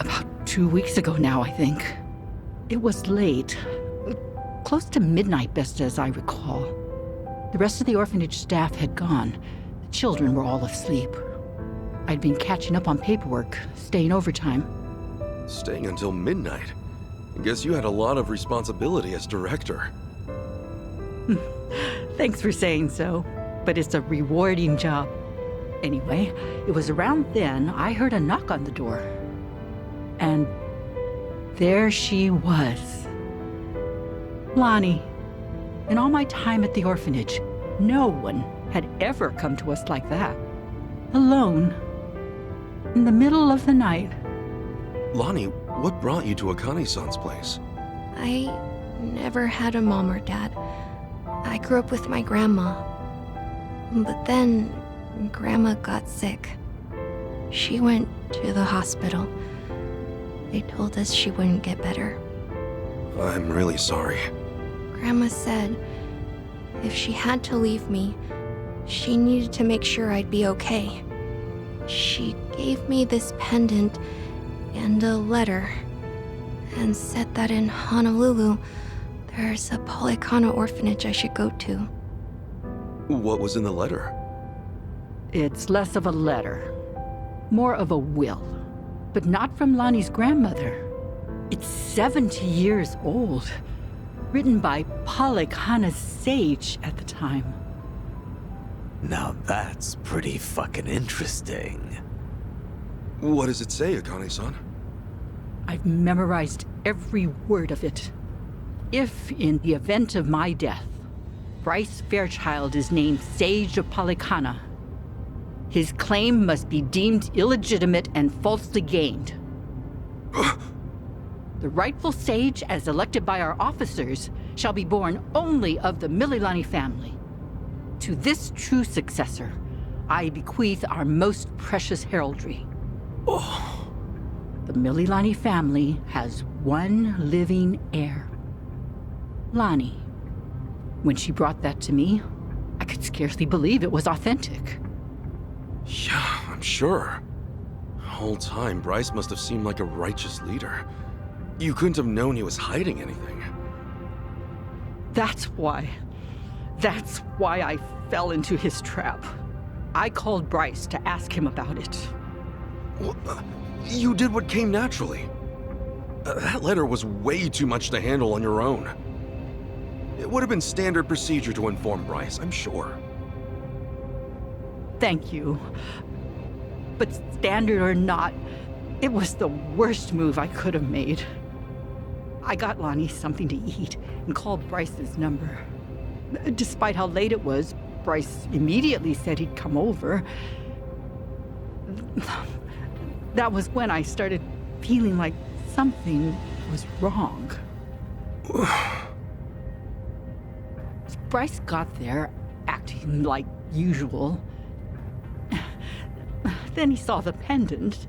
About 2 weeks ago now, I think. It was late. Close to midnight, best as I recall. The rest of the orphanage staff had gone. The children were all asleep. I'd been catching up on paperwork, staying overtime. Staying until midnight? I guess you had a lot of responsibility as director. Thanks for saying so, but it's a rewarding job. Anyway, it was around then I heard a knock on the door. And there she was. Lonnie. In all my time at the orphanage, no one had ever come to us like that. Alone. In the middle of the night. Lonnie, what brought you to Akane-san's place? I never had a mom or dad. I grew up with my grandma. But then, Grandma got sick. She went to the hospital. They told us she wouldn't get better. I'm really sorry. Grandma said if she had to leave me, she needed to make sure I'd be okay. She gave me this pendant and a letter, and said that in Honolulu, there's a Polycana orphanage I should go to. What was in the letter? It's less of a letter, more of a will, but not from Lonnie's grandmother. It's 70 years old, written by Polycana's sage at the time. Now that's pretty fucking interesting. What does it say, Akane-san? I've memorized every word of it. If, in the event of my death, Bryce Fairchild is named Sage of Polycana, his claim must be deemed illegitimate and falsely gained. The rightful sage, as elected by our officers, shall be born only of the Mililani family. To this true successor, I bequeath our most precious heraldry. The Mililani family has one living heir. Lonnie. When she brought that to me, I could scarcely believe it was authentic. Yeah, I'm sure. The whole time, Bryce must have seemed like a righteous leader. You couldn't have known he was hiding anything. That's why I fell into his trap. I called Bryce to ask him about it. Well, you did what came naturally. That letter was way too much to handle on your own. It would have been standard procedure to inform Bryce, I'm sure. Thank you. But standard or not, it was the worst move I could have made. I got Lonnie something to eat and called Bryce's number. Despite how late it was, Bryce immediately said he'd come over. That was when I started feeling like something was wrong. Bryce got there, acting like usual. Then he saw the pendant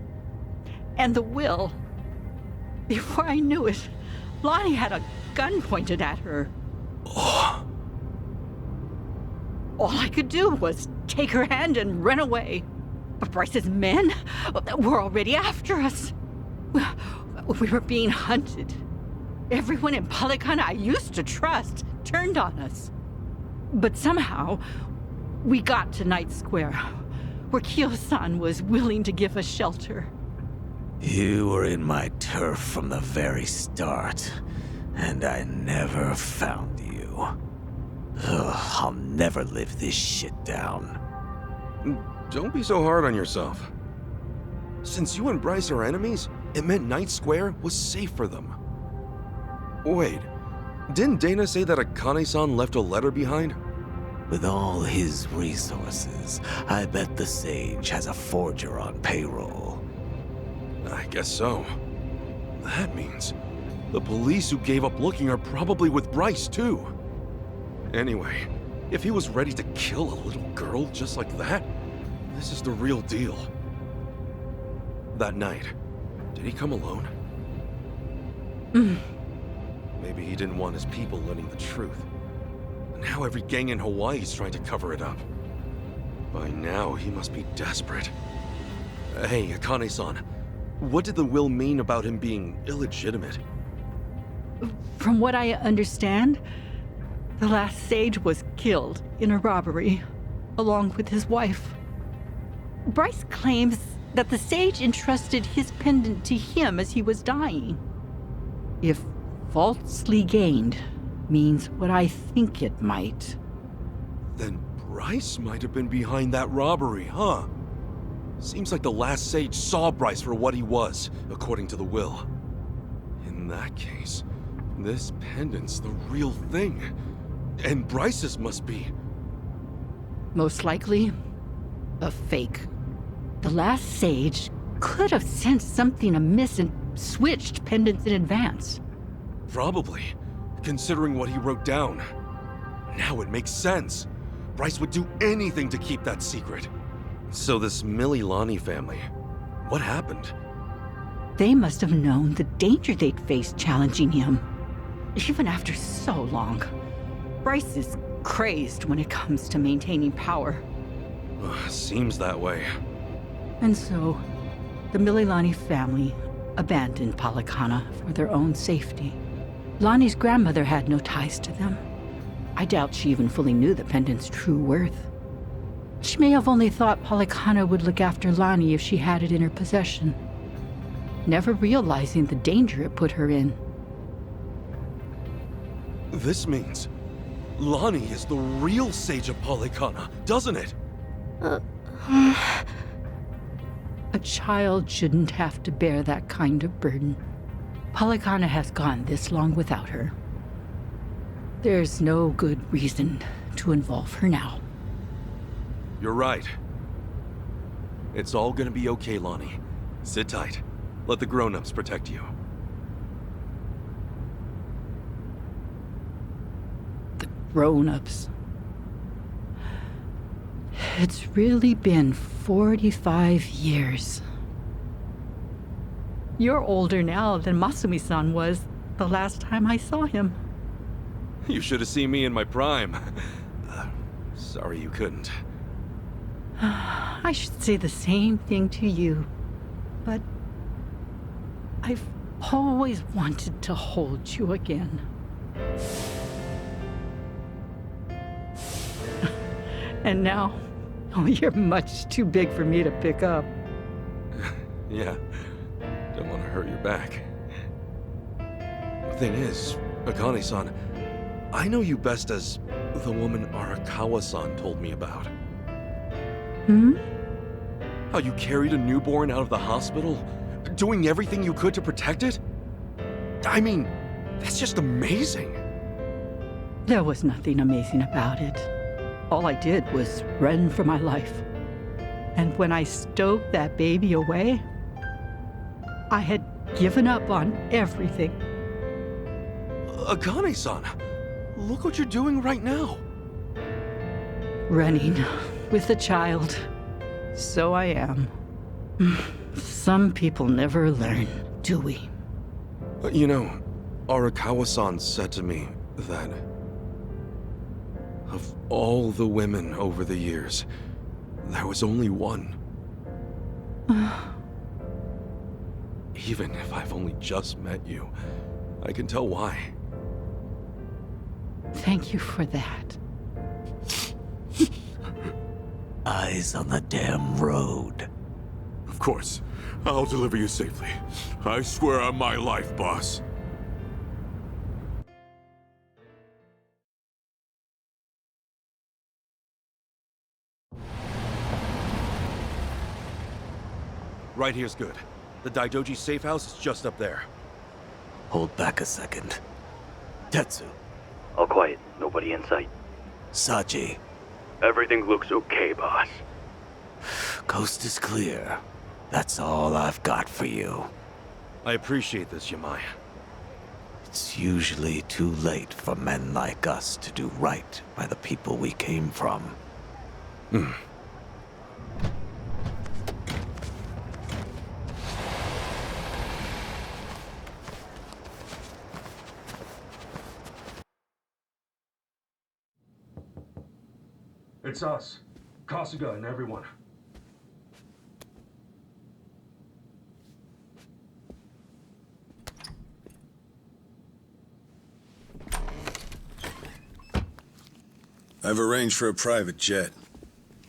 and the will. Before I knew it, Lonnie had a gun pointed at her. All I could do was take her hand and run away. But Bryce's men were already after us. We were being hunted. Everyone in Polycana I used to trust turned on us. But somehow, we got to Night Square, where Kyo-san was willing to give us shelter. You were in my turf from the very start, and I never found you. Ugh, I'll never live this shit down. Don't be so hard on yourself. Since you and Bryce are enemies, it meant Night Square was safe for them. Wait, didn't Dana say that Akane-san left a letter behind? With all his resources, I bet the Sage has a forger on payroll. I guess so. That means the police who gave up looking are probably with Bryce, too. Anyway, if he was ready to kill a little girl just like that, this is the real deal. That night, Did he come alone? Maybe he didn't want his people learning the truth. And now every gang in Hawaii is trying to cover it up. By now, he must be desperate. Hey, Akane-san, what did the will mean about him being illegitimate? From what I understand, the last sage was killed in a robbery, along with his wife. Bryce claims that the sage entrusted his pendant to him as he was dying. If falsely gained means what I think it might. Then Bryce might have been behind that robbery, huh? Seems like the last sage saw Bryce for what he was, according to the will. In that case, this pendant's the real thing. And Bryce's must be. Most likely, a fake. The last sage could have sensed something amiss and switched pendants in advance. Probably, considering what he wrote down. Now it makes sense. Bryce would do anything to keep that secret. So this Mililani family, what happened? They must have known the danger they'd face challenging him. Even after so long. Bryce is crazed when it comes to maintaining power. Seems that way. And so, the Mililani family abandoned Palikana for their own safety. Lonnie's grandmother had no ties to them. I doubt she even fully knew the pendant's true worth. She may have only thought Palikana would look after Lonnie if she had it in her possession, never realizing the danger it put her in. This means Lonnie is the real Sage of Palikana, doesn't it? A child shouldn't have to bear that kind of burden. Palikana has gone this long without her. There's no good reason to involve her now. You're right. It's all gonna be okay, Lonnie. Sit tight. Let the grown-ups protect you. The grown-ups. It's really been 45 years. You're older now than Masumi-san was the last time I saw him. You should have seen me in my prime. Sorry you couldn't. I should say the same thing to you, but I've always wanted to hold you again. And now, you're much too big for me to pick up. Yeah, don't want to hurt your back. The thing is, Akane-san, I know you best as the woman Arakawa-san told me about. How you carried a newborn out of the hospital, doing everything you could to protect it? I mean, that's just amazing. There was nothing amazing about it. All I did was run for my life. And when I stowed that baby away, I had given up on everything. Akane-san, look what you're doing right now. Running with a child. So I am. Some people never learn, do we? You know, Arakawa-san said to me that of all the women over the years, there was only one. Even if I've only just met you, I can tell why. Thank you for that. Eyes on the damn road. Of course. I'll deliver you safely. I swear on my life, boss. Right here's good. The Daidoji safe house is just up there. Hold back a second. Tetsu. All quiet. Nobody in sight. Sachi. Everything looks okay, boss. Coast is clear. That's all I've got for you. I appreciate this, Yamai. It's usually too late for men like us to do right by the people we came from. It's us. Kasuga and everyone. I've arranged for a private jet.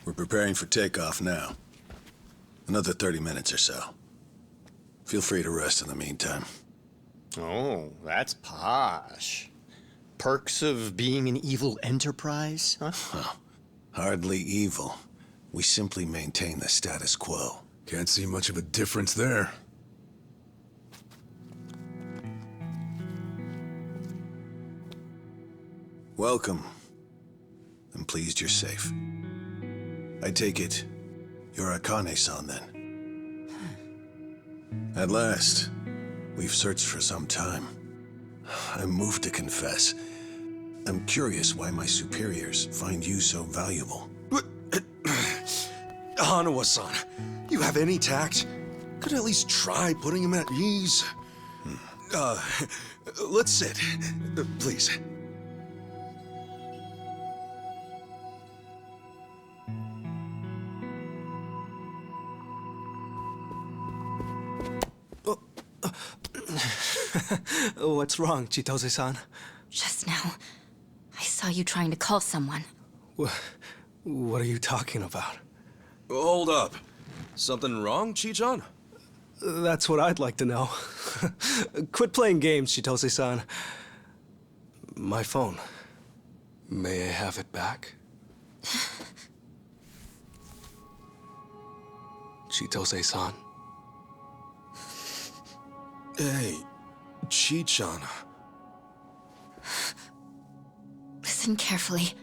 We're preparing for takeoff now. Another 30 minutes or so. Feel free to rest in the meantime. Oh, that's posh. Perks of being an evil enterprise, huh? Huh. Hardly evil. We simply maintain the status quo. Can't see much of a difference there. Welcome. I'm pleased you're safe. I take it you're Akane-san then. At last, we've searched for some time. I'm moved to confess. I'm curious why my superiors find you so valuable. Hanawa-san, you have any tact? Could at least try putting him at ease. Let's sit. Please. What's wrong, Chitose-san? Just now, I saw you trying to call someone. What are you talking about? Hold up. Something wrong, Chi-chan? That's what I'd like to know. Quit playing games, Chitose-san. My phone. May I have it back? Chitose-san. Hey, Chi-chan. Listen carefully,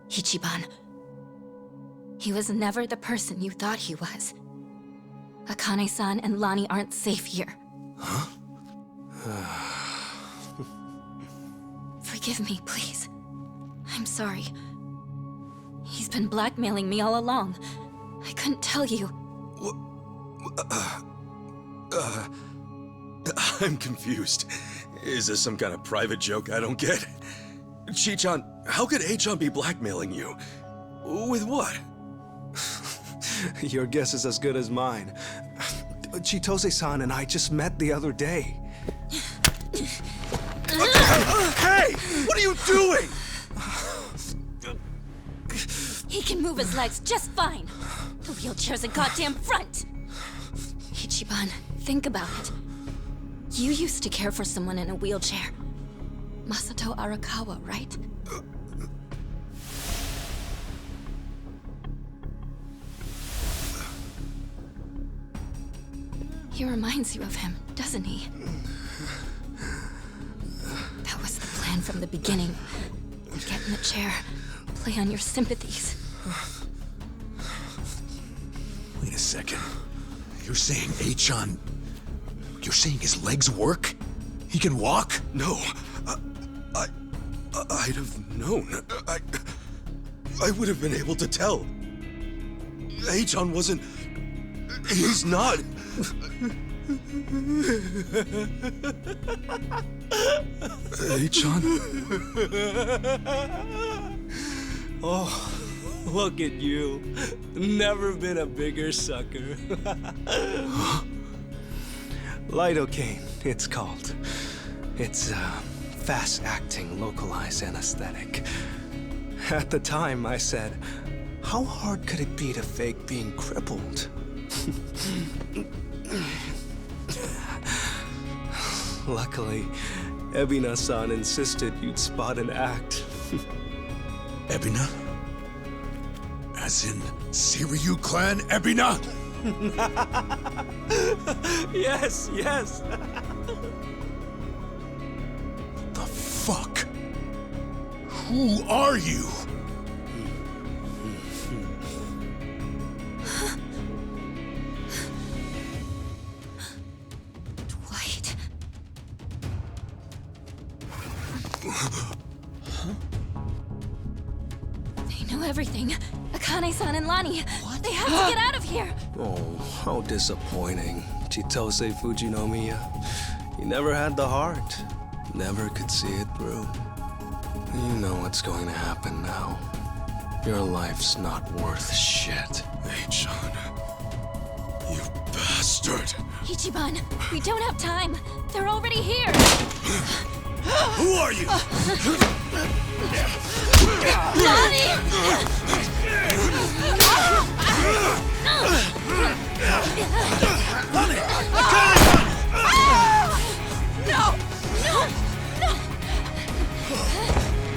Ichiban. He was never the person you thought he was. Akane-san and Lani aren't safe here. Huh? Forgive me, please. I'm sorry. He's been blackmailing me all along. I couldn't tell you. I'm confused. Is this some kind of private joke I don't get? Chi-chan, how could A-chan be blackmailing you? With what? Your guess is as good as mine. Chitose-san and I just met the other day. Hey! What are you doing? He can move his legs just fine. The wheelchair's a goddamn front. Ichiban, think about it. You used to care for someone in a wheelchair. Masato Arakawa, right? He reminds you of him, doesn't he? That was the plan from the beginning. Get in the chair, play on your sympathies. Wait a second. You're saying A-chan... You're saying his legs work? He can walk? No. I'd have known. I would have been able to tell. A-chan wasn't... He's not... A-chan? Oh, look at you. Never been a bigger sucker. Lidocaine, it's called. It's a fast-acting, localized anesthetic. At the time, I said, how hard could it be to fake being crippled? Luckily, Ebina-san insisted you'd spot an act. Ebina? As in, Seiryu clan Ebina? Yes, yes. The fuck? Who are you? Dwight. They know everything. Akane-san and Lani. What? They have to get out of here. Oh, how disappointing. Chitose Fujinomiya. He never had the heart. Never could see it through. You know what's going to happen now. Your life's not worth shit. Hey, John. You bastard! Ichiban, we don't have time. They're already here. Who are you?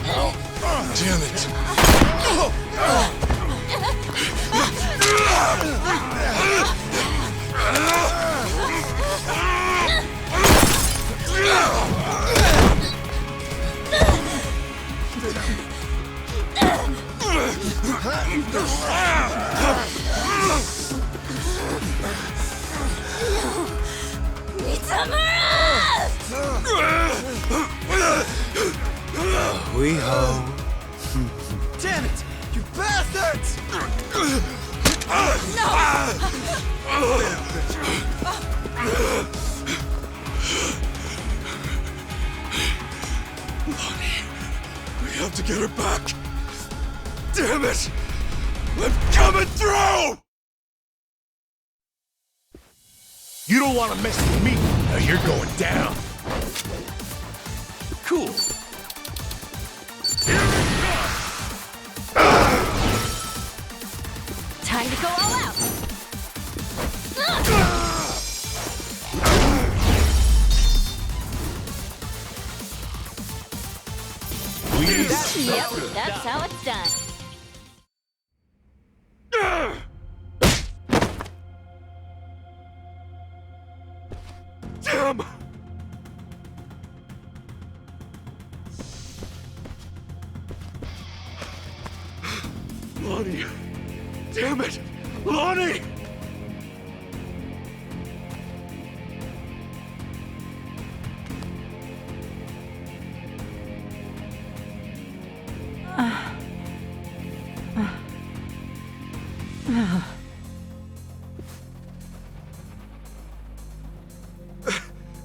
No! Damn it! We-ho. Damn it! You bastards! Lonnie, we have to get her back. Damn it! I'm coming through! You don't want to mess with me. Now you're going down. Cool. Time to go all out. Yep, that's how it's done. Damn! Lonnie! Damn it! Lonnie!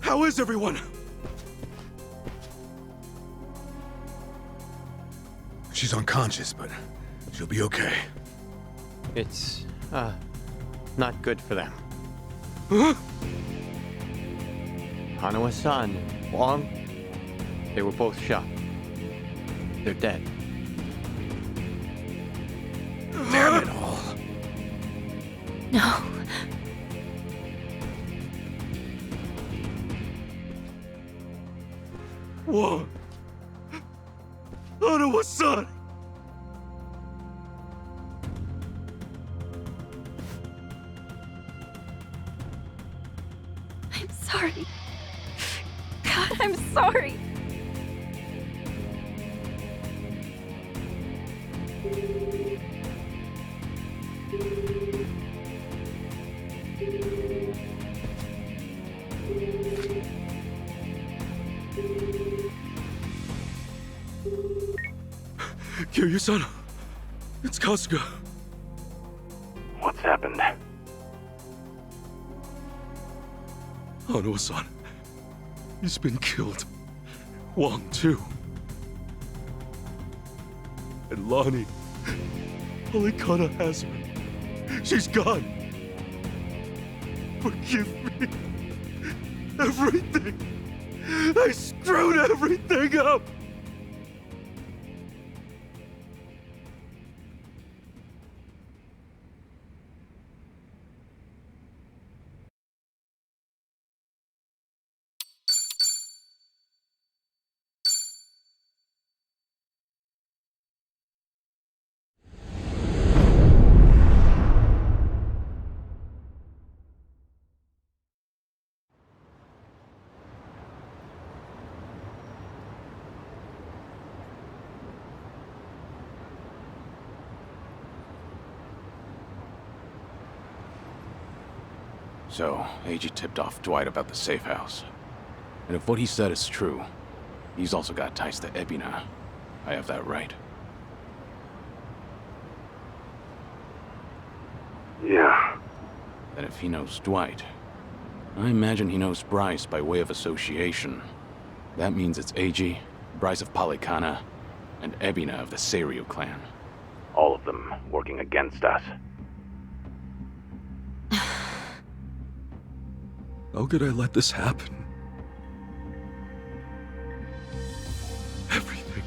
How is everyone? She's unconscious, but she'll be okay. It's, not good for them. Huh? Hanawa-san, Wong, they were both shot. They're dead. Damn it all. No. Whoa! Hanawa-san! I'm sorry. God, I'm sorry. Kiryu-san, it's Kasuga. What's happened? Hanawa-san, he's been killed. Wong, too. And Lonnie, Polycana has her. She's gone. Forgive me. Everything. I screwed everything up. So, Eiji tipped off Dwight about the safe house. And if what he said is true, he's also got ties to Ebina. I have that right. Yeah. Then if he knows Dwight, I imagine he knows Bryce by way of association. That means it's Eiji, Bryce of Polycana, and Ebina of the Seiryu clan. All of them working against us. How could I let this happen? Everything.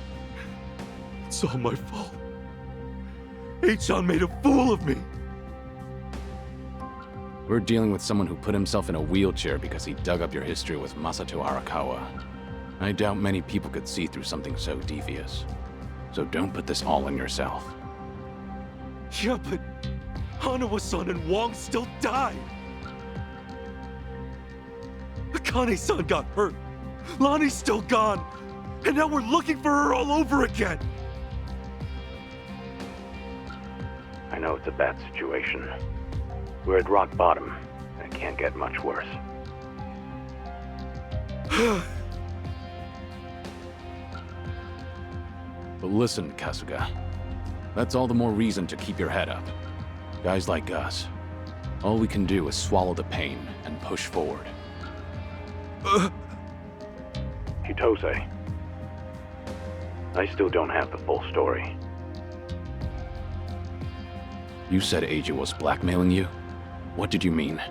It's all my fault. H-chan made a fool of me. We're dealing with someone who put himself in a wheelchair because he dug up your history with Masato Arakawa. I doubt many people could see through something so devious. So don't put this all on yourself. Yeah, but Hanawa-san and Wong still died. Akane-san got hurt. Lonnie's still gone. And now we're looking for her all over again. I know it's a bad situation. We're at rock bottom, and it can't get much worse. But listen, Kasuga. That's all the more reason to keep your head up. Guys like us, all we can do is swallow the pain and push forward. Chitose. I still don't have the full story. You said Eiji was blackmailing you? What did you mean?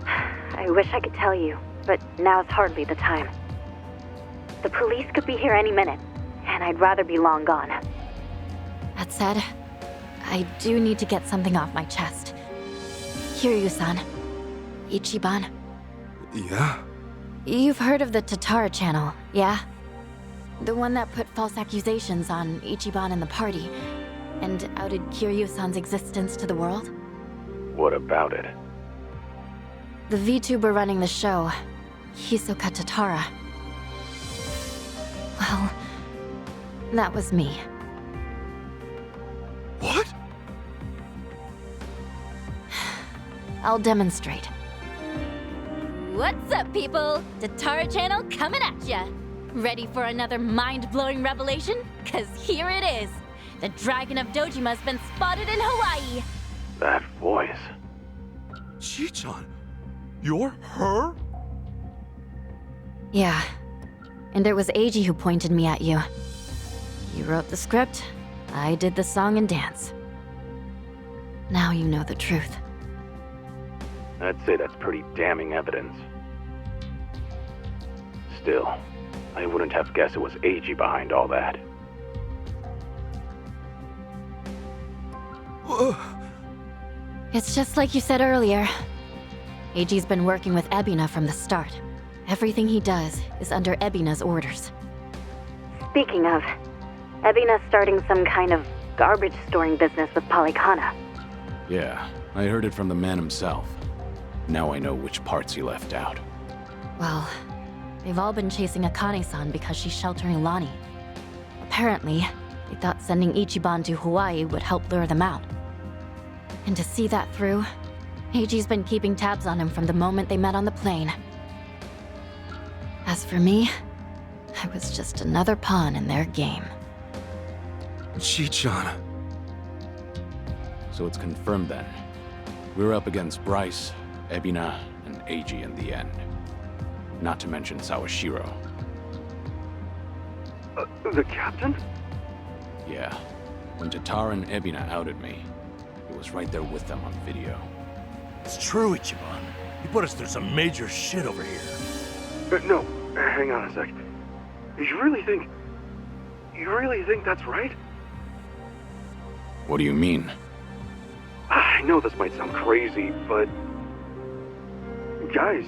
I wish I could tell you, but now's hardly the time. The police could be here any minute, and I'd rather be long gone. That said, I do need to get something off my chest. Kiryu-san. Ichiban. Yeah? You've heard of the Tatara channel, yeah? The one that put false accusations on Ichiban and the party, and outed Kiryu-san's existence to the world? What about it? The VTuber running the show, Hisoka Tatara. Well, that was me. What? I'll demonstrate. What's up, people? Tatara channel coming at ya. Ready for another mind-blowing revelation? Cause here it is. The Dragon of Dojima's been spotted in Hawaii. That voice. Chi-chan, you're her? Yeah. And it was Eiji who pointed me at you. You wrote the script, I did the song and dance. Now you know the truth. I'd say that's pretty damning evidence. Still, I wouldn't have guessed it was Eiji behind all that. It's just like you said earlier. Eiji's been working with Ebina from the start. Everything he does is under Ebina's orders. Speaking of, Ebina's starting some kind of garbage storing business with Polycana. Yeah, I heard it from the man himself. Now I know which parts he left out. Well, they've all been chasing Akane-san because she's sheltering Lonnie. Apparently, they thought sending Ichiban to Hawaii would help lure them out. And to see that through, Eiji's been keeping tabs on him from the moment they met on the plane. As for me, I was just another pawn in their game. Chi-chan. So it's confirmed then. We're up against Bryce, Ebina, and Eiji in the end. Not to mention Sawashiro. The captain? Yeah. When Tatara and Ebina outed me, it was right there with them on video. It's true, Ichiban. You put us through some major shit over here. No, hang on a sec. You really think that's right? What do you mean? I know this might sound crazy, but... Guys,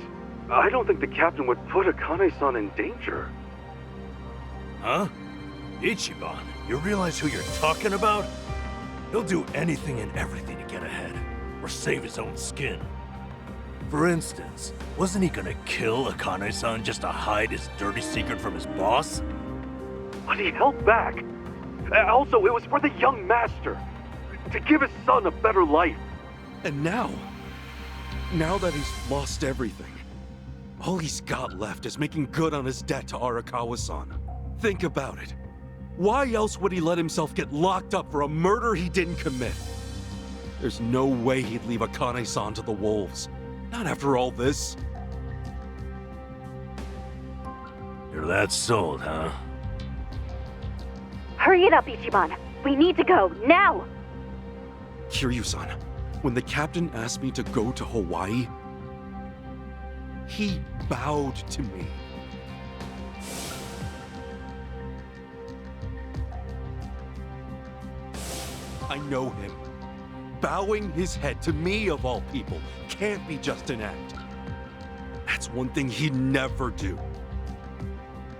I don't think the captain would put Akane-san in danger. Huh? Ichiban, you realize who you're talking about? He'll do anything and everything to get ahead, or save his own skin. For instance, wasn't he gonna kill Akane-san just to hide his dirty secret from his boss? But he held back. Also, it was for the young master. To give his son a better life. And now that he's lost everything, all he's got left is making good on his debt to Arakawa-san. Think about it. Why else would he let himself get locked up for a murder he didn't commit? There's no way he'd leave Akane-san to the wolves. Not after all this. You're that sold, huh? Hurry it up, Ichiban. We need to go, now! Kiryu-san, when the captain asked me to go to Hawaii, he bowed to me. I know him. Bowing his head to me, of all people, can't be just an act. That's one thing he'd never do.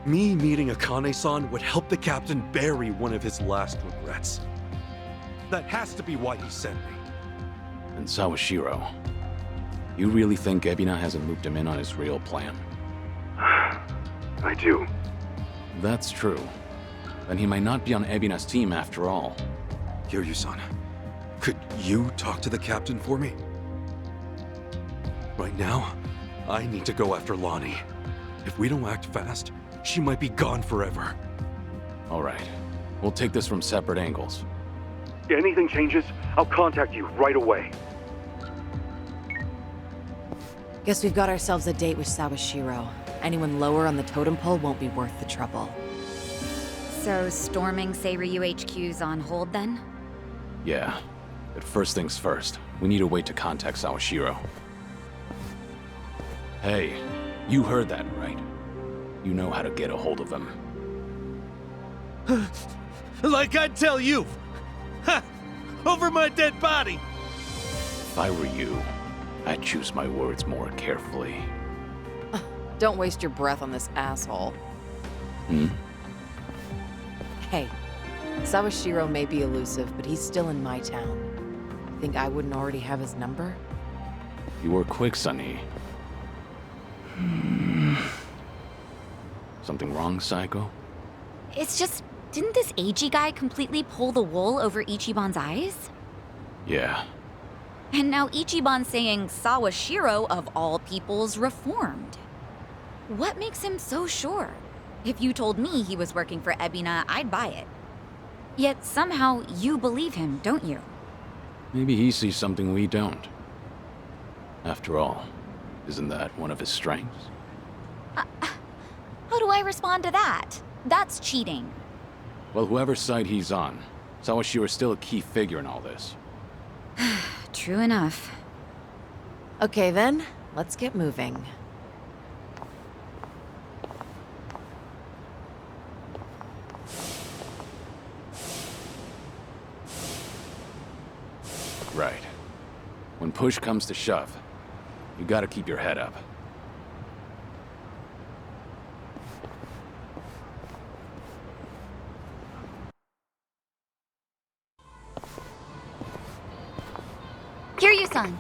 Me meeting Akane-san would help the captain bury one of his last regrets. That has to be why he sent me. And Sawashiro, you really think Ebina hasn't looped him in on his real plan? I do. That's true. Then he might not be on Ebina's team after all. Kiryu-san, could you talk to the captain for me? Right now, I need to go after Lonnie. If we don't act fast, she might be gone forever. All right. We'll take this from separate angles. Anything changes, I'll contact you right away. Guess we've got ourselves a date with Sawashiro. Anyone lower on the totem pole won't be worth the trouble. So storming Seiryu HQ's on hold then? Yeah. But first things first, we need a way to contact Sawashiro. Hey, you heard that, right? You know how to get a hold of him. Like I'd tell you! Ha! Over my dead body! If I were you, I'd choose my words more carefully. Don't waste your breath on this asshole. Hmm? Hey, Sawashiro may be elusive, but he's still in my town. Think I wouldn't already have his number? You were quick, Sunny. Something wrong, Psycho? It's just, didn't this Eiji guy completely pull the wool over Ichiban's eyes? Yeah. And now Ichiban's saying Sawashiro, of all people's, reformed. What makes him so sure? If you told me he was working for Ebina, I'd buy it. Yet somehow you believe him, don't you? Maybe he sees something we don't. After all, isn't that one of his strengths? How do I respond to that? That's cheating. Well, whoever's side he's on, Sawashiro's still a key figure in all this. True enough. Okay then, let's get moving. Right. When push comes to shove, you gotta keep your head up. Kiryu-san!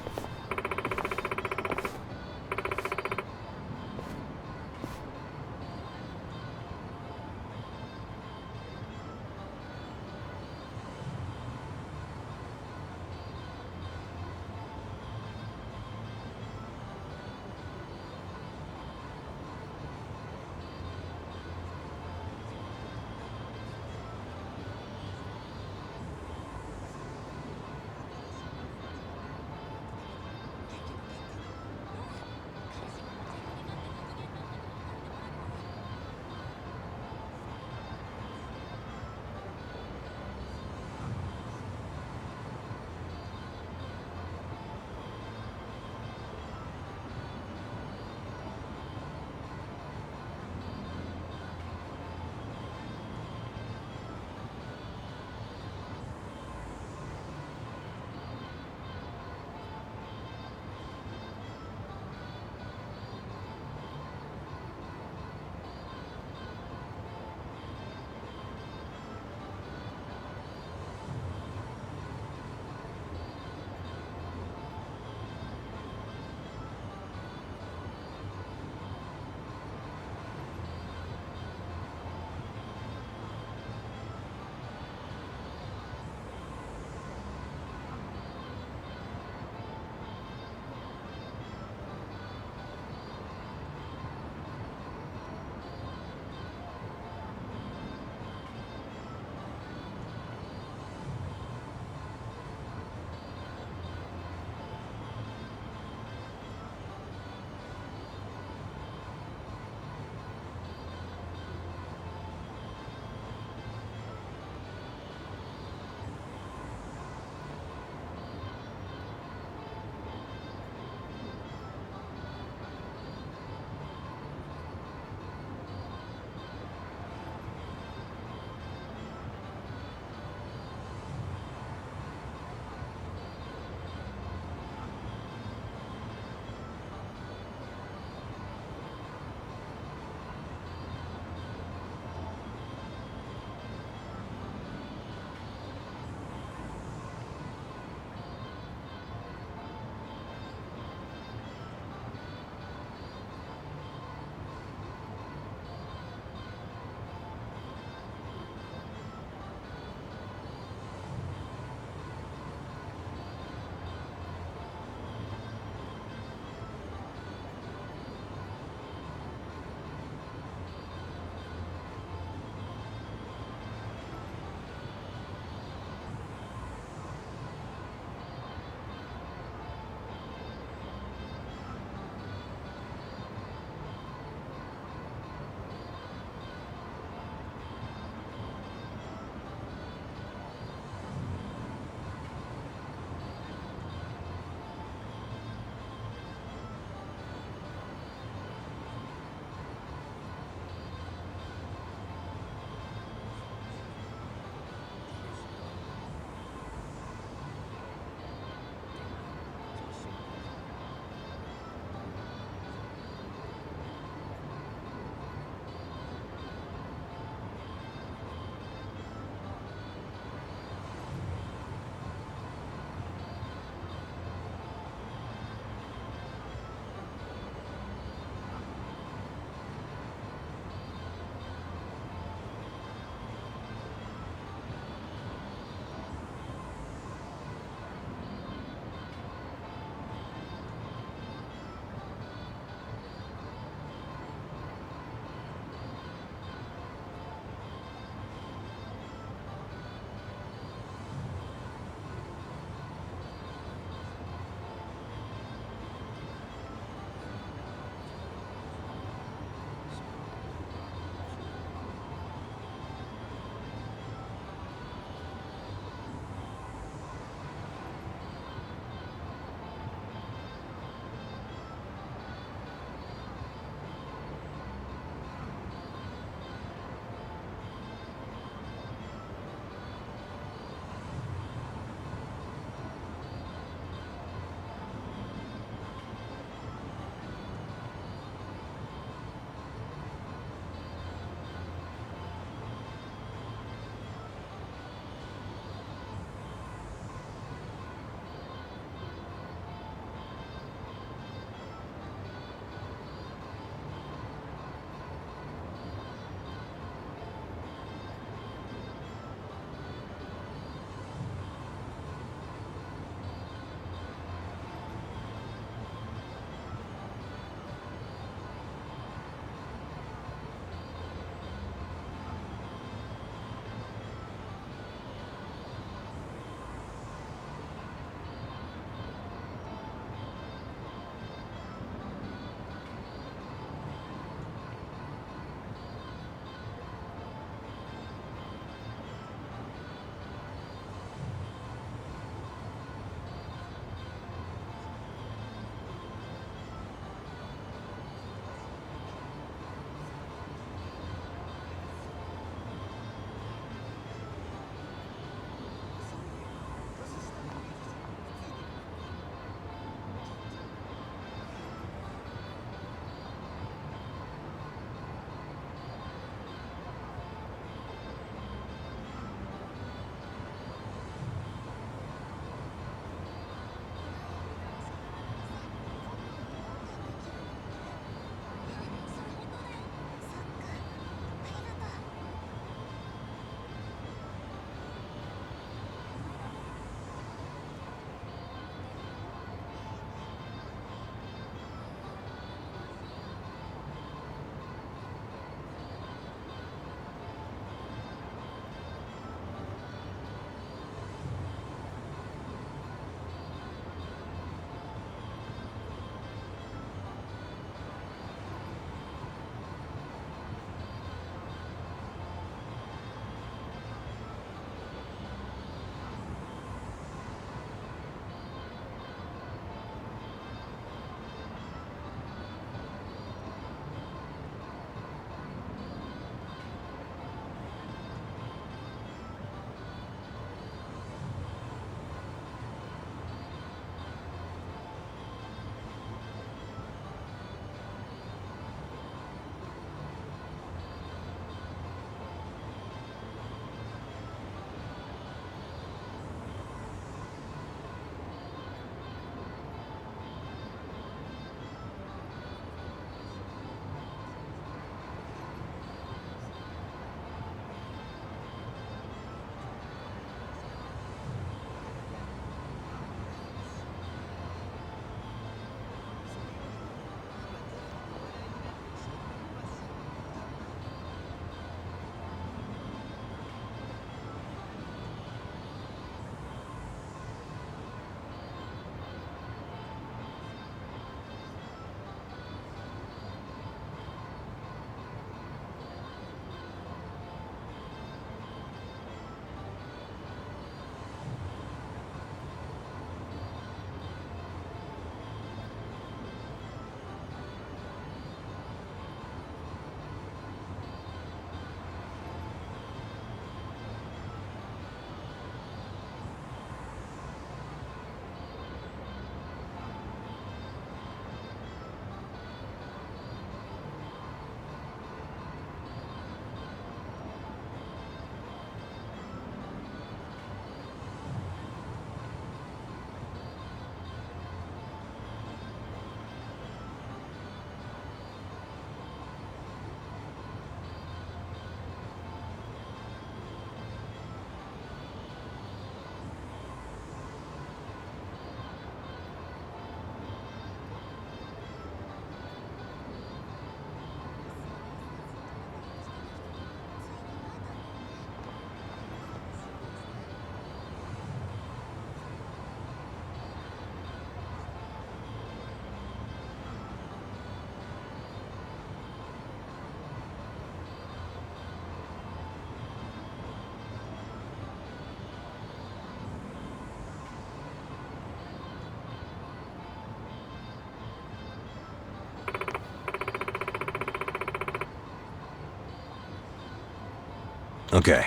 Okay.